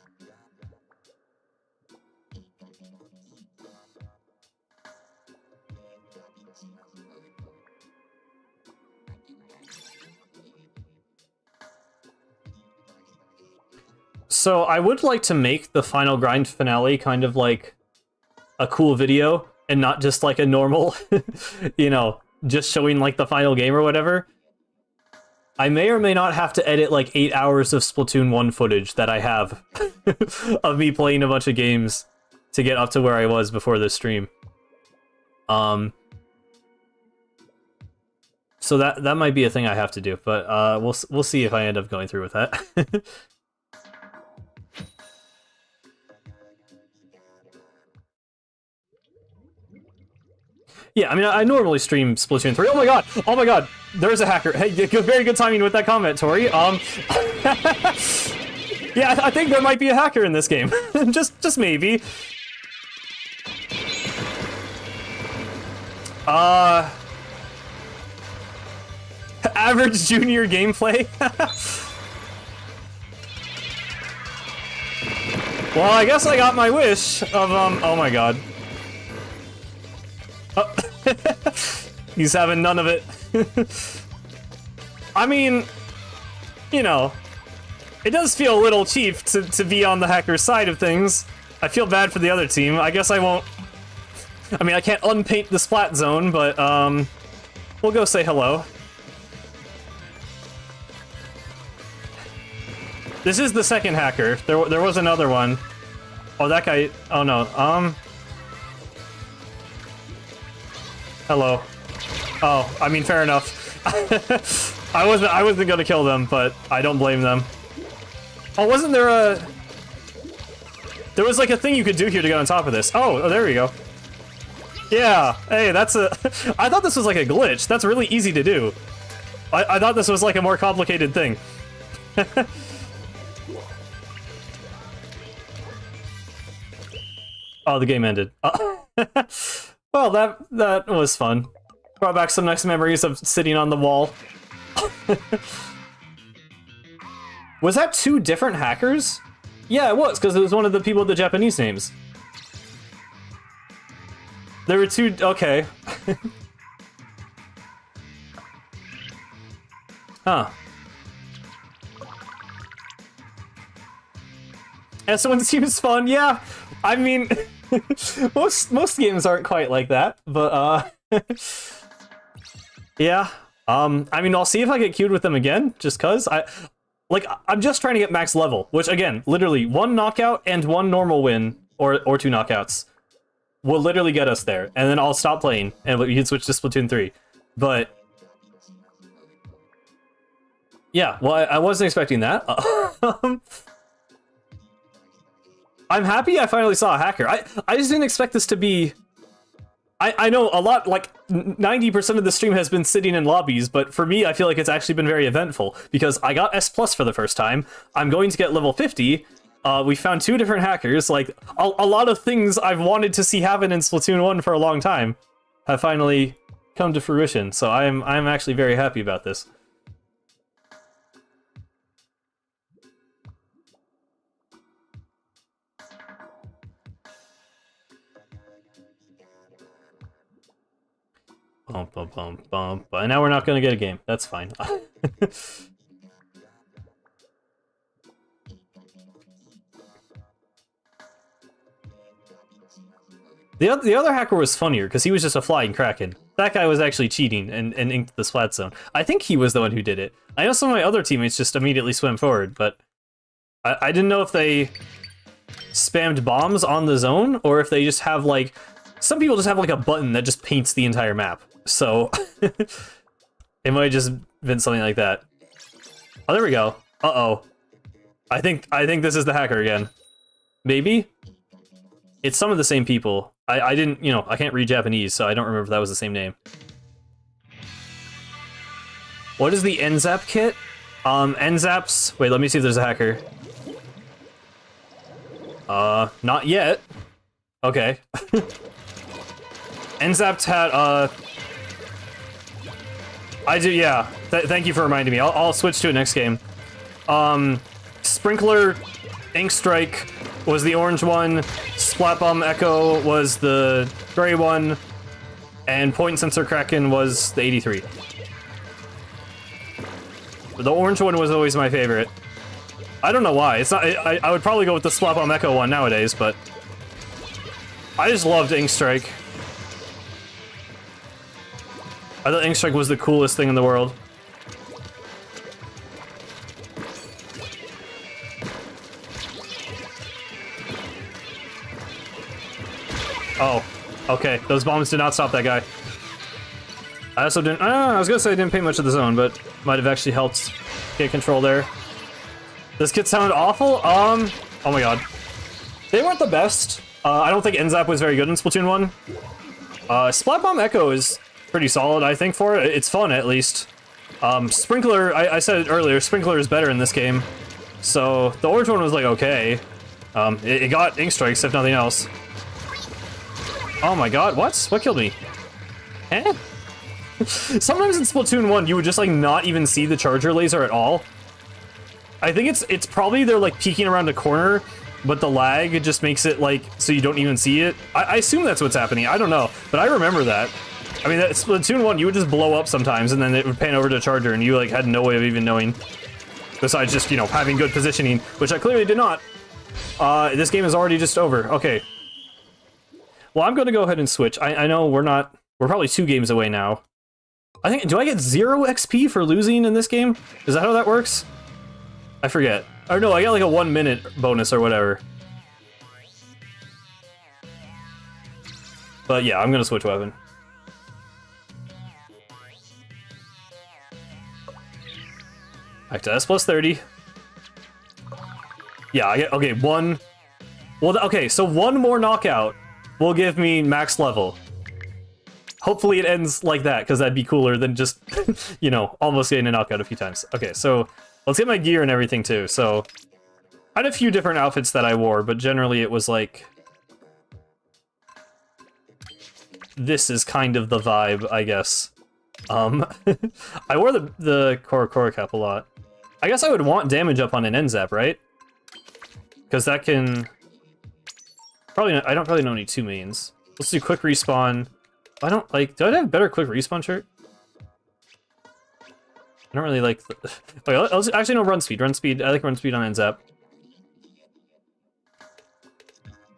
So I would like to make the final grind finale kind of like a cool video and not just like a normal, you know, just showing like the final game or whatever. I may or may not have to edit like 8 hours of Splatoon 1 footage that I have of me playing a bunch of games to get up to where I was before this stream. So that might be a thing I have to do, but we'll see if I end up going through with that. Yeah, I mean, I normally stream Splatoon 3. Oh my god! Oh my god! There's a hacker. Hey, very good timing with that comment, Tori. Yeah, I think there might be a hacker in this game. just maybe. Average junior gameplay? Well, I guess I got my wish of, oh my god. Oh. He's having none of it. I mean, you know, it does feel a little cheap to be on the hacker's side of things. I feel bad for the other team. I guess I won't... I mean, I can't unpaint the splat zone, but, we'll go say hello. This is the second hacker. There was another one. Oh, that guy... Oh, no. Hello. Oh, I mean, fair enough. I wasn't gonna kill them, but I don't blame them. Oh, wasn't there a... There was like a thing you could do here to get on top of this. Oh, there we go. Yeah, hey, that's a... I thought this was like a glitch. That's really easy to do. I thought this was like a more complicated thing. Oh, the game ended. Well, that was fun. Brought back some nice memories of sitting on the wall. Was that 2 different hackers? Yeah, it was, because it was one of the people with the Japanese names. There were 2... Okay. Huh. S1 seems fun, yeah. I mean, most games aren't quite like that, but yeah. I mean, I'll see if I get queued with them again, just cause I'm just trying to get max level, which again, literally 1 knockout and 1 normal win, or 2 knockouts, will literally get us there, and then I'll stop playing and we can switch to Splatoon 3. But yeah, well, I wasn't expecting that. I'm happy I finally saw a hacker. I just didn't expect this to be... I know a lot, like 90% of the stream has been sitting in lobbies, but for me, I feel like it's actually been very eventful because I got S+ for the first time. I'm going to get level 50. We found 2 different hackers. Like a lot of things I've wanted to see happen in Splatoon 1 for a long time have finally come to fruition. So I'm actually very happy about this. Bump, bump, bump, bump. And now we're not going to get a game. That's fine. The other hacker was funnier, because he was just a flying kraken. That guy was actually cheating and inked the splat zone. I think he was the one who did it. I know some of my other teammates just immediately swam forward, but I didn't know if they spammed bombs on the zone, or if they just have, like... Some people just have, like, a button that just paints the entire map. So, it might have just been something like that. Oh, there we go. Uh-oh. I think this is the hacker again. Maybe? It's some of the same people. I didn't, you know, I can't read Japanese, so I don't remember if that was the same name. What is the NZAP kit? NZAPs... Wait, let me see if there's a hacker. Not yet. Okay. NZAPs had, I do, yeah. Thank you for reminding me. I'll switch to it next game. Sprinkler, Ink Strike was the orange one. Splat Bomb Echo was the gray one. And Point Sensor Kraken was the 83. The orange one was always my favorite. I don't know why. It's not. I would probably go with the Splat Bomb Echo one nowadays, but I just loved Ink Strike. I thought Ink Strike was the coolest thing in the world. Oh, okay. Those bombs did not stop that guy. I also didn't... I was gonna say I didn't pay much of the zone, but might have actually helped get control there. This kit sounded awful? Oh my god. They weren't the best. I don't think NZAP was very good in Splatoon 1. Splat Bomb Echo is pretty solid, I think, for it. It's fun, at least. Sprinkler, I said it earlier, Sprinkler is better in this game. So, the orange one was, like, okay. It got Ink Strikes, if nothing else. Oh my god, what? What killed me? Eh? Sometimes in Splatoon 1, you would just, like, not even see the charger laser at all. I think it's probably they're, like, peeking around a corner, but the lag just makes it, like, so you don't even see it. I assume that's what's happening. I don't know, but I remember that. I mean, that Splatoon 1, you would just blow up sometimes, and then it would pan over to charger, and you, like, had no way of even knowing. Besides just, you know, having good positioning, which I clearly did not. This game is already just over. Okay. Well, I'm gonna go ahead and switch. I know we're probably 2 games away now. I think, do I get 0 XP for losing in this game? Is that how that works? I forget. Or no, I got like a 1-minute bonus or whatever. But yeah, I'm gonna switch weapon. Back to S plus 30. Yeah, I get, okay, one. Well, okay, so 1 more knockout will give me max level. Hopefully it ends like that, because that'd be cooler than just, you know, almost getting a knockout a few times. Okay, so let's get my gear and everything too. So I had a few different outfits that I wore, but generally it was like... This is kind of the vibe, I guess. I wore the Korokoro cap a lot. I guess I would want damage up on an NZAP, right? Because that can... Probably not, I don't probably don't need 2 mains. Let's do quick respawn. I don't like... Do I have better quick respawn shirt? I don't really like... Wait, let's actually no, run speed. Run speed. I like run speed on NZAP.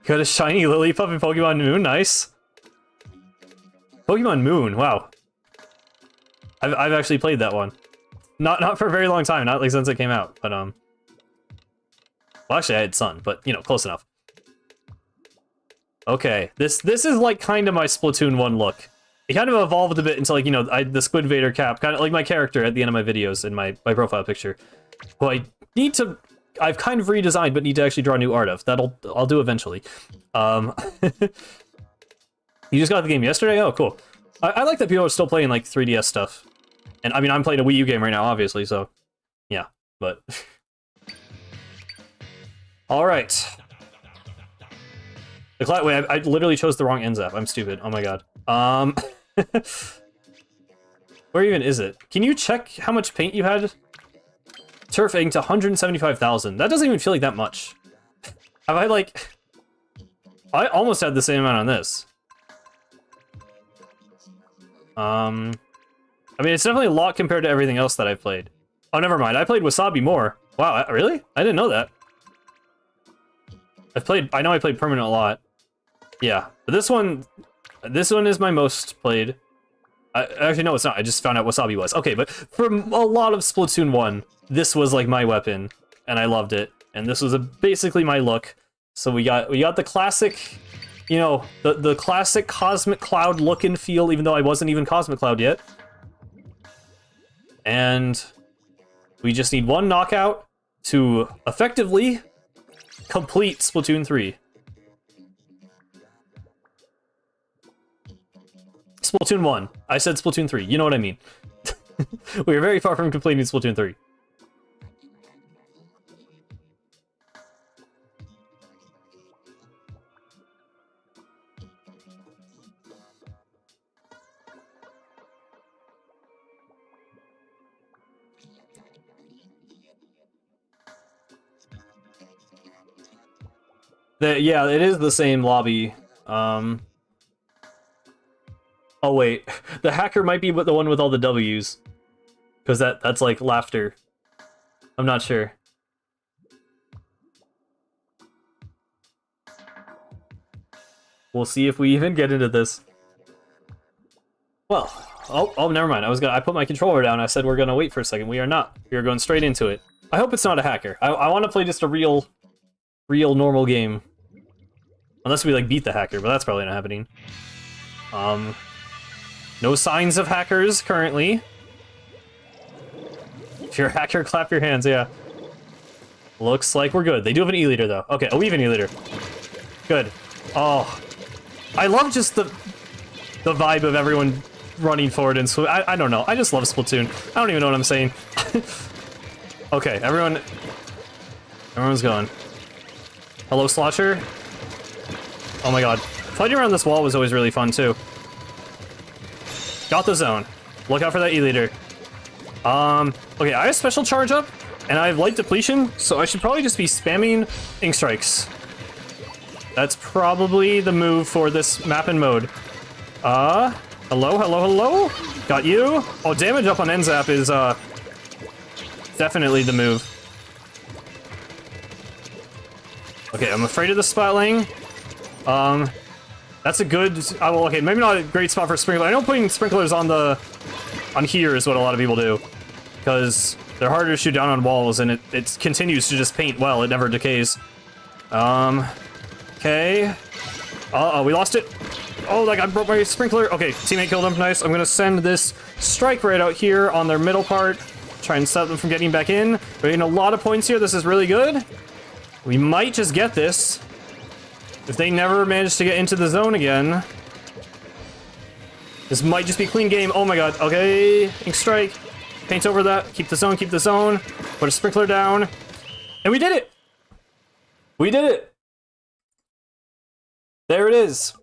Got a shiny Lillipup in Pokemon Moon. Nice. Pokemon Moon. Wow. I've actually played that one. Not for a very long time. Not like since it came out. But well, actually I had Sun, but you know, close enough. Okay, this is like kind of my Splatoon 1 look. It kind of evolved a bit into like, you know, the Squid Vader cap, kind of like my character at the end of my videos in my profile picture. Who I need to I've kind of redesigned, but need to actually draw new art of. I'll do eventually. You just got the game yesterday? Oh, cool. I like that people are still playing, like, 3DS stuff. And, I mean, I'm playing a Wii U game right now, obviously, so... Yeah, but... Alright. Wait, I literally chose the wrong end zap. I'm stupid. Oh my god. Where even is it? Can you check how much paint you had? Turf ink to 175,000. That doesn't even feel like that much. Have I, like... I almost had the same amount on this. I mean, it's definitely a lot compared to everything else that I've played. Oh, never mind. I played Wasabi more. Wow, really? I didn't know that. I know I played Permanent a lot. Yeah, but this one is my most played. Actually, no, it's not. I just found out Wasabi was. Okay, but for a lot of Splatoon 1, this was like my weapon, and I loved it. And this was basically my look. So we got the classic, you know, the classic Cosmic Cloud look and feel, even though I wasn't even Cosmic Cloud yet. And we just need one knockout to effectively complete Splatoon 3. Splatoon 1. I said Splatoon 3. You know what I mean. We are very far from completing Splatoon 3. Yeah, it is the same lobby. Oh wait, the hacker might be the one with all the W's, because that's like laughter. I'm not sure. We'll see if we even get into this. Well, oh, never mind. I put my controller down. I said we're gonna wait for a second. We are not. We are going straight into it. I hope it's not a hacker. I want to play just a real normal game. Unless we, like, beat the hacker, but that's probably not happening. No signs of hackers, currently. If you're a hacker, clap your hands, yeah. Looks like we're good. They do have an E-liter, though. Okay, oh, we have an E-liter. Good. Oh. I love just the vibe of everyone running forward and I don't know. I just love Splatoon. I don't even know what I'm saying. Okay, everyone's going. Hello, Slotcher. Oh my god. Fighting around this wall was always really fun, too. Got the zone. Look out for that E-liter. Okay, I have special charge up, and I have light depletion, so I should probably just be spamming ink strikes. That's probably the move for this map and mode. Hello? Got you. Oh, damage up on NZAP is, definitely the move. Okay, I'm afraid of the spotling. That's a good... well, okay, maybe not a great spot for sprinkler. I know putting sprinklers on here is what a lot of people do, because they're harder to shoot down on walls, and it continues to just paint well. It never decays. Okay. Uh-oh, we lost it. Oh, like I broke my sprinkler. Okay, teammate killed him. Nice. I'm gonna send this strike right out here on their middle part. Try and stop them from getting back in. We're getting a lot of points here. This is really good. We might just get this. If they never manage to get into the zone again. This might just be clean game. Oh my god. Okay. Ink strike. Paint over that. Keep the zone. Keep the zone. Put a sprinkler down. And we did it! We did it! There it is.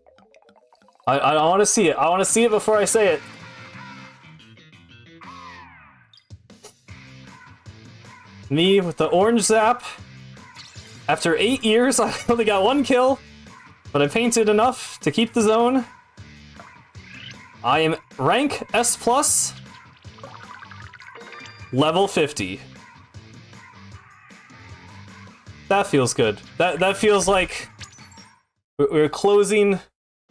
I want to see it. I want to see it before I say it. Me with the orange zap. After 8 years, I only got 1 kill. But I painted enough to keep the zone. I am rank S+, level 50. That feels good. That feels like we're closing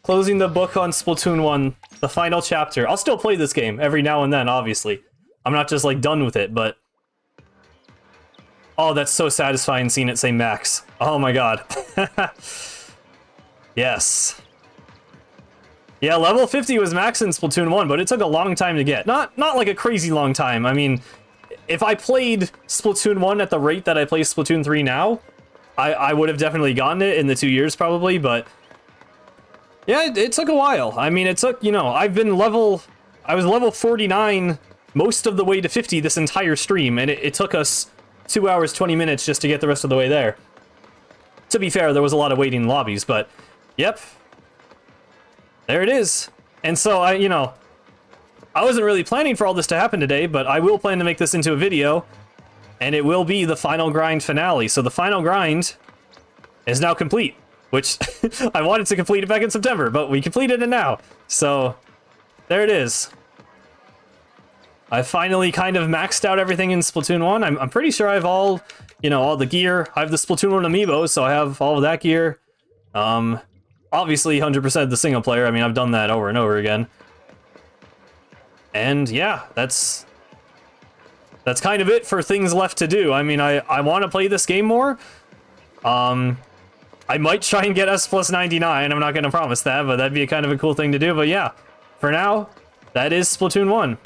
the book on Splatoon 1, the final chapter. I'll still play this game every now and then, obviously. I'm not just like done with it, but oh, that's so satisfying seeing it say max. Oh my god. Yes. Yeah, level 50 was max in Splatoon 1, but it took a long time to get. Not like a crazy long time. I mean, if I played Splatoon 1 at the rate that I play Splatoon 3 now, I would have definitely gotten it in the 2 years probably, but yeah, it took a while. I mean, it took, you know, I was level 49 most of the way to 50 this entire stream, and it took us 2 hours, 20 minutes just to get the rest of the way there. To be fair, there was a lot of waiting in lobbies, but yep. There it is. And so I wasn't really planning for all this to happen today, but I will plan to make this into a video, and it will be the final grind finale. So the final grind is now complete, which I wanted to complete it back in September, but we completed it now. So there it is. I finally kind of maxed out everything in Splatoon 1. I'm pretty sure I have all, all the gear. I have the Splatoon 1 amiibo, so I have all of that gear. Obviously 100% the single player. I mean, I've done that over and over again. And yeah, that's kind of it for things left to do. I mean, I want to play this game more. I might try and get S plus 99. I'm not going to promise that, but that'd be kind of a cool thing to do. But yeah, for now, that is Splatoon 1.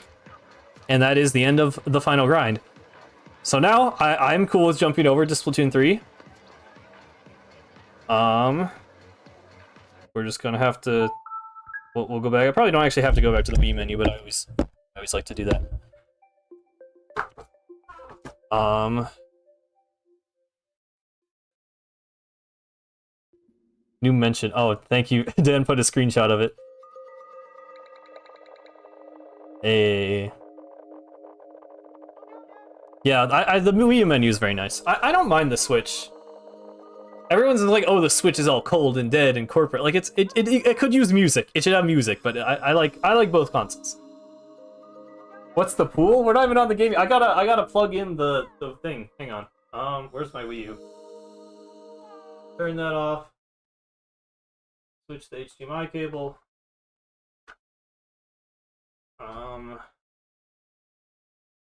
And that is the end of the final grind. So now, I'm cool with jumping over to Splatoon 3. We're just gonna have to... We'll go back. I probably don't actually have to go back to the Wii menu, but I always like to do that. New mention. Oh, thank you. Dan put a screenshot of it. Hey. Yeah, the Wii U menu is very nice. I don't mind the Switch. Everyone's like, oh, the Switch is all cold and dead and corporate. Like, it could use music. It should have music, but I like both consoles. What's the pool? We're not even on the game. I gotta plug in the thing. Hang on. Where's my Wii U? Turn that off. Switch the HDMI cable.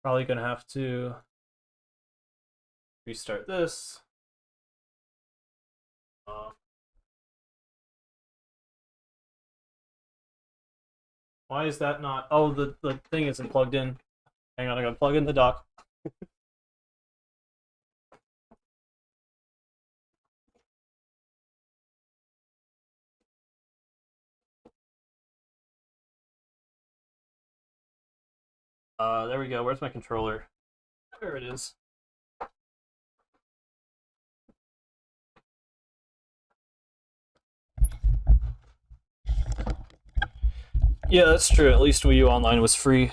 Probably gonna have to restart this. Why is that not? Oh, the thing isn't plugged in. Hang on, I gotta plug in the dock. There we go. Where's my controller? There it is. Yeah, that's true. At least Wii U Online was free.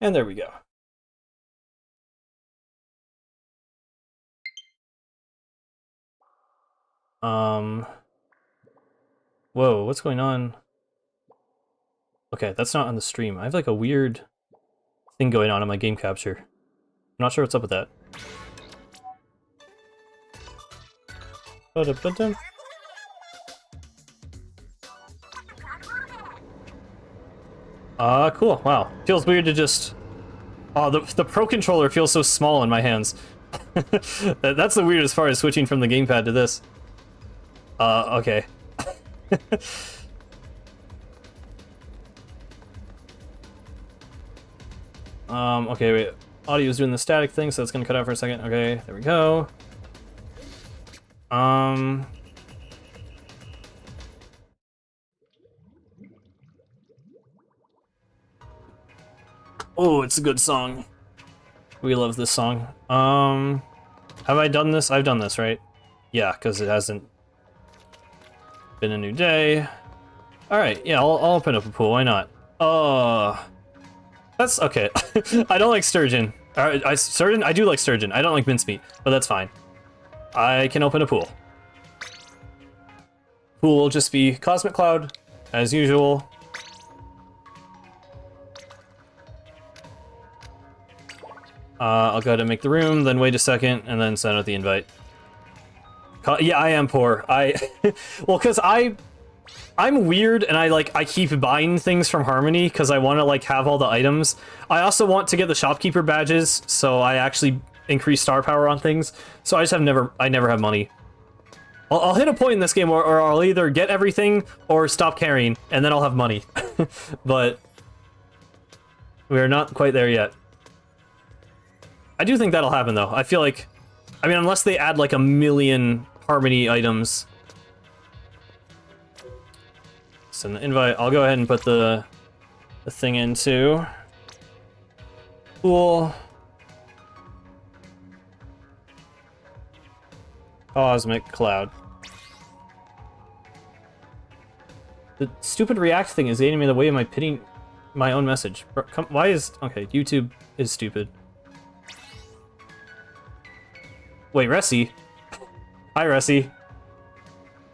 And there we go. Whoa, what's going on? Okay, that's not on the stream. I have like a weird thing going on in my game capture. I'm not sure what's up with that. Cool. Wow. Feels weird to just... Oh, the Pro Controller feels so small in my hands. That's the weirdest part, is switching from the gamepad to this. Okay. Okay, wait. Audio's doing the static thing, so it's gonna cut out for a second. Okay, there we go. Oh, it's a good song. We love this song. Have I done this? I've done this, right? Yeah, because it hasn't been a new day. Alright, yeah, I'll open up a pool, why not? That's okay. I don't like sturgeon. Sturgeon? I do like sturgeon. I don't like mincemeat, but that's fine. I can open a pool. Pool will just be Cosmic Cloud, as usual. I'll go ahead and make the room, then wait a second, and then send out the invite. Yeah, I am poor. Well, because I'm weird, and I keep buying things from Harmony because I want to have all the items. I also want to get the shopkeeper badges, so I actually increase star power on things. So I never have money. I'll hit a point in this game where I'll either get everything or stop caring, and then I'll have money. But We are not quite there yet. I do think that'll happen, though. I feel like... I mean, unless they add, like, a million Harmony items. Send the invite. I'll go ahead and put the thing in, too. Cool. Cosmic Cloud. The stupid React thing is getting me in the way of my pitting my own message. Why is... Okay, YouTube is stupid. Wait, Ressi? Hi, Ressi.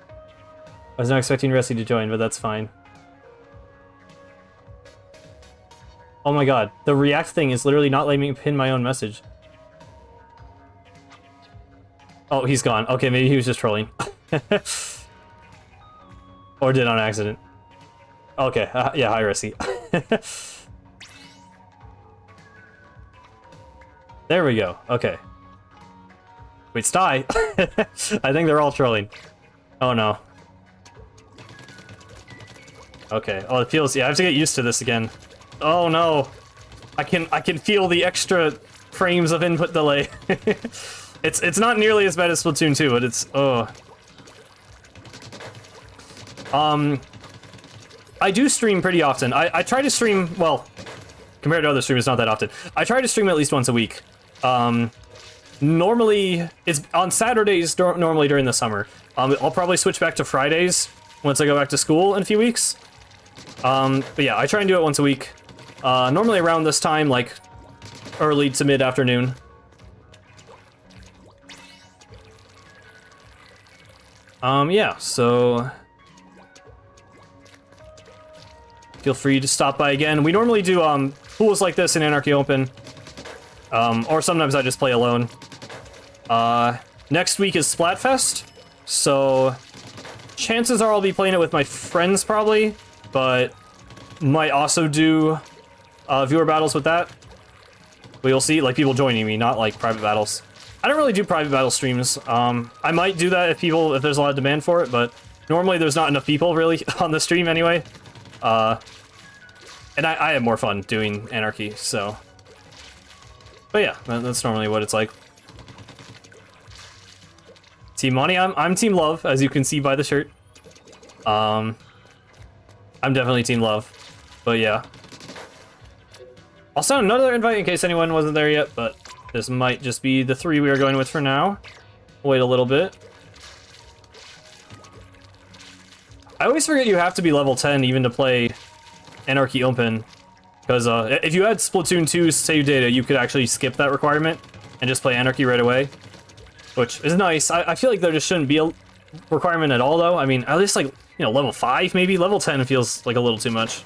I was not expecting Ressi to join, but that's fine. Oh my god, the React thing is literally not letting me pin my own message. Oh, he's gone. Okay, maybe he was just trolling. Or did on accident. Okay, yeah, hi, Ressi. There we go, okay. Wait, Sty! I think they're all trolling. Oh no. Okay, oh, it feels... Yeah, I have to get used to this again. Oh no! I can feel the extra frames of input delay. It's not nearly as bad as Splatoon 2, but it's... Oh. I do stream pretty often. I try to stream... Well, compared to other streamers, not that often. I try to stream at least once a week. Normally, it's on Saturdays, normally during the summer. I'll probably switch back to Fridays once I go back to school in a few weeks. But yeah, I try and do it once a week. Normally around this time, like early to mid-afternoon. Yeah, so... Feel free to stop by again. We normally do, pools like this in Anarchy Open. Or sometimes I just play alone. Next week is Splatfest, so chances are I'll be playing it with my friends probably, but might also do viewer battles with that. We'll see, like people joining me, not like private battles. I don't really do private battle streams. I might do that if there's a lot of demand for it, but normally there's not enough people really on the stream anyway. And I have more fun doing Anarchy, so. But yeah, that's normally what it's like. Team Money, I'm Team Love, as you can see by the shirt. I'm definitely Team Love, but yeah. I'll send another invite in case anyone wasn't there yet, but this might just be the 3 we are going with for now. Wait a little bit. I always forget you have to be level 10 even to play Anarchy Open, because if you had Splatoon 2 save data, you could actually skip that requirement and just play Anarchy right away, which is nice. I feel like there just shouldn't be a requirement at all, though. I mean, at least, like, you know, level 5, maybe? Level 10 feels like a little too much.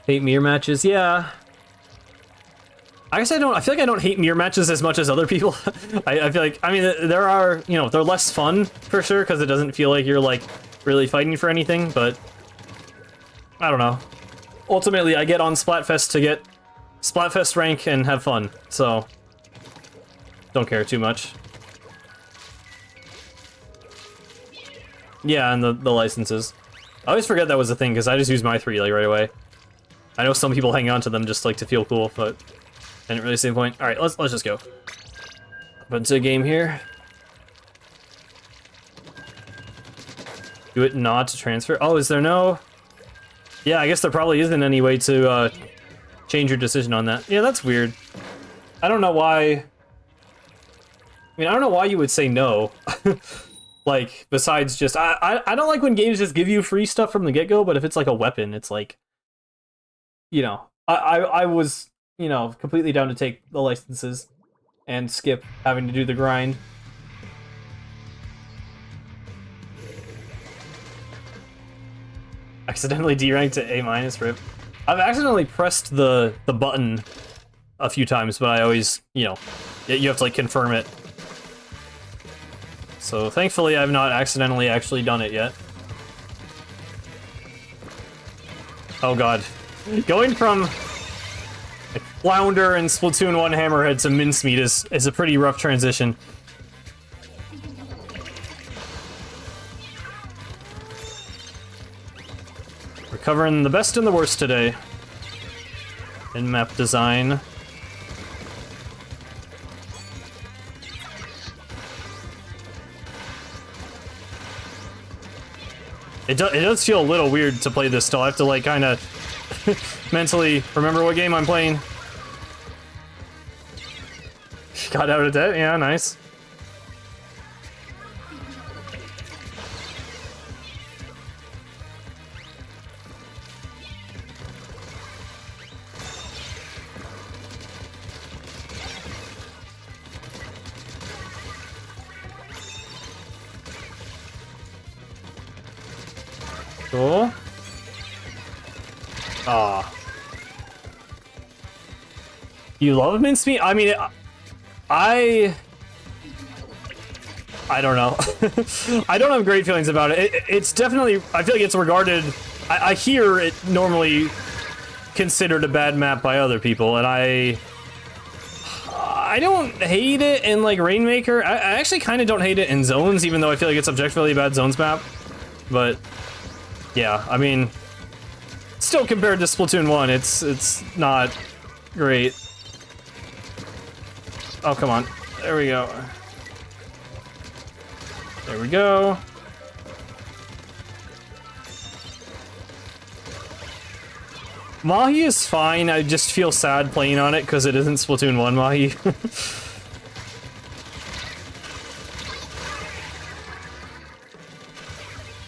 Hate mirror matches, yeah. I guess I feel like I don't hate mirror matches as much as other people. I feel like, I mean, there are, you know, they're less fun, for sure, because it doesn't feel like you're, like, really fighting for anything, but I don't know. Ultimately, I get on Splatfest to get Splatfest rank and have fun, so don't care too much. Yeah, and the licenses. I always forget that was a thing, because I just use my 3, like, right away. I know some people hang on to them just, like, to feel cool, but I didn't really see the point. Alright, let's just go. Put into a game here. Do it not to transfer. Oh, is there no... Yeah, I guess there probably isn't any way to change your decision on that. Yeah, that's weird. I don't know why... I mean, I don't know why you would say no. Like, besides just... I don't like when games just give you free stuff from the get-go, but if it's like a weapon, it's like... You know, I was, you know, completely down to take the licenses and skip having to do the grind. Accidentally D-ranked to A- rip. I've accidentally pressed the button a few times, but I always, you know, you have to like confirm it. So thankfully I've not accidentally actually done it yet. Oh god. Going from like, Flounder and Splatoon 1 Hammerhead to Mincemeat is a pretty rough transition. covering the best and the worst today in map design. It does feel a little weird to play this still. I have to like kind of mentally remember what game I'm playing. Got out of debt? Yeah, nice. Cool. Ah. You love mincemeat? I mean, I don't know. I don't have great feelings about it. It's definitely, I feel like it's regarded, I hear it normally considered a bad map by other people, and I don't hate it in like Rainmaker. I actually kind of don't hate it in Zones, even though I feel like it's objectively a bad Zones map. But yeah, I mean, still compared to Splatoon 1, it's not great. Oh, come on. There we go. There we go. Mahi is fine. I just feel sad playing on it because it isn't Splatoon 1 Mahi.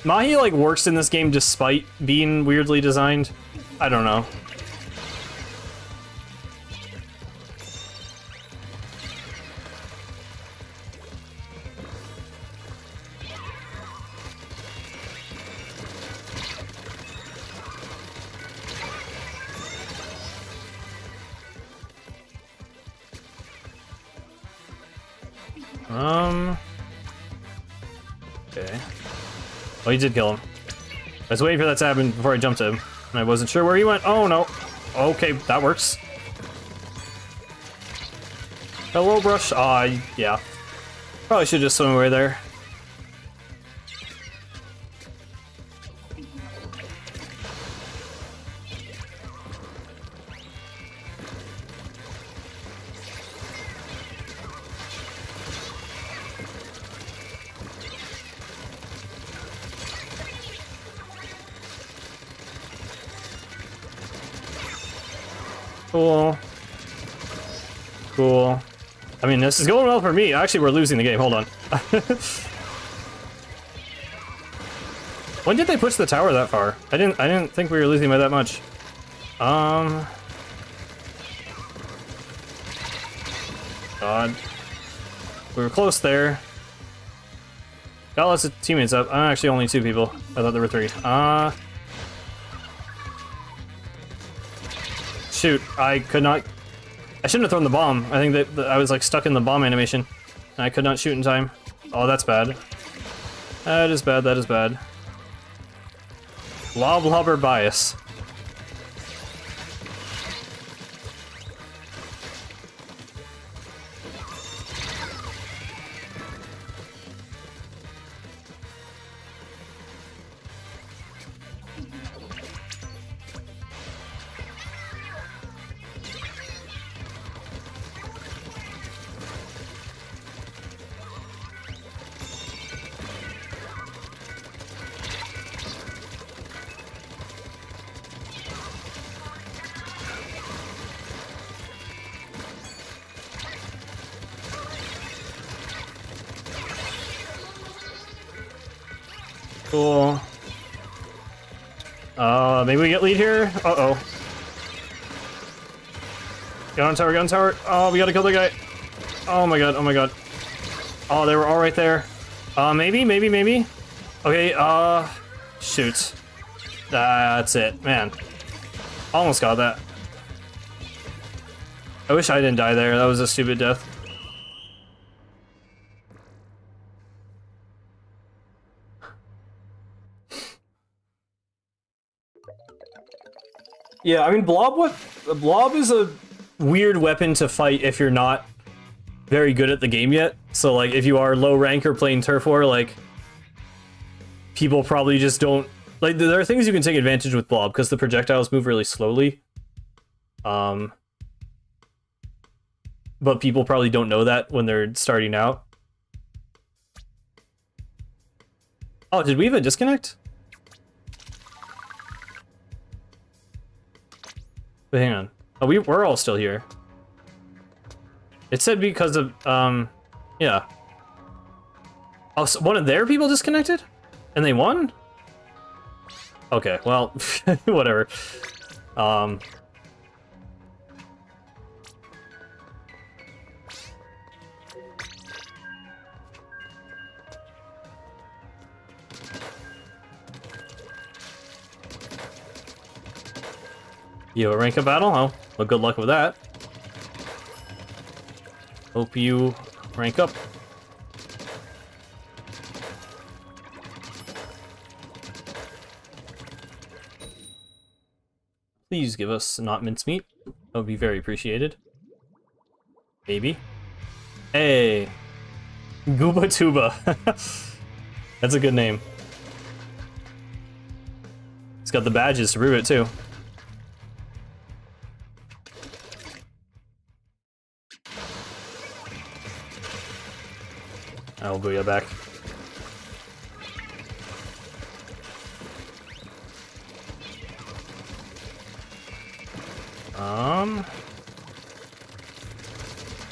Mahi, like, works in this game despite being weirdly designed. I don't know. Okay. Oh, he did kill him. I was waiting for that to happen before I jumped him, and I wasn't sure where he went. Oh, no. Okay, that works. Hello, brush. Yeah. Probably should just swim away there. Cool. Cool. I mean, this is going well for me. Actually, we're losing the game. Hold on. When did they push the tower that far? I didn't think we were losing by that much. God. We were close there. Got lots of teammates up. Actually, only 2 people. I thought there were 3. Shoot, I could not... I shouldn't have thrown the bomb. I think that I was like stuck in the bomb animation. And I could not shoot in time. Oh, that's bad. That is bad, that is bad. Loblobber bias. Cool. Maybe we get lead here? Uh-oh. Get on tower, get on tower. Oh, we gotta kill the guy. Oh my god, oh my god. Oh, they were all right there. Maybe. Okay, shoot. That's it, man. Almost got that. I wish I didn't die there. That was a stupid death. Yeah, I mean, Blob is a weird weapon to fight if you're not very good at the game yet. So, like, if you are low rank or playing Turf War, like, people probably just don't Like, there are things you can take advantage with Blob, because the projectiles move really slowly. But people probably don't know that when they're starting out. Oh, did we have a disconnect? But hang on. Oh, we're all still here. It said because of, yeah. Oh, so one of their people disconnected? And they won? Okay, well, whatever. You have a rank up battle? Oh, well, good luck with that. Hope you rank up. Please give us not mincemeat. That would be very appreciated. Maybe. Hey! Gooba Tuba. That's a good name. It's got the badges to prove it, too. I'll booyah back.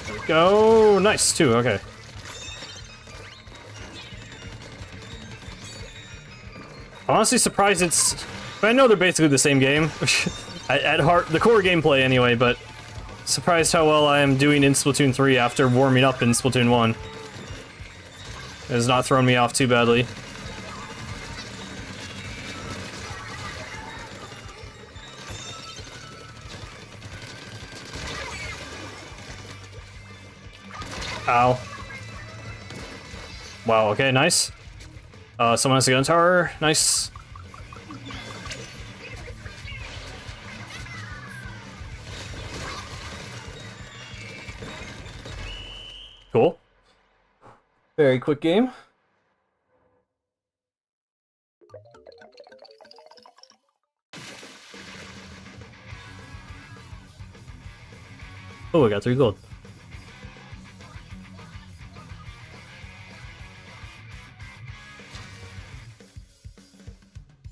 There we go. Nice, too, okay. I'm honestly surprised it's... I know they're basically the same game. At heart, the core gameplay anyway, but... Surprised how well I am doing in Splatoon 3 after warming up in Splatoon 1. It has not thrown me off too badly. Ow. Wow, okay, nice. Someone has a gun tower. Nice. Cool. Very quick game. Oh, I got 3 gold.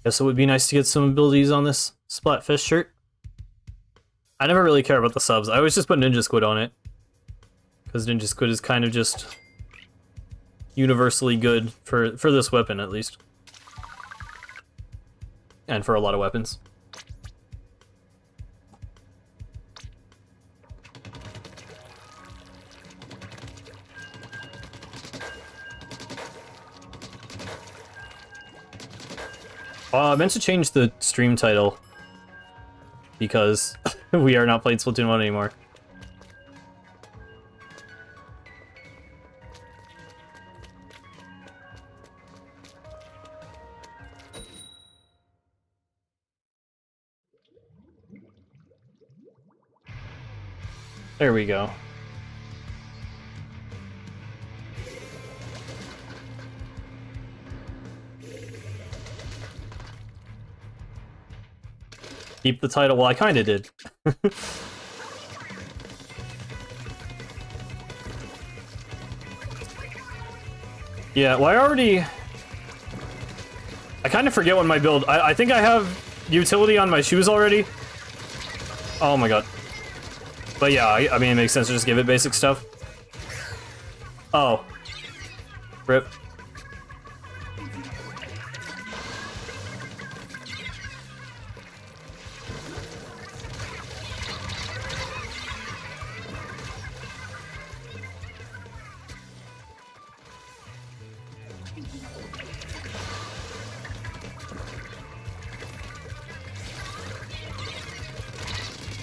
Guess it would be nice to get some abilities on this Splatfest shirt. I never really care about the subs. I always just put Ninja Squid on it. Because Ninja Squid is kind of just universally good for this weapon, at least. And for a lot of weapons. I meant to change the stream title because we are not playing Splatoon 1 anymore. There we go. Keep the title. Well, I kinda did. Yeah, well, I kind of forget what my build... I think I have utility on my shoes already. Oh my god. But yeah, I mean, it makes sense to just give it basic stuff. Oh. Rip.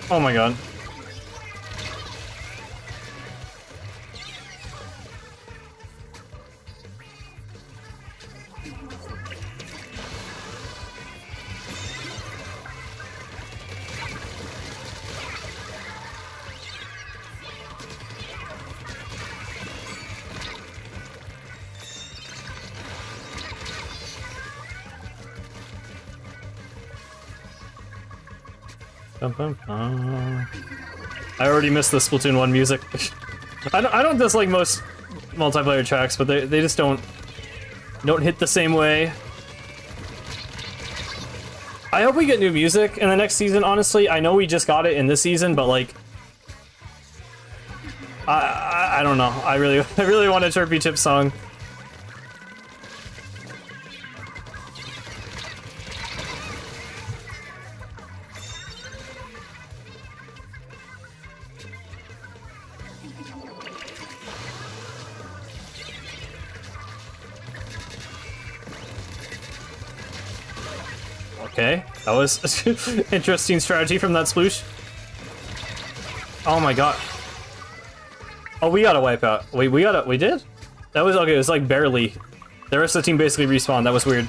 Oh my god. I already missed the Splatoon 1 music. I don't dislike most multiplayer tracks, but they just don't hit the same way. I hope we get new music in the next season, honestly. I know we just got it in this season, but like I don't know. I really want a Chirpy Chip song. Okay, that was interesting strategy from that sploosh. Oh my god. Oh, we got a wipeout. Wait, we did? That was okay, it was like barely. The rest of the team basically respawned, that was weird.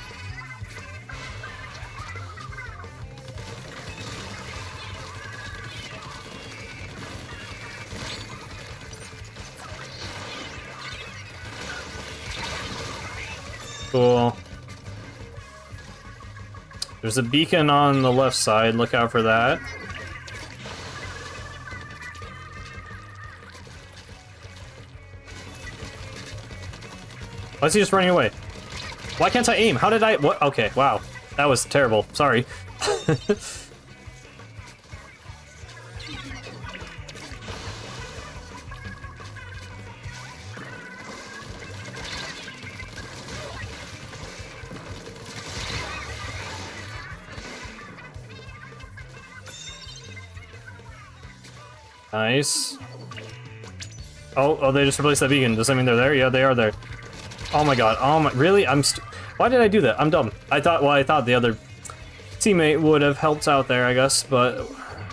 Cool. There's a beacon on the left side, look out for that. Why is he just running away? Why can't I aim? How did I? What? Okay, wow. That was terrible. Sorry. Nice. Oh, they just replaced that beacon. Does that mean they're there? Yeah, they are there. Oh my god. Oh my, really? Why did I do that? I'm dumb. I thought the other teammate would have helped out there, I guess, but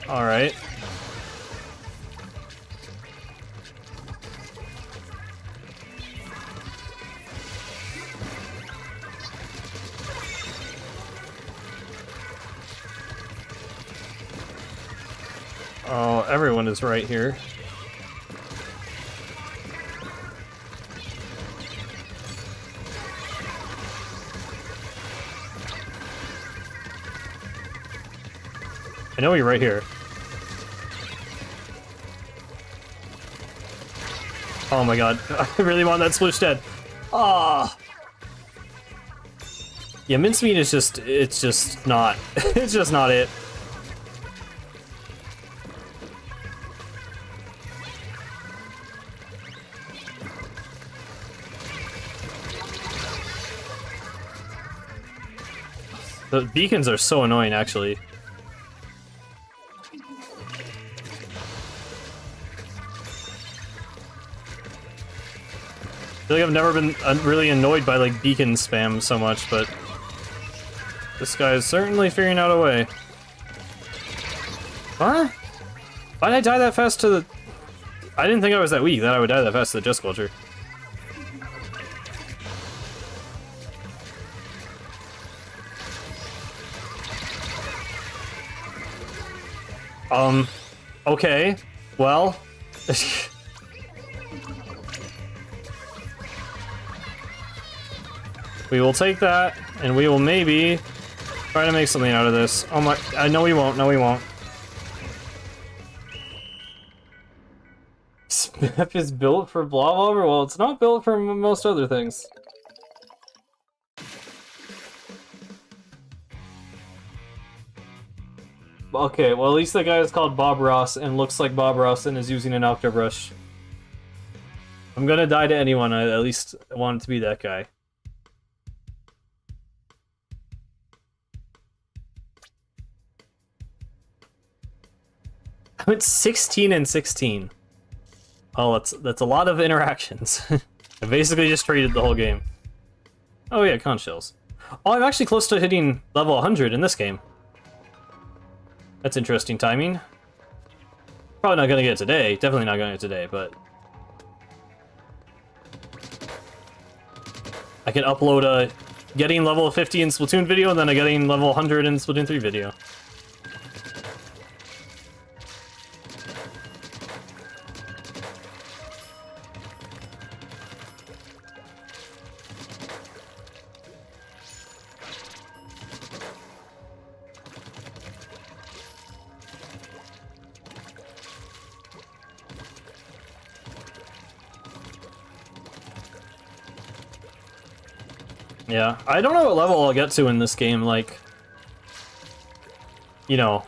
alright. Oh, everyone is right here. I know you're right here. Oh my god, I really want that splish dead. Ah. Yeah, mincemeat is just, it's just not, it's just not it. The beacons are so annoying, actually. I feel like I've never been really annoyed by like beacon spam so much, but this guy is certainly figuring out a way. Huh? Why did I die that fast to the... I didn't think I was that weak, that I would die that fast to the Just Culture. Okay. Well... we will take that, and we will maybe try to make something out of this. Oh my... no we won't, no we won't. This map is built for Blob Bomber? Well, it's not built for most other things. Okay, well at least the guy is called Bob Ross and looks like Bob Ross and is using an Octobrush. I'm gonna die to anyone, I at least want it to be that guy. I went 16 and 16. Oh, that's a lot of interactions. I basically just traded the whole game. Oh yeah, conch shells. Oh, I'm actually close to hitting level 100 in this game. That's interesting timing. Probably not gonna get it today. Definitely not gonna get it today, but... I can upload a getting level 50 in Splatoon video, and then a getting level 100 in Splatoon 3 video. Yeah, I don't know what level I'll get to in this game, like, you know,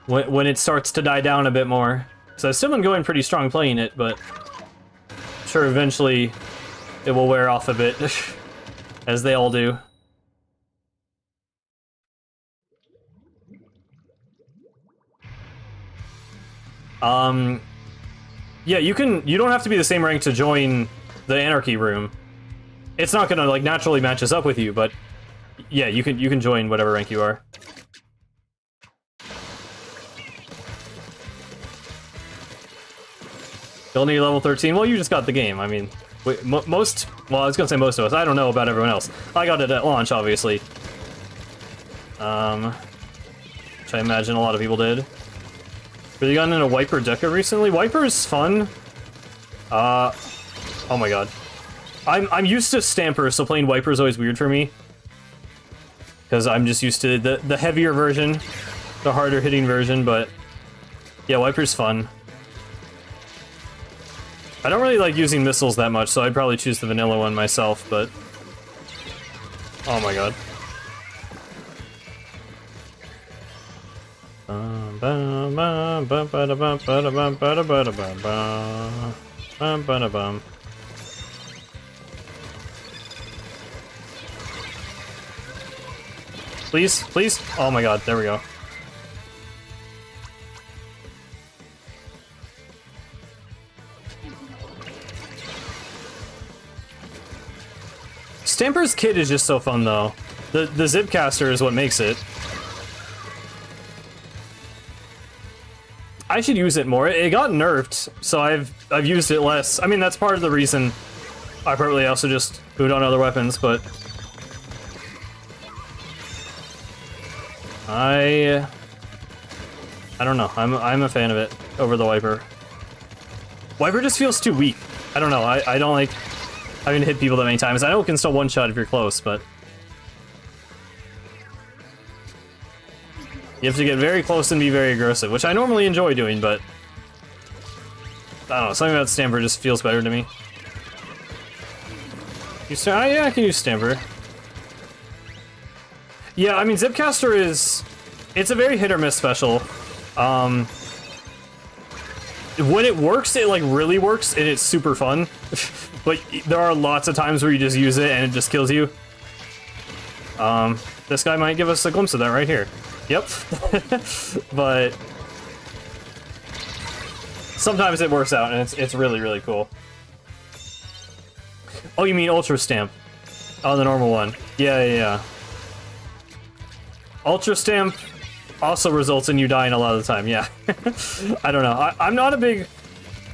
when it starts to die down a bit more. So I've still been going pretty strong playing it, but I'm sure eventually it will wear off a bit, as they all do. Yeah, you don't have to be the same rank to join the Anarchy room. It's not gonna, like, naturally matches up with you, but yeah, you can join whatever rank you are. Still need level 13? Well, you just got the game. I mean, well, I was gonna say most of us. I don't know about everyone else. I got it at launch, obviously. Which I imagine a lot of people did. Really gotten into Wiper Deca recently? Wiper's fun. Oh my god. I'm used to Stamper, so playing Wiper is always weird for me. Because I'm just used to the heavier version, the harder hitting version, but yeah, Wiper's fun. I don't really like using missiles that much, so I'd probably choose the vanilla one myself, but... Oh my god. Please, please? Oh my god, there we go. Stamper's kit is just so fun, though. The Zipcaster is what makes it. I should use it more. It got nerfed, so I've used it less. I mean, that's part of the reason I probably also just boot on other weapons, but I don't know. I'm a fan of it over the Wiper. Wiper just feels too weak. I don't know. I don't like having to hit people that many times. I know it can still one-shot if you're close, but you have to get very close and be very aggressive, which I normally enjoy doing, but I don't know, something about Stamper just feels better to me. Yeah, I can use Stamper. Yeah, I mean, Zipcaster it's a very hit-or-miss special. When it works, it, like, really works, and it's super fun. But there are lots of times where you just use it and it just kills you. This guy might give us a glimpse of that right here. Yep. But sometimes it works out, and it's really, really cool. Oh, you mean Ultra Stamp? Oh, the normal one. Yeah. Ultra Stamp also results in you dying a lot of the time, yeah. I don't know. I'm not a big...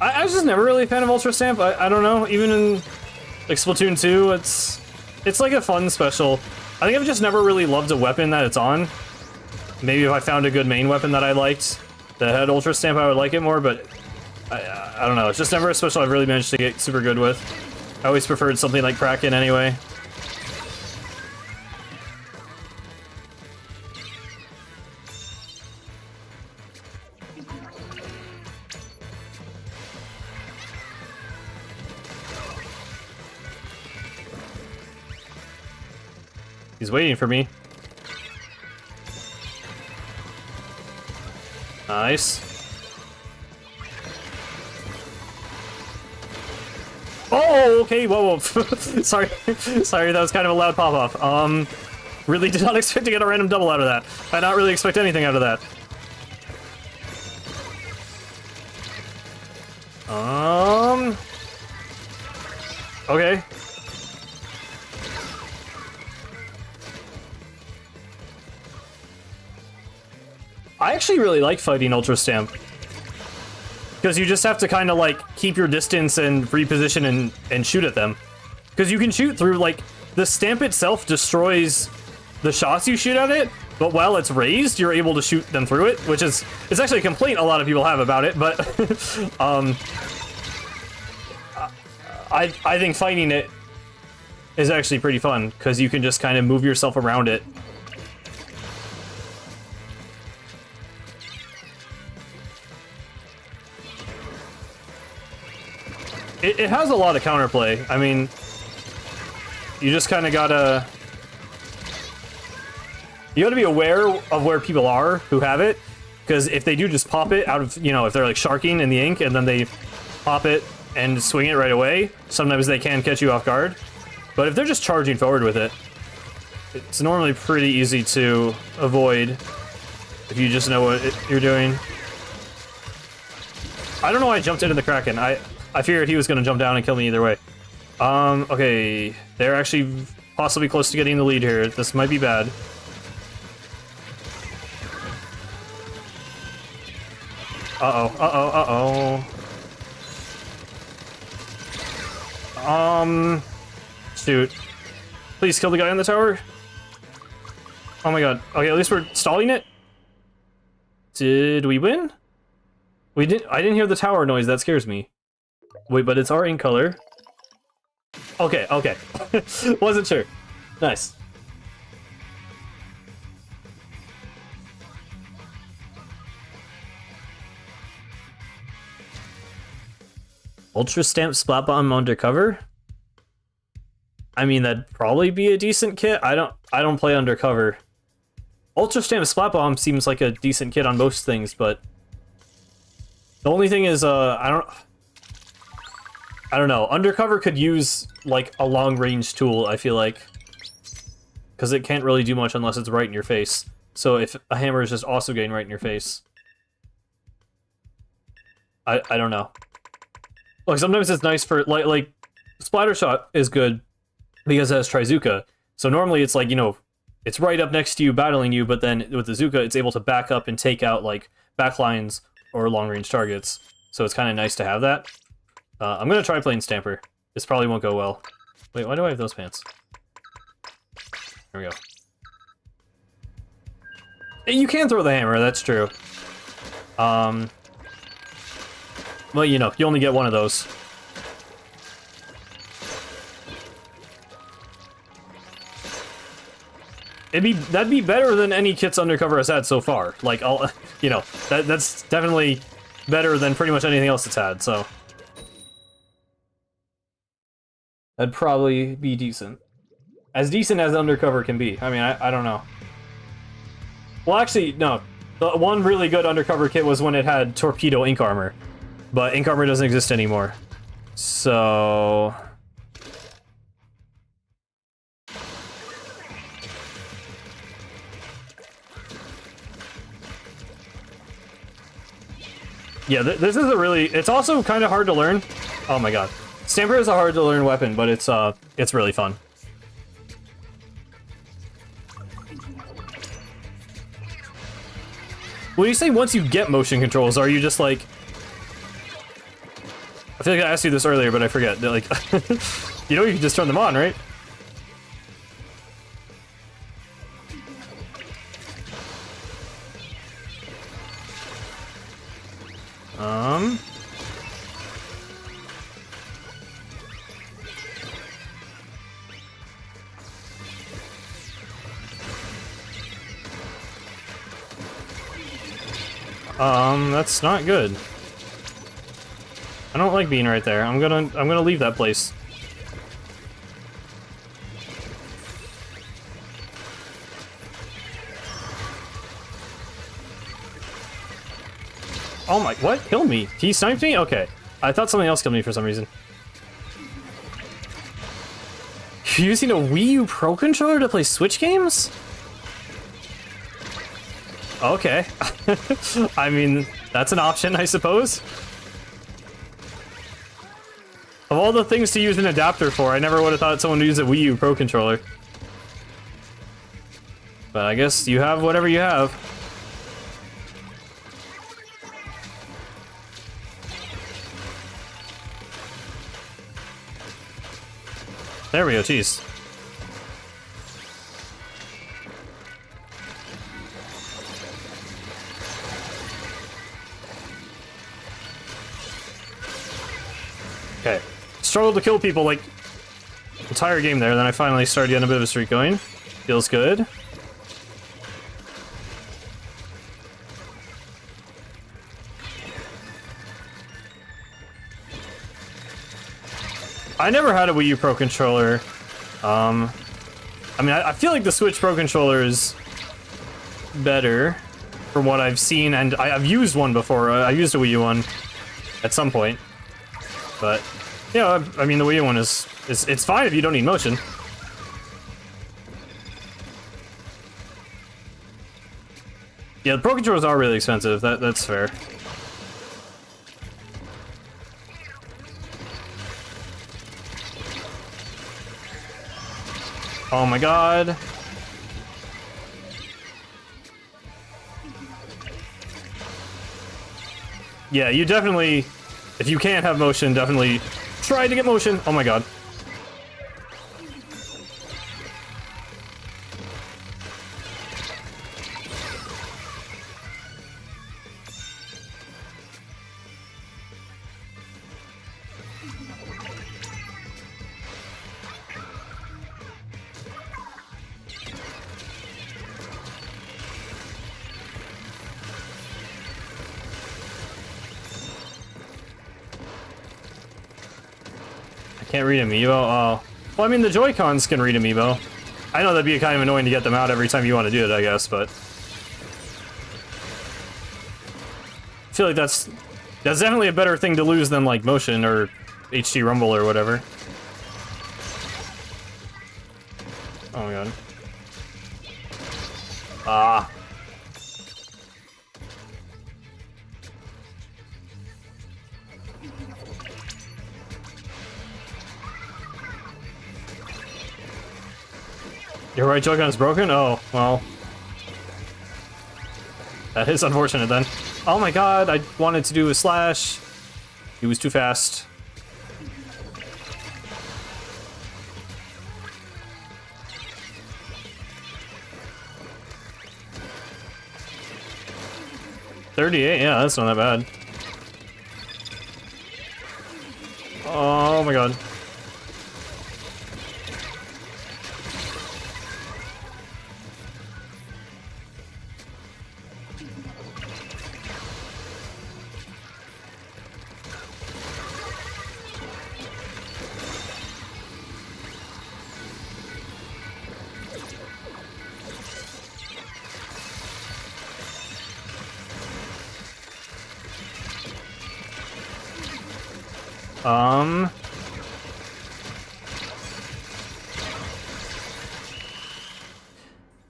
I was just never really a fan of Ultra Stamp. I don't know. Even in, like, Splatoon 2, it's like a fun special. I think I've just never really loved a weapon that it's on. Maybe if I found a good main weapon that I liked that had Ultra Stamp, I would like it more, but I don't know. It's just never a special I've really managed to get super good with. I always preferred something like Kraken anyway. He's waiting for me. Nice. Oh, okay, whoa. Sorry, that was kind of a loud pop-off. Really did not expect to get a random double out of that. I did not really expect anything out of that. Okay. I actually really like fighting Ultra Stamp. Because you just have to kind of, like, keep your distance and reposition and shoot at them. Because you can shoot through, like, the Stamp itself destroys the shots you shoot at it, but while it's raised, you're able to shoot them through it, which is... It's actually a complaint a lot of people have about it, but... I think fighting it is actually pretty fun, because you can just kind of move yourself around it. It has a lot of counterplay. I mean, You just kind of gotta... You gotta be aware of where people are who have it, because if they do just pop it out of, you know, if they're like sharking in the ink and then they pop it and swing it right away, sometimes they can catch you off guard. But if they're just charging forward with it, it's normally pretty easy to avoid if you just know what you're doing. I don't know why I jumped into the Kraken. I figured he was gonna jump down and kill me either way. Okay, they're actually possibly close to getting the lead here. This might be bad. Uh-oh. Shoot. Please kill the guy on the tower. Oh my god. Okay, at least we're stalling it. Did we win? We didn't. I didn't hear the tower noise. That scares me. Wait, but it's our ink color. Okay. Wasn't sure. Nice. Ultra Stamp Splat Bomb Undercover? I mean, that'd probably be a decent kit. I don't play Undercover. Ultra Stamp Splat Bomb seems like a decent kit on most things, but the only thing is, I don't know. Undercover could use like a long range tool, I feel like, because it can't really do much unless it's right in your face. So if a hammer is just also getting right in your face, I don't know. Like sometimes it's nice for like Splatter Shot is good because it has Trizuka. So normally it's like, you know, it's right up next to you battling you, but then with the Zuka it's able to back up and take out like backlines or long range targets. So it's kind of nice to have that. I'm gonna try playing Stamper. This probably won't go well. Wait, why do I have those pants? There we go. You can throw the hammer, that's true. Well, you know, you only get one of those. That'd be better than any kits Undercover has had so far. Like, you know, that's definitely better than pretty much anything else it's had, so. That'd probably be decent. As decent as Undercover can be. I mean, I don't know. Well, actually, no. The one really good Undercover kit was when it had Torpedo Ink Armor. But Ink Armor doesn't exist anymore. So... yeah, this is a really... It's also kind of hard to learn. Oh my god. Stamper is a hard to learn weapon, but it's really fun. When you say once you get motion controls, are you just like... I feel like I asked you this earlier, but I forget. They're like, you know, you can just turn them on, right? That's not good. I don't like being right there. I'm gonna leave that place. Oh my, what? Killed me? He sniped me? Okay. I thought something else killed me for some reason. You're using a Wii U Pro Controller to play Switch games? Okay. I mean, that's an option, I suppose. Of all the things to use an adapter for, I never would have thought someone would use a Wii U Pro Controller. But I guess you have whatever you have. There we go, jeez. Okay. Struggled to kill people like entire game there, then I finally started getting a bit of a streak going. Feels good. I never had a Wii U Pro Controller. I mean, I feel like the Switch Pro Controller is better from what I've seen, and I've used one before. I used a Wii U one at some point, but yeah, I mean, the Wii U one is it's fine if you don't need motion. Yeah, the Pro Controllers are really expensive. That's fair. Oh my god. Yeah, you definitely, if you can't have motion, definitely try to get motion. Oh my god. Can't read Amiibo? Oh. Well, I mean, the Joy-Cons can read Amiibo. I know that'd be kind of annoying to get them out every time you want to do it, I guess, but... I feel like that's definitely a better thing to lose than, like, motion or HD Rumble or whatever. Oh my god. Ah. Your right Joy-Con's broken? Oh, well. That is unfortunate then. Oh my god, I wanted to do a slash. He was too fast. $38, yeah, that's not that bad. Oh my god.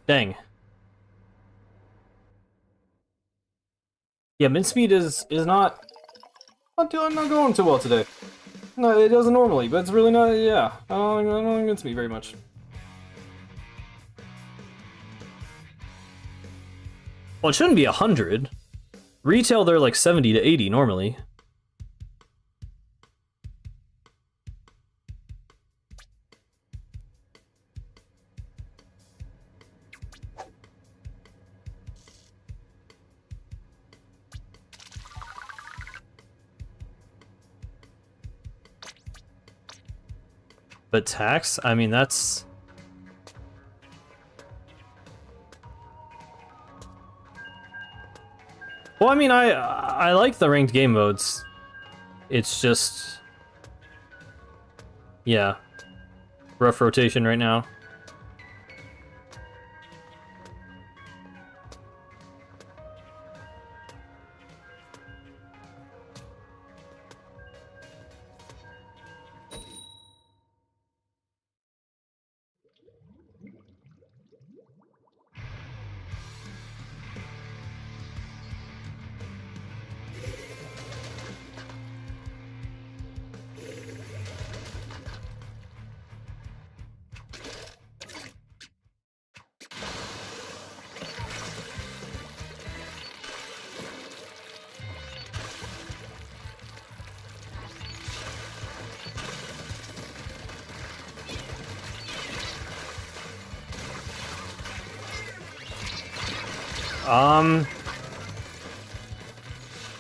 Dang. Yeah, mint speed is not going too well today. No, it doesn't normally, but it's really not. Yeah, I don't like mint speed very much. Well, it shouldn't be 100. Retail, they're like 70 to 80 normally. But tax? I mean, that's... Well, I mean, I like the ranked game modes. It's just... Yeah. Rough rotation right now.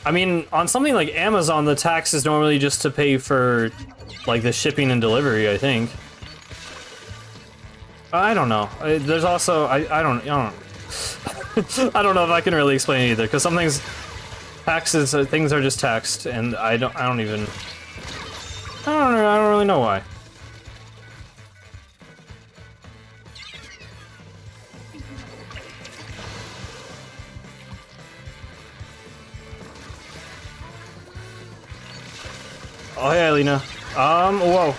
I mean, on something like Amazon, the tax is normally just to pay for, like, the shipping and delivery, I think. I don't know. There's also, I don't I don't know if I can really explain it either, because some things, taxes, things are just taxed, and I don't really know why. Oh, hey, Alina. Whoa.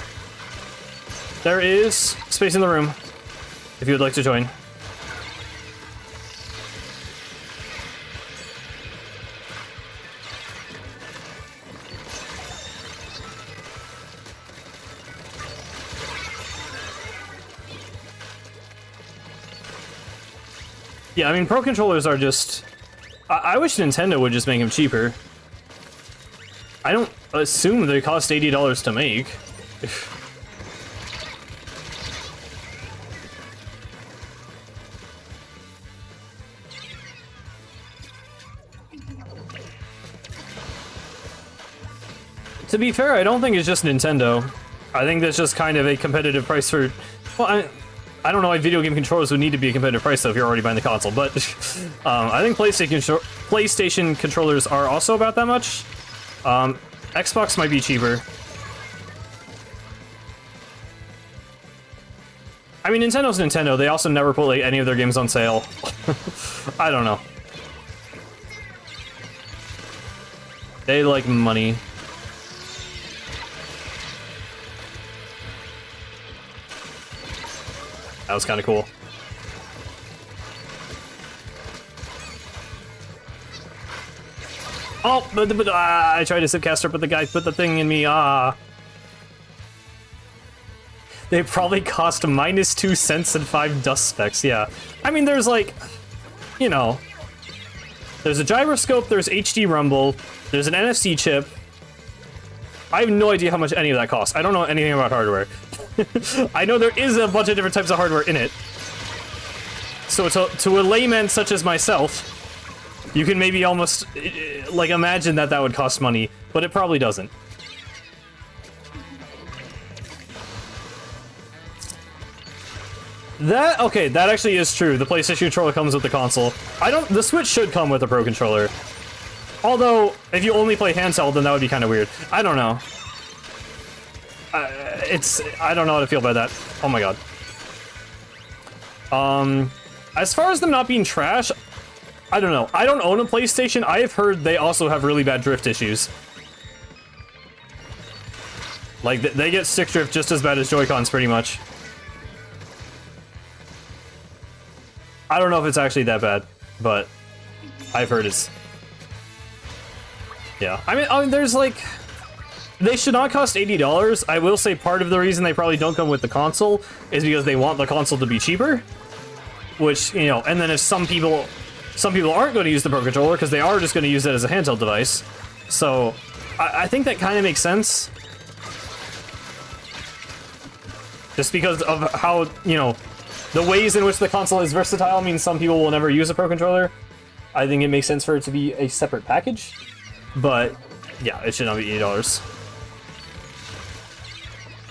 There is space in the room, if you would like to join. Yeah, I mean, Pro Controllers are just... I wish Nintendo would just make them cheaper. I don't assume they cost $80 to make. To be fair, I don't think it's just Nintendo. I think that's just kind of a competitive price for... Well, I don't know why video game controllers would need to be a competitive price, though, if you're already buying the console, but... I think PlayStation controllers are also about that much. Xbox might be cheaper. I mean, Nintendo's Nintendo. They also never put, like, any of their games on sale. I don't know. They like money. That was kind of cool. Oh, but I tried to zipcaster, but the guy put the thing in me. They probably cost -2 cents and 5 dust specks. Yeah, I mean, there's like, you know, there's a gyroscope, there's HD rumble, there's an NFC chip. I have no idea how much any of that costs. I don't know anything about hardware. I know there is a bunch of different types of hardware in it. So to a layman such as myself, you can maybe almost, like, imagine that that would cost money, but it probably doesn't. Okay, that actually is true. The PlayStation controller comes with the console. The Switch should come with a Pro Controller. Although, if you only play handheld, then that would be kind of weird. I don't know. I don't know how to feel about that. Oh my god. As far as them not being trash, I don't know. I don't own a PlayStation. I have heard they also have really bad drift issues. Like, they get stick drift just as bad as Joy-Cons, pretty much. I don't know if it's actually that bad, but I've heard it's... Yeah. I mean, there's like... They should not cost $80. I will say part of the reason they probably don't come with the console is because they want the console to be cheaper. Which, you know, and then if some people aren't going to use the Pro Controller because they are just going to use it as a handheld device. So, I think that kind of makes sense. Just because of how, you know, the ways in which the console is versatile means some people will never use a Pro Controller. I think it makes sense for it to be a separate package. But, yeah, it should not be $80.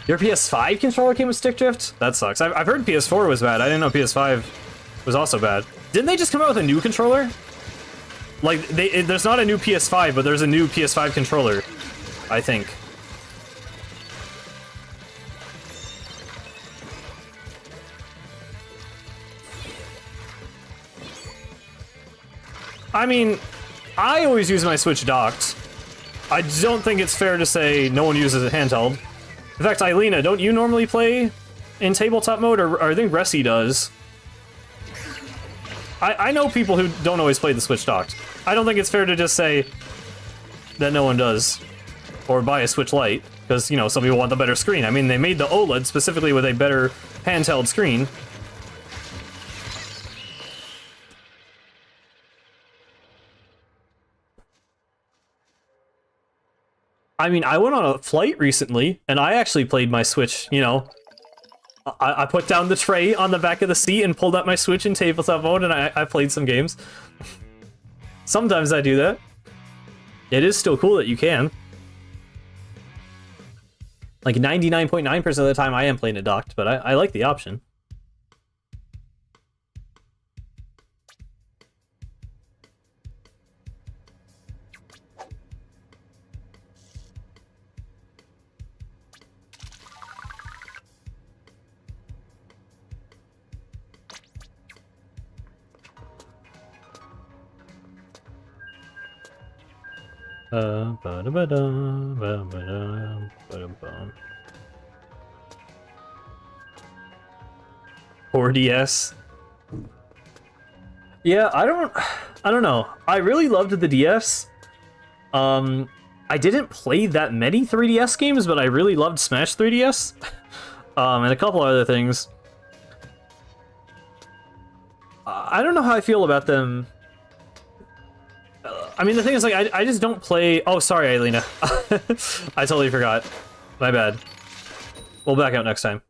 Your PS5 controller came with stick drift? That sucks. I've heard PS4 was bad. I didn't know PS5 was also bad. Didn't they just come out with a new controller? Like, there's not a new PS5, but there's a new PS5 controller, I think. I mean, I always use my Switch docked. I don't think it's fair to say no one uses it handheld. In fact, Eilina, don't you normally play in tabletop mode, or I think Ressi does? I know people who don't always play the Switch docked. I don't think it's fair to just say that no one does. Or buy a Switch Lite, because, you know, some people want the better screen. I mean, they made the OLED specifically with a better handheld screen. I mean, I went on a flight recently, and I actually played my Switch, you know. I put down the tray on the back of the seat and pulled out my Switch in tabletop mode, and I played some games. Sometimes I do that. It is still cool that you can. Like 99.9% of the time I am playing it docked, but I like the option. DS. Yeah, I don't know. I really loved the DS. I didn't play that many 3DS games, but I really loved Smash 3DS. And a couple other things. I don't know how I feel about them. I mean, the thing is, like, I just don't play... Oh, sorry, Aelina. I totally forgot. My bad. We'll back out next time.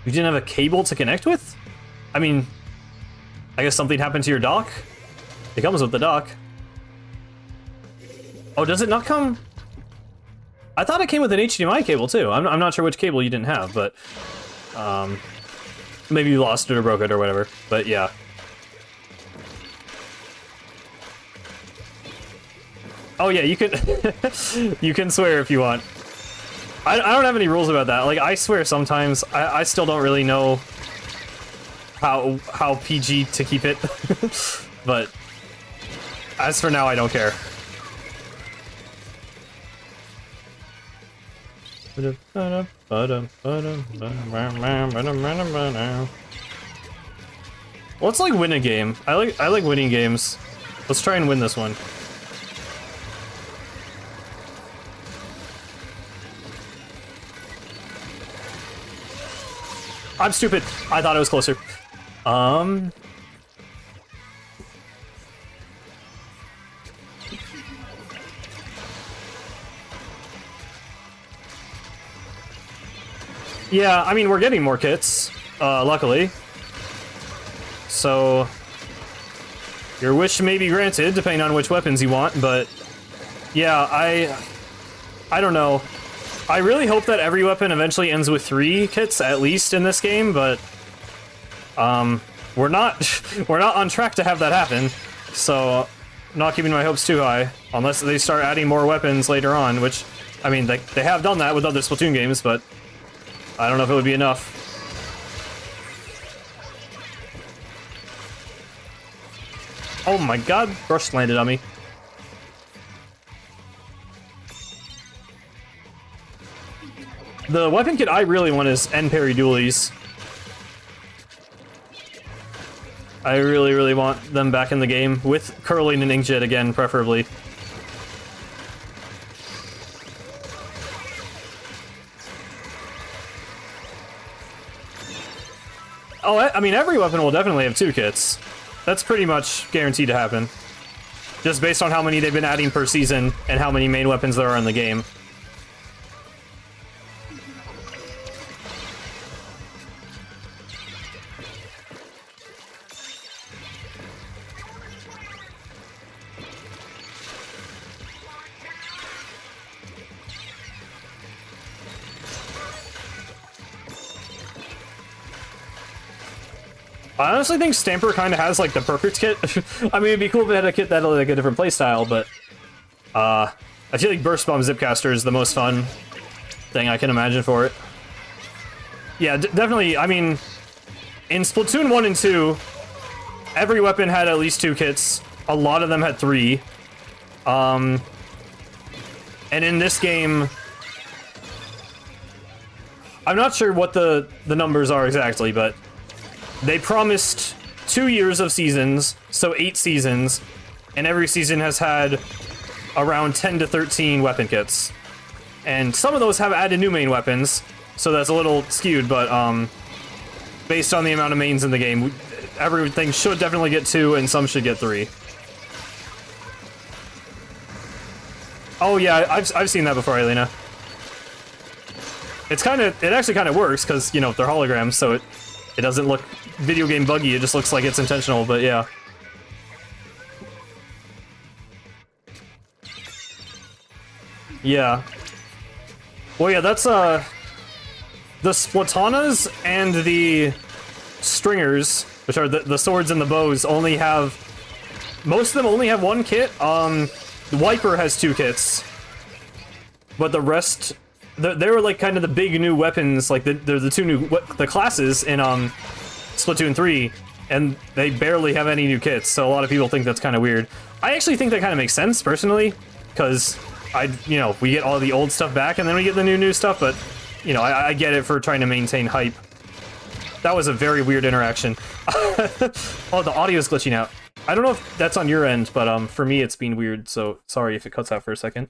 You didn't have a cable to connect with? I mean, I guess something happened to your dock? It comes with the dock. Oh, does it not come? I thought it came with an HDMI cable, too. I'm not sure which cable you didn't have, but... maybe you lost it or broke it or whatever, but yeah. Oh yeah, you can you can swear if you want. I don't have any rules about that. Like, I swear sometimes. I still don't really know how PG to keep it. But as for now, I don't care. Let's like win a game. I like winning games. Let's try and win this one. I'm stupid. I thought it was closer. Yeah, I mean, we're getting more kits, luckily. So, your wish may be granted, depending on which weapons you want, but... Yeah, I don't know. I really hope that every weapon eventually ends with 3 kits, at least, in this game, but... we're not on track to have that happen, so... I'm not keeping my hopes too high, unless they start adding more weapons later on, which... I mean, they have done that with other Splatoon games, but... I don't know if it would be enough. Oh my god, brush landed on me. The weapon kit I really want is End Parry Dualies. I really want them back in the game, with Curling and Inkjet again, preferably. Oh, I mean, every weapon will definitely have 2 kits. That's pretty much guaranteed to happen. Just based on how many they've been adding per season, and how many main weapons there are in the game. I honestly think Stamper kind of has, like, the perfect kit. I mean, it'd be cool if it had a kit that had, like, a different playstyle, but... I feel like Burst Bomb Zipcaster is the most fun thing I can imagine for it. Yeah, definitely, I mean... In Splatoon 1 and 2, every weapon had at least 2 kits. A lot of them had 3. And in this game... I'm not sure what the numbers are exactly, but... They promised 2 years of seasons, so 8 seasons, and every season has had around 10 to 13 weapon kits. And some of those have added new main weapons, so that's a little skewed, but based on the amount of mains in the game, everything should definitely get 2, and some should get 3. Oh yeah, I've seen that before, Aelina. It actually kind of works, because, you know, they're holograms, so it doesn't look video game buggy, it just looks like it's intentional, but yeah. Yeah. Well, yeah, that's, the Splatanas and the Stringers, which are the swords and the bows, only have... Most of them only have 1 kit. The Wiper has 2 kits. But the rest... They were, like, kind of the big new weapons, like, they're the 2 new... the classes in, Splatoon 3, and they barely have any new kits, so a lot of people think that's kind of weird. I actually think that kind of makes sense, personally, because we get all the old stuff back, and then we get the new stuff, but, I get it for trying to maintain hype. That was a very weird interaction. Oh, the audio's glitching out. I don't know if that's on your end, but for me it's been weird, so sorry if it cuts out for a second.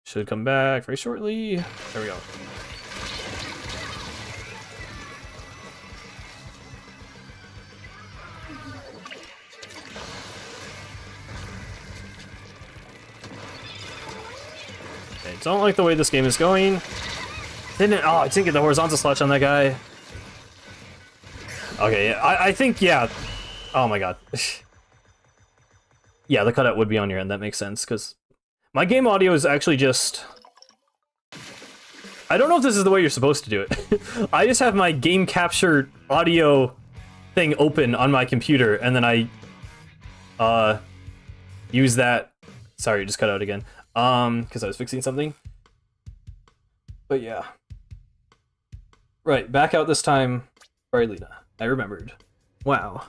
Should come back very shortly. There we go. Okay, don't like the way this game is going. I didn't get the horizontal slash on that guy. Okay, yeah, I think, yeah. Oh my god. Yeah, the cutout would be on your end, that makes sense, because my game audio is actually just... I don't know if this is the way you're supposed to do it. I just have my game capture audio thing open on my computer, and then I use that... Sorry, it just cut out again. Because I was fixing something. But yeah. Right, back out this time. Sorry, Lena. I remembered. Wow.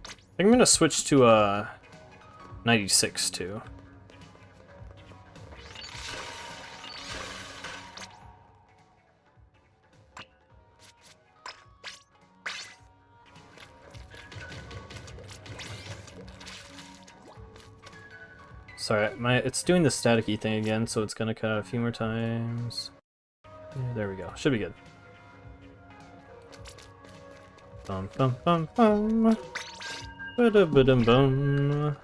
I think I'm gonna switch to 96 too. Sorry, it's doing the staticky thing again, so it's gonna cut out a few more times. Yeah, there we go. Should be good. Bum bum bum bum. Ba-da-ba-dum bum.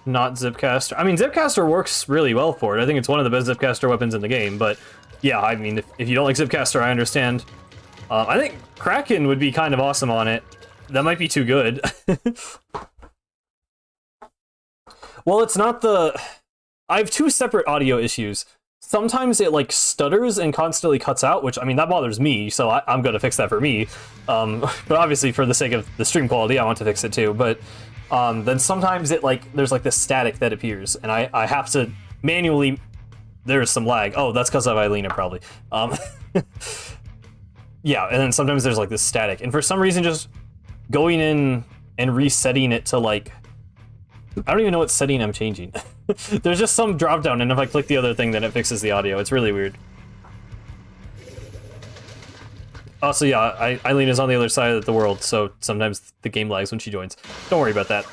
Not Zipcaster. I mean, Zipcaster works really well for it. I think it's one of the best Zipcaster weapons in the game, but yeah, I mean, if you don't like Zipcaster, I understand. I think Kraken would be kind of awesome on it. That might be too good. Well, it's not the... I have two separate audio issues. Sometimes it, like, stutters and constantly cuts out, which, I mean, that bothers me, so I'm gonna fix that for me. But obviously, for the sake of the stream quality, I want to fix it too. But then sometimes it, like, there's, like, this static that appears, and I have to manually... There's some lag. Oh, that's because of Eilina, probably. Yeah, and then sometimes there's, like, this static. And for some reason, just going in and resetting it to, like... I don't even know what setting I'm changing. There's just some drop down, and if I click the other thing, then it fixes the audio. It's really weird. Also, yeah, Eileen is on the other side of the world, so sometimes the game lags when she joins. Don't worry about that.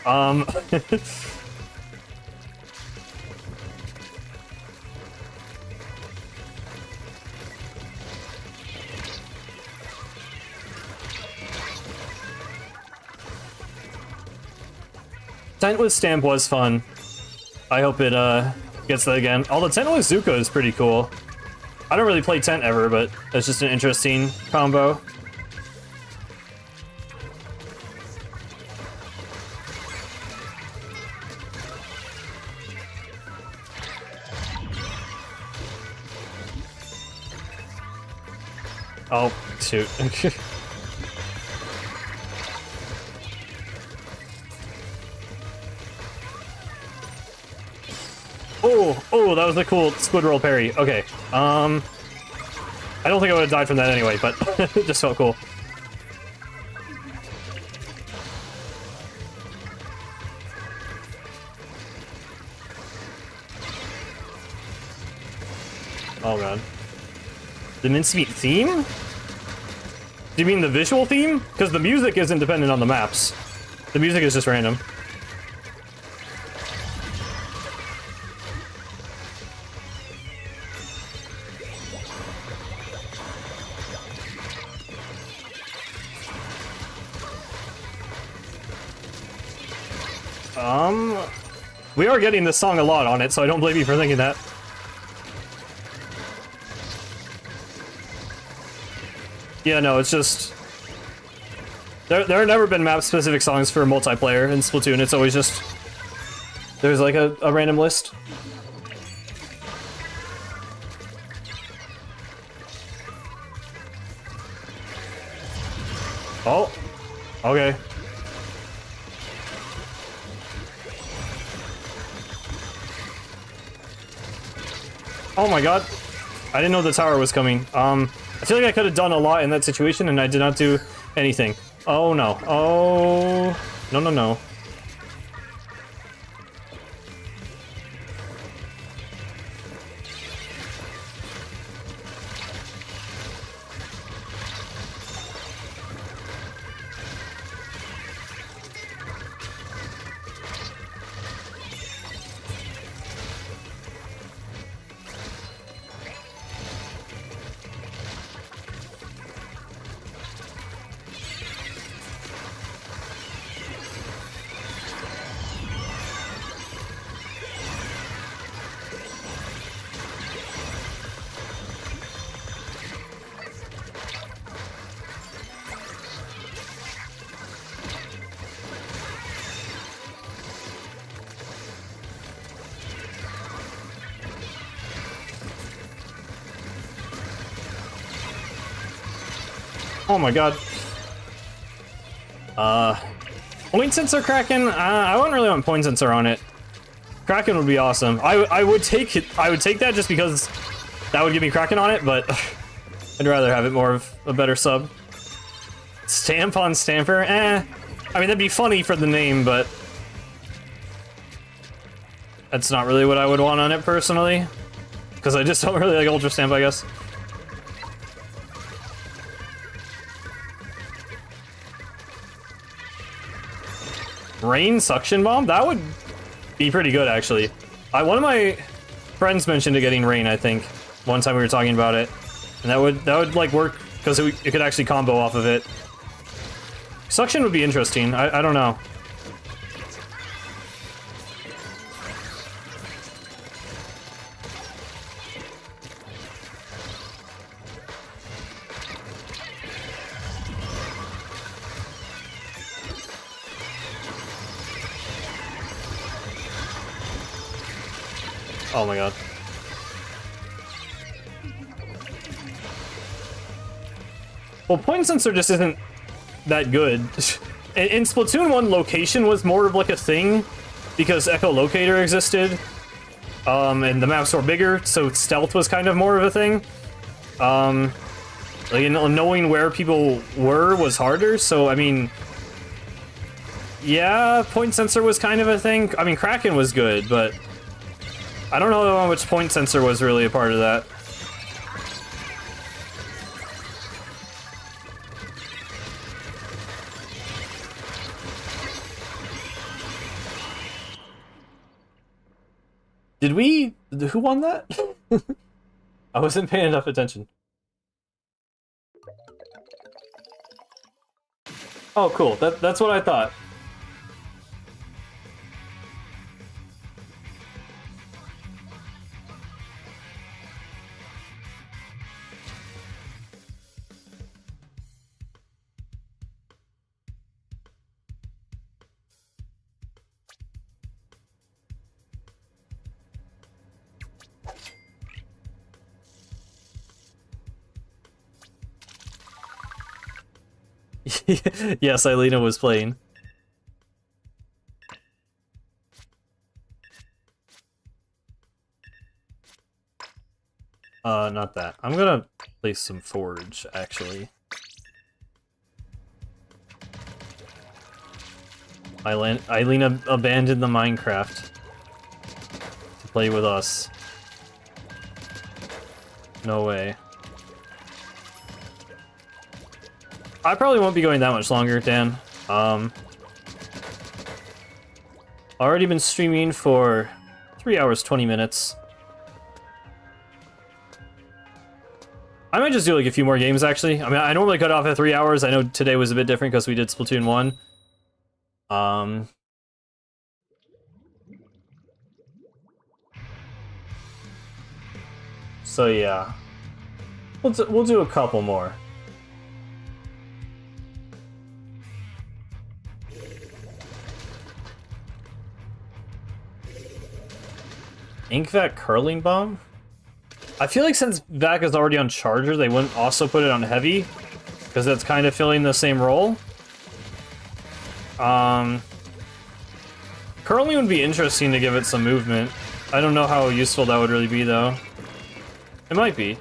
Tent with Stamp was fun. I hope it gets that again. Although Tent with Zuko is pretty cool. I don't really play Tent ever, but it's just an interesting combo. Oh, shoot. Oh, that was a cool squid roll parry. Okay, I don't think I would have died from that anyway, but it just felt cool. Oh god. The Mincemeat theme? Do you mean the visual theme? Because the music isn't dependent on the maps. The music is just random. We are getting this song a lot on it, so I don't blame you for thinking that. Yeah, no, it's just... There have never been map-specific songs for multiplayer in Splatoon, it's always just... There's like a random list. Oh, okay. Oh my god. I didn't know the tower was coming. I feel like I could have done a lot in that situation, and I did not do anything. Oh no. Oh. No, no, no. Oh my god. Point sensor Kraken? I wouldn't really want point sensor on it. Kraken would be awesome. I would take it. I would take that just because that would give me Kraken on it, but I'd rather have it more of a better sub. Stamp on Stamper? Eh. I mean, that'd be funny for the name, but that's not really what I would want on it personally. Because I just don't really like Ultra Stamp, I guess. Rain Suction Bomb? That would be pretty good, actually. One of my friends mentioned it getting Rain, I think. One time we were talking about it. And that would like work, because it could actually combo off of it. Suction would be interesting. I don't know. Oh my god. Well, point sensor just isn't that good. In Splatoon 1, location was more of like a thing because echolocator existed, and the maps were bigger, so stealth was kind of more of a thing. Like, knowing where people were was harder, so I mean, yeah, point sensor was kind of a thing. I mean, Kraken was good, but I don't know how much point sensor was really a part of that. Who won that? I wasn't paying enough attention. Oh, cool. That's what I thought. Yes, Eilina was playing. Not that. I'm gonna play some Forge, actually. Eilina abandoned the Minecraft to play with us. No way. I probably won't be going that much longer, Dan. Already been streaming for 3 hours, 20 minutes. I might just do like a few more games, actually. I mean, I normally cut off at 3 hours. I know today was a bit different because we did Splatoon 1. So yeah. We'll do a couple more. Inkvac Curling Bomb? I feel like since Vac is already on Charger, they wouldn't also put it on Heavy. because it's kind of filling the same role. Curling would be interesting to give it some movement. I don't know how useful that would really be, though. It might be.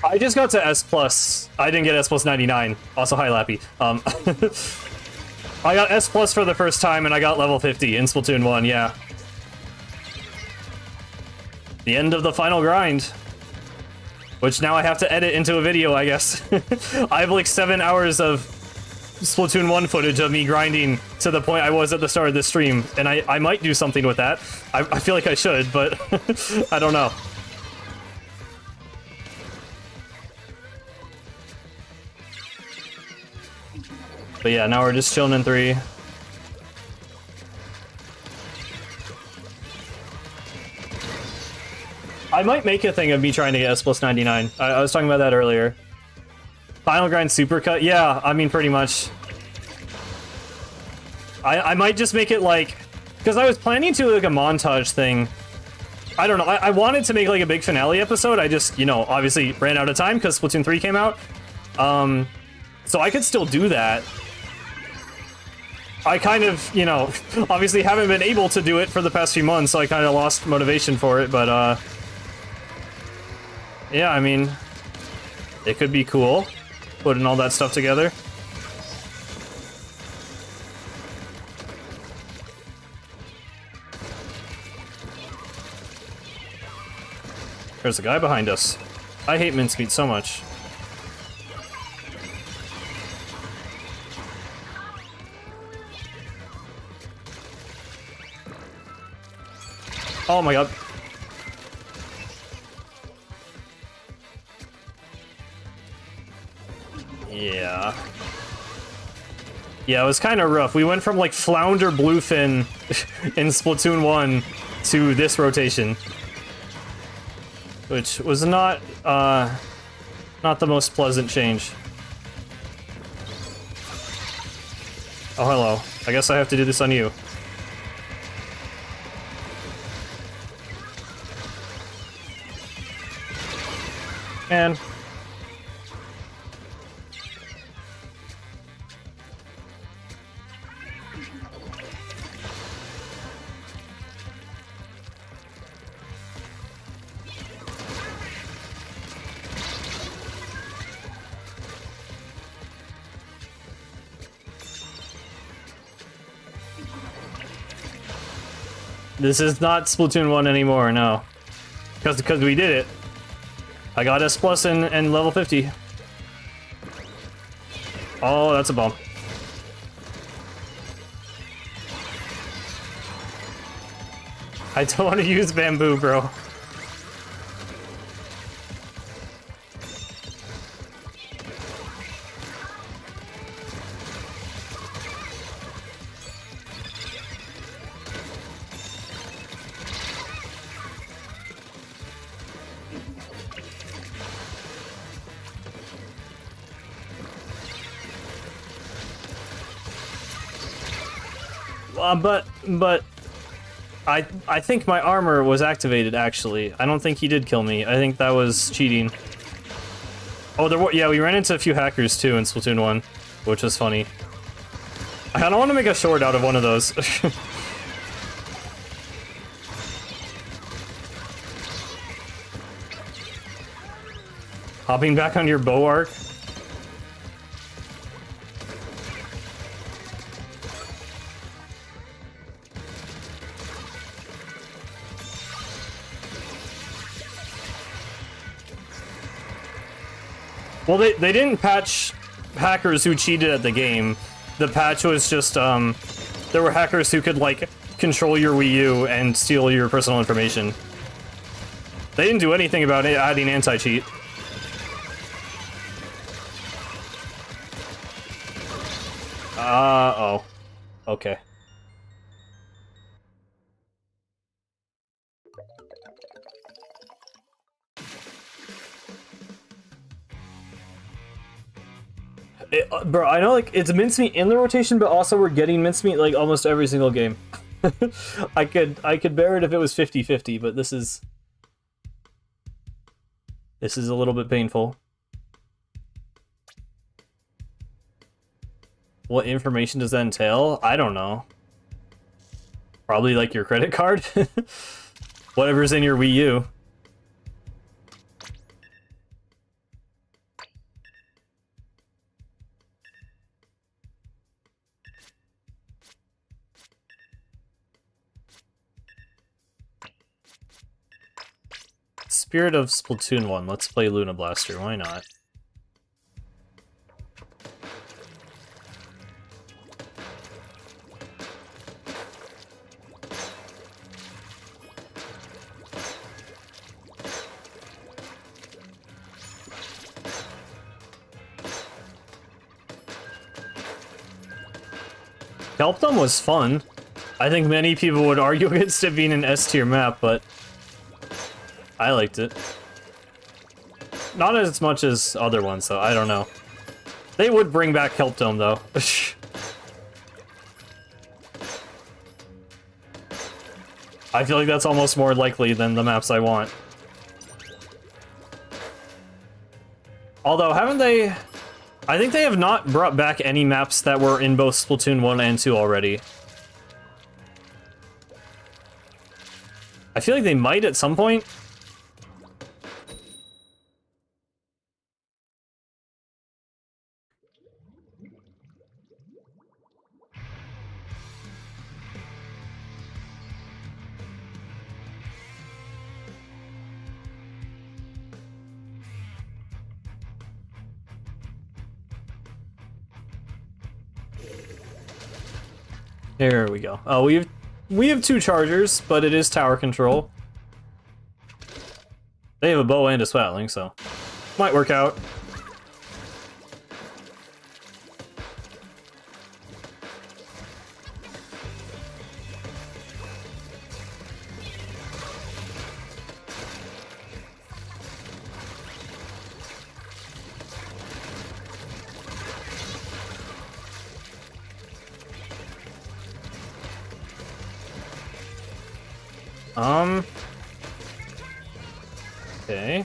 I just got to S+. I didn't get S+ 99. Also, hi, Lappy. I got S+ for the first time, and I got level 50 in Splatoon 1, yeah. The end of the final grind. Which now I have to edit into a video, I guess. I have like 7 hours of Splatoon 1 footage of me grinding to the point I was at the start of this stream, and I might do something with that. I feel like I should, but I don't know. But yeah, now we're just chilling in 3. I might make a thing of me trying to get S+ 99. I was talking about that earlier. Final grind supercut? Yeah, I mean, pretty much. I might just make it like... Because I was planning to like a montage thing. I don't know, I wanted to make like a big finale episode. I just, you know, obviously ran out of time because Splatoon 3 came out. So I could still do that. I kind of, you know, obviously haven't been able to do it for the past few months, so I kind of lost motivation for it, but, yeah, I mean, it could be cool, putting all that stuff together. There's a guy behind us. I hate mincemeat so much. Oh my god. Yeah. Yeah, it was kind of rough. We went from like Flounder Bluefin in Splatoon 1 to this rotation. Which was not the most pleasant change. Oh, hello. I guess I have to do this on you. And this is not Splatoon 1 anymore, no. Because we did it. I got S+ and level 50. Oh, that's a bump. I don't want to use bamboo, bro. But I think my armor was activated, actually. I don't think he did kill me. I think that was cheating. Oh, yeah, we ran into a few hackers, too, in Splatoon 1, which was funny. I don't want to make a short out of one of those. Hopping back on your bow arc. Well, they didn't patch hackers who cheated at the game. The patch was just, there were hackers who could, like, control your Wii U and steal your personal information. They didn't do anything about it adding anti-cheat. Oh. Okay. Bro, I know, like, it's mincemeat in the rotation, but also we're getting mincemeat, like, almost every single game. I could bear it if it was 50-50, but this is a little bit painful. What information does that entail? I don't know. Probably, like, your credit card? Whatever's in your Wii U. Spirit of Splatoon 1. Let's play Luna Blaster. Why not? Kelpdom was fun. I think many people would argue against it being an S-tier map, but I liked it. Not as much as other ones, though. I don't know. They would bring back Kelpdom, though. I feel like that's almost more likely than the maps I want. Although, haven't they... I think they have not brought back any maps that were in both Splatoon 1 and 2 already. I feel like they might at some point. There we go. Oh, we have 2 chargers, but it is tower control. They have a bow and a spatling, so might work out. Okay.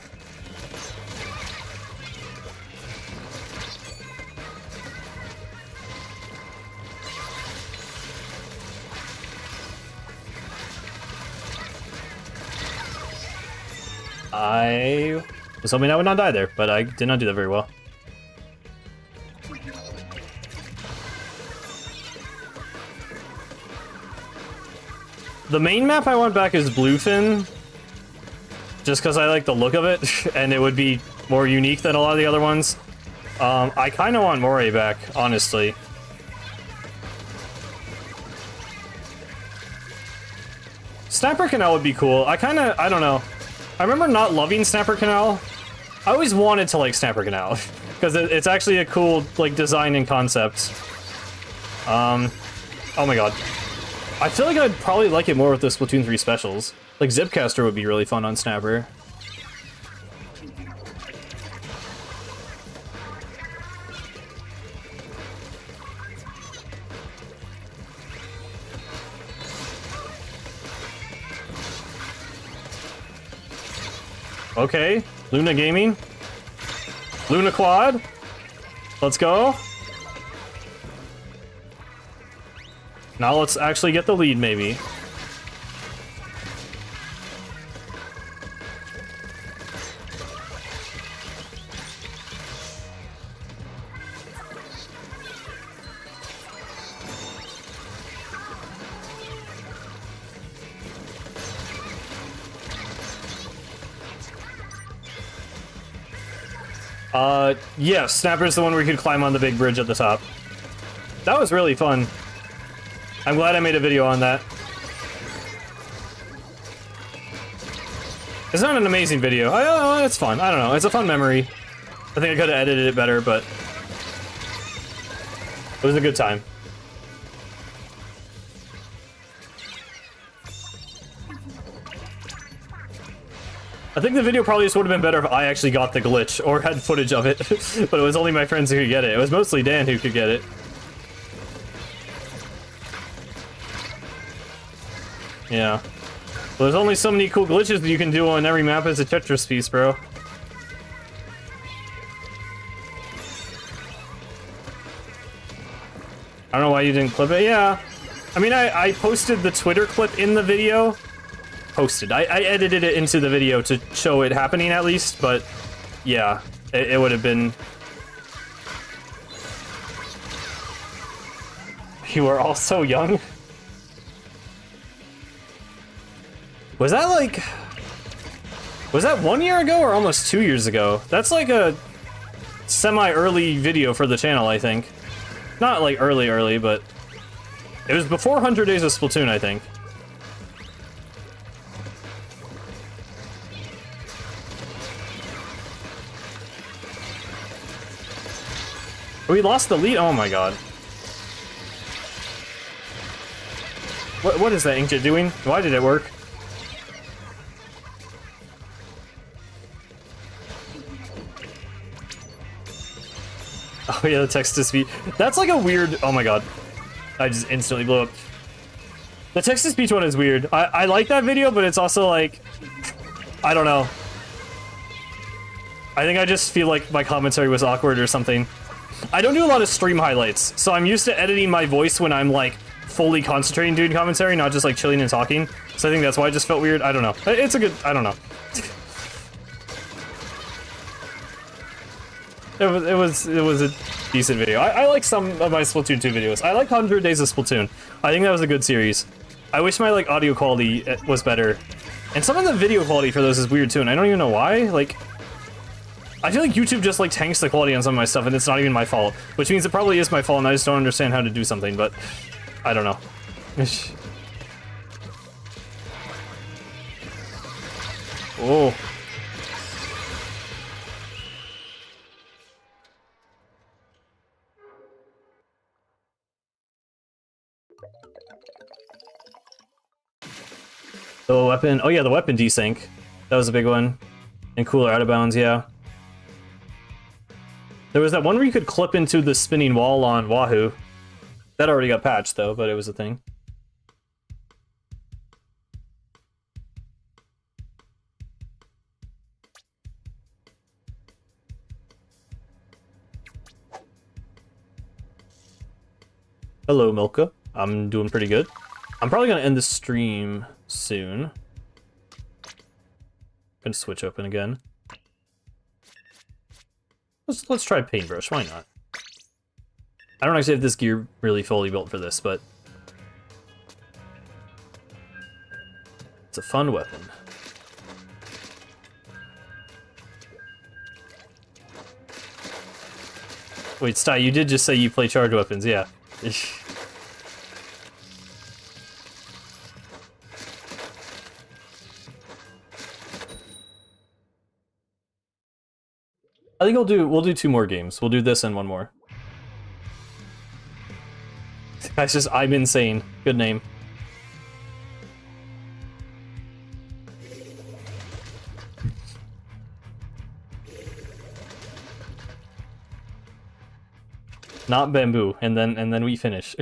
I was hoping I would not die there, but I did not do that very well. The main map I want back is Bluefin, just because I like the look of it, and it would be more unique than a lot of the other ones. I kind of want Moray back, honestly. Snapper Canal would be cool. I don't know. I remember not loving Snapper Canal. I always wanted to like Snapper Canal, because it's actually a cool, like, design and concept. Oh my god. I feel like I'd probably like it more with the Splatoon 3 specials. Like, Zipcaster would be really fun on Snapper. Okay, Luna Gaming. Luna Quad. Let's go. Now let's actually get the lead, maybe. Yeah, Snapper's the one where you could climb on the big bridge at the top. That was really fun. I'm glad I made a video on that. It's not an amazing video. It's fun. I don't know. It's a fun memory. I think I could have edited it better, but... It was a good time. I think the video probably just would have been better if I actually got the glitch or had footage of it, but it was only my friends who could get it. It was mostly Dan who could get it. Yeah. Well, there's only so many cool glitches that you can do on every map as a Tetris piece, bro. I don't know why you didn't clip it. Yeah. I mean, I posted the Twitter clip in the video. I edited it into the video to show it happening at least, but yeah, it would have been... You are all so young. Was that like... Was that 1 year ago or almost 2 years ago? That's like a semi-early video for the channel, I think. Not like early, but... It was before 100 Days of Splatoon, I think. We lost the lead? Oh my god. What is that Inkjet doing? Why did it work? Oh yeah, the text-to-speech. That's like a weird... Oh my god. I just instantly blew up. The text-to-speech one is weird. I like that video, but it's also like... I don't know. I think I just feel like my commentary was awkward or something. I don't do a lot of stream highlights, so I'm used to editing my voice when I'm like fully concentrating doing commentary, not just like chilling and talking. So I think that's why it just felt weird. I don't know. It's a good... I don't know. It was a decent video. I like some of my Splatoon 2 videos. I like 100 Days of Splatoon. I think that was a good series. I wish my like audio quality was better. And some of the video quality for those is weird too, and I don't even know why. Like, I feel like YouTube just like tanks the quality on some of my stuff, and it's not even my fault. Which means it probably is my fault, and I just don't understand how to do something, but I don't know. Oh. The weapon, oh yeah, the weapon desync. That was a big one. And cooler out of bounds, yeah. There was that one where you could clip into the spinning wall on Wahoo. That already got patched though, but it was a thing. Hello, Milka. I'm doing pretty good. I'm probably gonna end the stream soon. Gonna switch open again. Let's try paintbrush. Why not? I don't actually have this gear really fully built for this, but it's a fun weapon. Wait, Sty, you did just say you play charge weapons, yeah. I think we'll do 2 more games. We'll do this and one more. That's just I'm Insane. Good name. Not bamboo, and then we finish.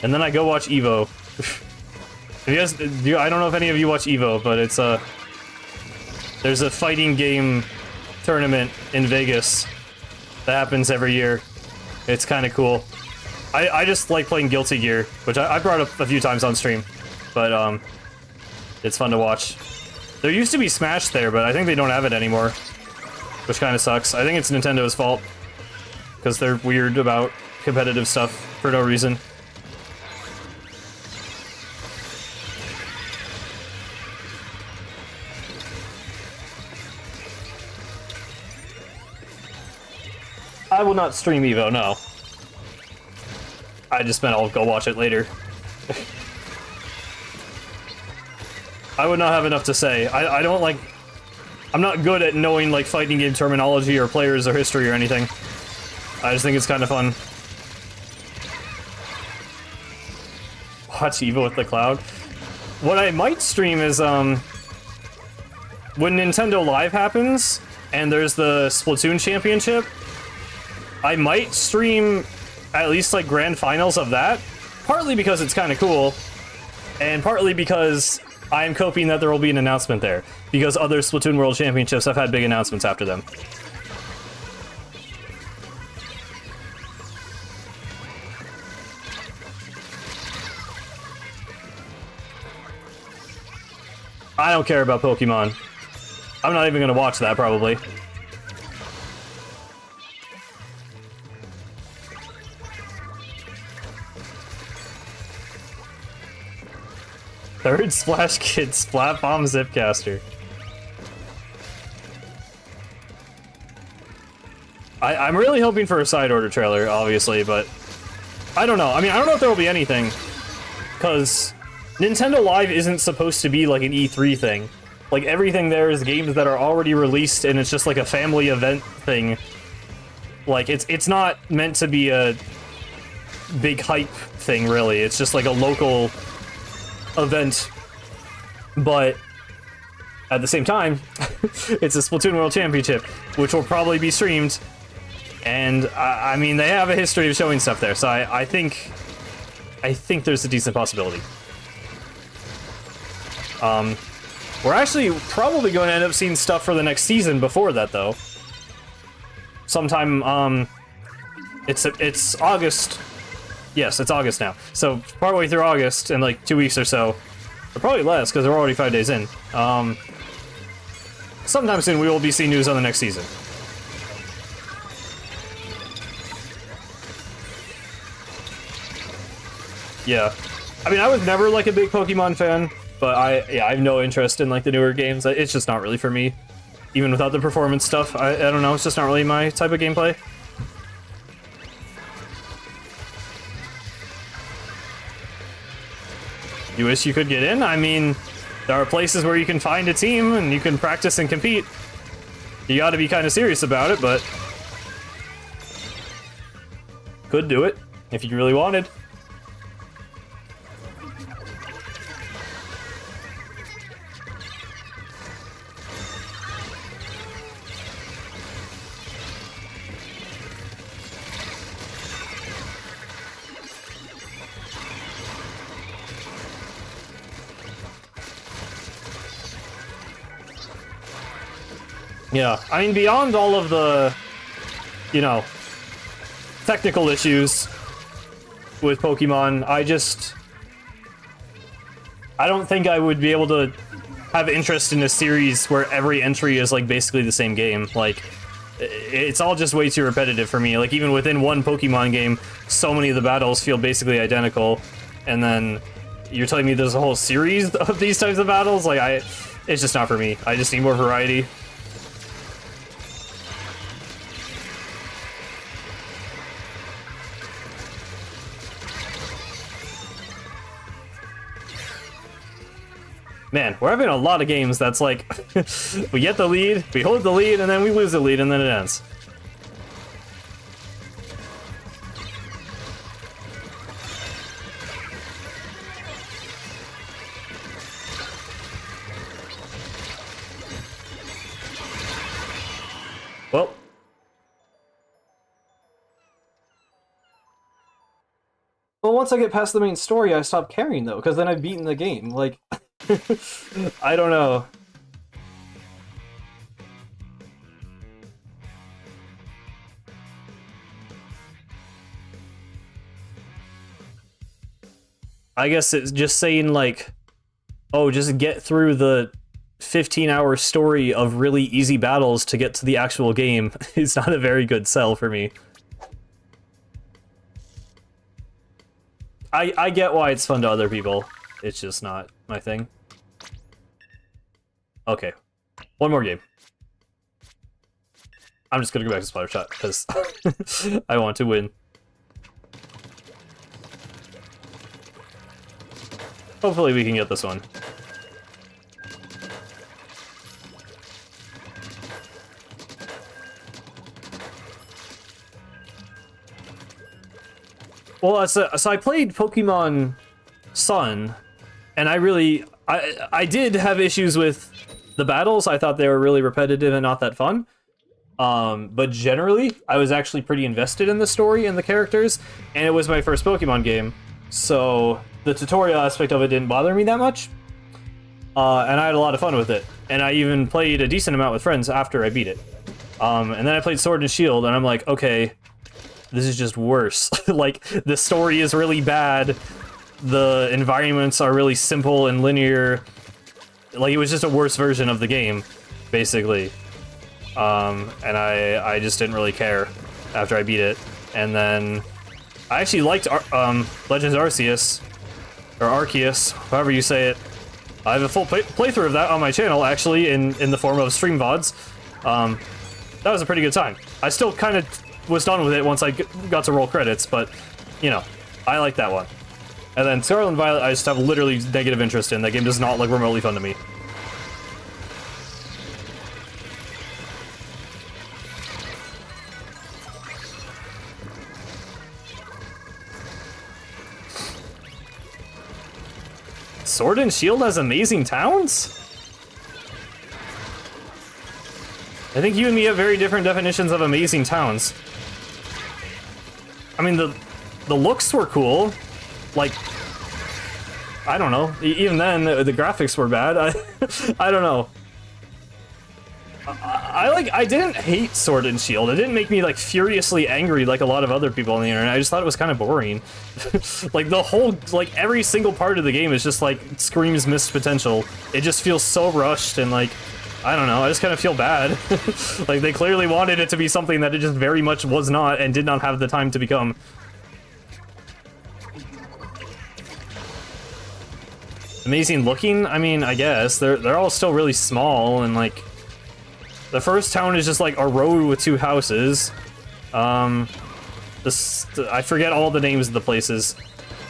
And then I go watch Evo. If you guys, I don't know if any of you watch Evo, but it's there's a fighting game tournament in Vegas that happens every year. It's kind of cool. I just like playing Guilty Gear, which I brought up a few times on stream, but it's fun to watch. There used to be Smash there, but I think they don't have it anymore, which kind of sucks. I think it's Nintendo's fault, because they're weird about competitive stuff for no reason. I will not stream Evo, no. I just meant I'll go watch it later. I would not have enough to say. I don't like... I'm not good at knowing, like, fighting game terminology or players or history or anything. I just think it's kind of fun. Watch Evo with the cloud. What I might stream is, when Nintendo Live happens, and there's the Splatoon Championship, I might stream at least, like, grand finals of that. Partly because it's kind of cool, and partly because I'm hoping that there will be an announcement there, because other Splatoon World Championships have had big announcements after them. I don't care about Pokemon. I'm not even gonna watch that, probably. Third Splash Kid Splat Bomb Zipcaster. I'm really hoping for a side order trailer, obviously, but I don't know. I mean, I don't know if there will be anything, because Nintendo Live isn't supposed to be like an E3 thing. Like, everything there is games that are already released, and it's just like a family event thing. Like, it's not meant to be a big hype thing, really. It's just like a local event, but at the same time, it's a Splatoon World Championship, which will probably be streamed, and I mean, they have a history of showing stuff there, so I think there's a decent possibility. We're actually probably going to end up seeing stuff for the next season before that, though. Sometime, it's August. Yes, it's August now. So, partway through August, in like 2 weeks or so, or probably less, because they're already 5 days in. Sometime soon, we will be seeing news on the next season. Yeah. I mean, I was never, like, a big Pokemon fan, but I have no interest in, like, the newer games. It's just not really for me. Even without the performance stuff, I don't know, it's just not really my type of gameplay. You wish you could get in? I mean, there are places where you can find a team and you can practice and compete. You gotta be kind of serious about it, but could do it if you really wanted. Yeah, I mean, beyond all of the, you know, technical issues with Pokemon, I don't think I would be able to have interest in a series where every entry is, like, basically the same game. Like, it's all just way too repetitive for me. Like, even within one Pokemon game, so many of the battles feel basically identical, and then you're telling me there's a whole series of these types of battles? Like, it's just not for me. I just need more variety. Man, we're having a lot of games that's like, we get the lead, we hold the lead, and then we lose the lead, and then it ends. Well. Well, once I get past the main story, I stop caring, though, because then I've beaten the game. Like, I don't know. I guess it's just saying, like, oh, just get through the 15-hour story of really easy battles to get to the actual game is not a very good sell for me. I get why it's fun to other people. It's just not my thing. Okay. One more game. I'm just gonna go back to Splattershot, because I want to win. Hopefully we can get this one. Well, so I played Pokemon Sun, and I did have issues with the battles. I thought they were really repetitive and not that fun. But generally, I was actually pretty invested in the story and the characters, and it was my first Pokemon game, so the tutorial aspect of it didn't bother me that much. And I had a lot of fun with it, and I even played a decent amount with friends after I beat it. And then I played Sword and Shield, and I'm like, okay, this is just worse. Like, the story is really bad, the environments are really simple and linear. Like, it was just a worse version of the game, basically. And I just didn't really care after I beat it. And then I actually liked Legends Arceus, or Arceus, however you say it. I have a full playthrough of that on my channel, actually, in the form of stream VODs. That was a pretty good time. I still kind of was done with it once I got to roll credits, but, you know, I like that one. And then Scarlet and Violet, I just have literally negative interest in. That game does not look remotely fun to me. Sword and Shield has amazing towns? I think you and me have very different definitions of amazing towns. I mean, the looks were cool. Like, I don't know. Even then, the graphics were bad. I don't know. I didn't hate Sword and Shield. It didn't make me, like, furiously angry like a lot of other people on the internet. I just thought it was kind of boring. Like, the whole, like, every single part of the game is just, like, screams missed potential. It just feels so rushed and, like, I don't know, I just kind of feel bad. Like, they clearly wanted it to be something that it just very much was not and did not have the time to become. Amazing looking? I mean, I guess. They're all still really small, and, like, the first town is just, like, a road with two houses. I forget all the names of the places.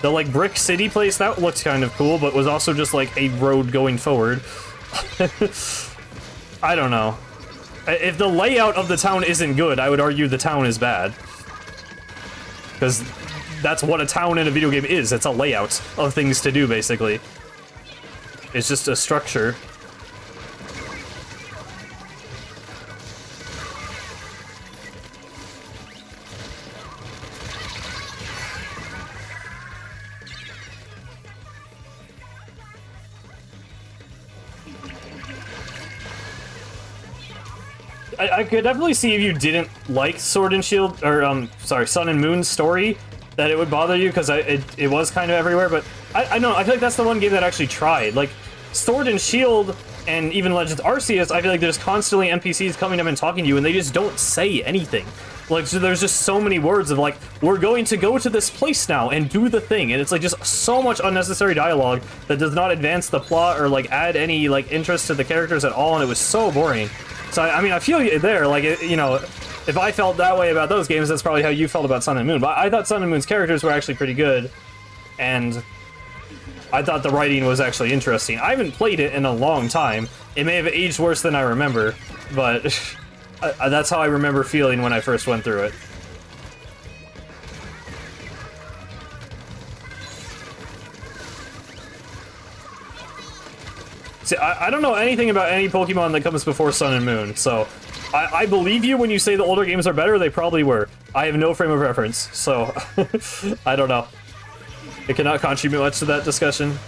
The, like, Brick City place, that looked kind of cool, but was also just, like, a road going forward. I don't know. If the layout of the town isn't good, I would argue the town is bad. Because that's what a town in a video game is. It's a layout of things to do, basically. It's just a structure. I could definitely see if you didn't like Sword and Shield, or, sorry, Sun and Moon's story, that it would bother you, because it was kind of everywhere, but I know, I feel like that's the one game that actually tried. Like, Sword and Shield, and even Legends Arceus, I feel like there's constantly NPCs coming up and talking to you, and they just don't say anything. Like, so there's just so many words of, like, we're going to go to this place now and do the thing, and it's, like, just so much unnecessary dialogue that does not advance the plot or, like, add any, like, interest to the characters at all, and it was so boring. So, I mean, I feel you there, like, you know, if I felt that way about those games, that's probably how you felt about Sun and Moon. But I thought Sun and Moon's characters were actually pretty good, and I thought the writing was actually interesting. I haven't played it in a long time. It may have aged worse than I remember, but that's how I remember feeling when I first went through it. See, I don't know anything about any Pokemon that comes before Sun and Moon, so I believe you when you say the older games are better. They probably were. I have no frame of reference, so I don't know. It cannot contribute much to that discussion.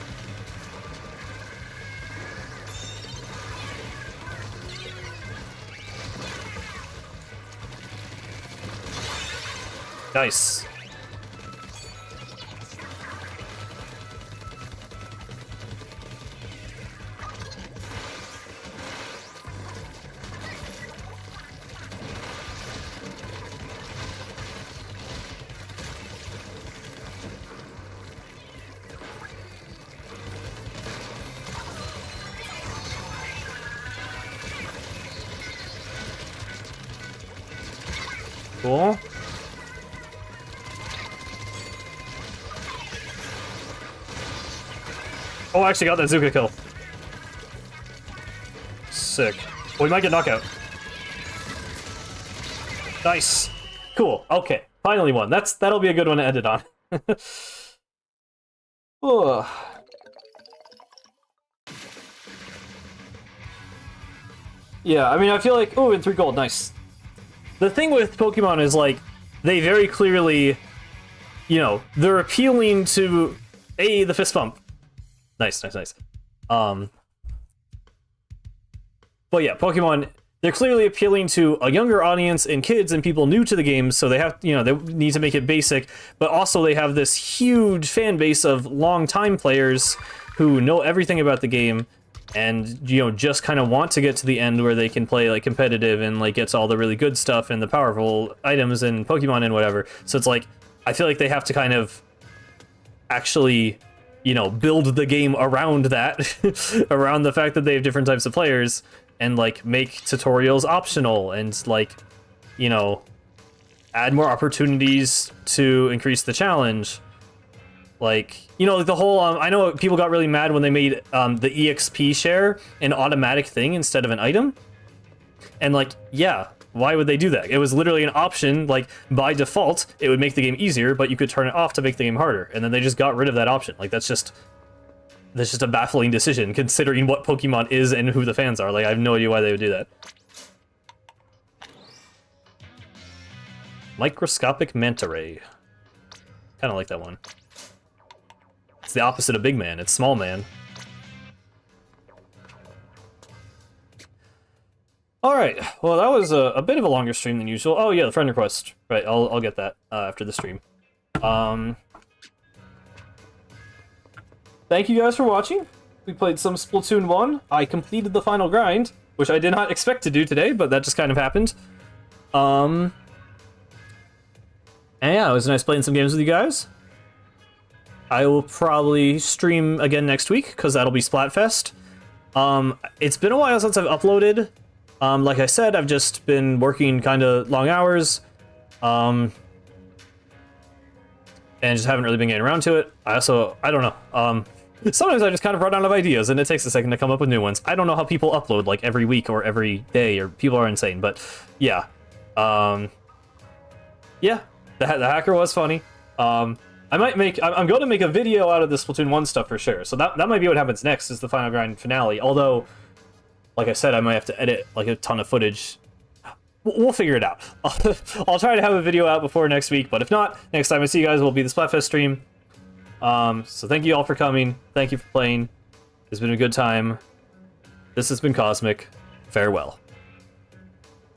Nice. Cool. Oh, I actually got that Zuka kill. Sick. We might get knockout. Nice. Cool. Okay. Finally one. That'll be a good one to end it on. Ugh. Yeah, I mean, I feel like, oh, and 3 gold, nice. The thing with Pokemon is, like, they very clearly, you know, they're appealing to, the fist bump. Nice, nice, nice. But yeah, Pokemon, they're clearly appealing to a younger audience and kids and people new to the game, so they have, you know, they need to make it basic, but also they have this huge fan base of long-time players who know everything about the game and, you know, just kind of want to get to the end where they can play, like, competitive and, like, gets all the really good stuff and the powerful items and Pokemon and whatever. So it's like, I feel like they have to kind of actually, you know, build the game around that, around the fact that they have different types of players, and, like, make tutorials optional and, like, you know, add more opportunities to increase the challenge. Like, you know, the whole, I know people got really mad when they made the EXP share an automatic thing instead of an item. And, like, yeah, why would they do that? It was literally an option, like, by default, it would make the game easier, but you could turn it off to make the game harder. And then they just got rid of that option. Like, that's just a baffling decision, considering what Pokemon is and who the fans are. Like, I have no idea why they would do that. Microscopic Manta Ray. Kind of like that one. It's the opposite of Big Man, it's Small Man. Alright, well that was a bit of a longer stream than usual. Oh yeah, the friend request. Right, I'll get that after the stream. Thank you guys for watching. We played some Splatoon 1. I completed the final grind, which I did not expect to do today, but that just kind of happened. And yeah, it was nice playing some games with you guys. I will probably stream again next week, because that'll be Splatfest. It's been a while since I've uploaded. Like I said, I've just been working kind of long hours. And just haven't really been getting around to it. I don't know. Sometimes I just kind of run out of ideas, and it takes a second to come up with new ones. I don't know how people upload, like, every week or every day, or people are insane, but yeah. Yeah, the hacker was funny. I'm going to make a video out of the Splatoon 1 stuff for sure, so that might be what happens next, is the final grind finale, although, like I said, I might have to edit, like, a ton of footage. We'll figure it out. I'll try to have a video out before next week, but if not, next time I see you guys will be the Splatfest stream. So thank you all for coming, thank you for playing, it's been a good time. This has been Cosmic, farewell.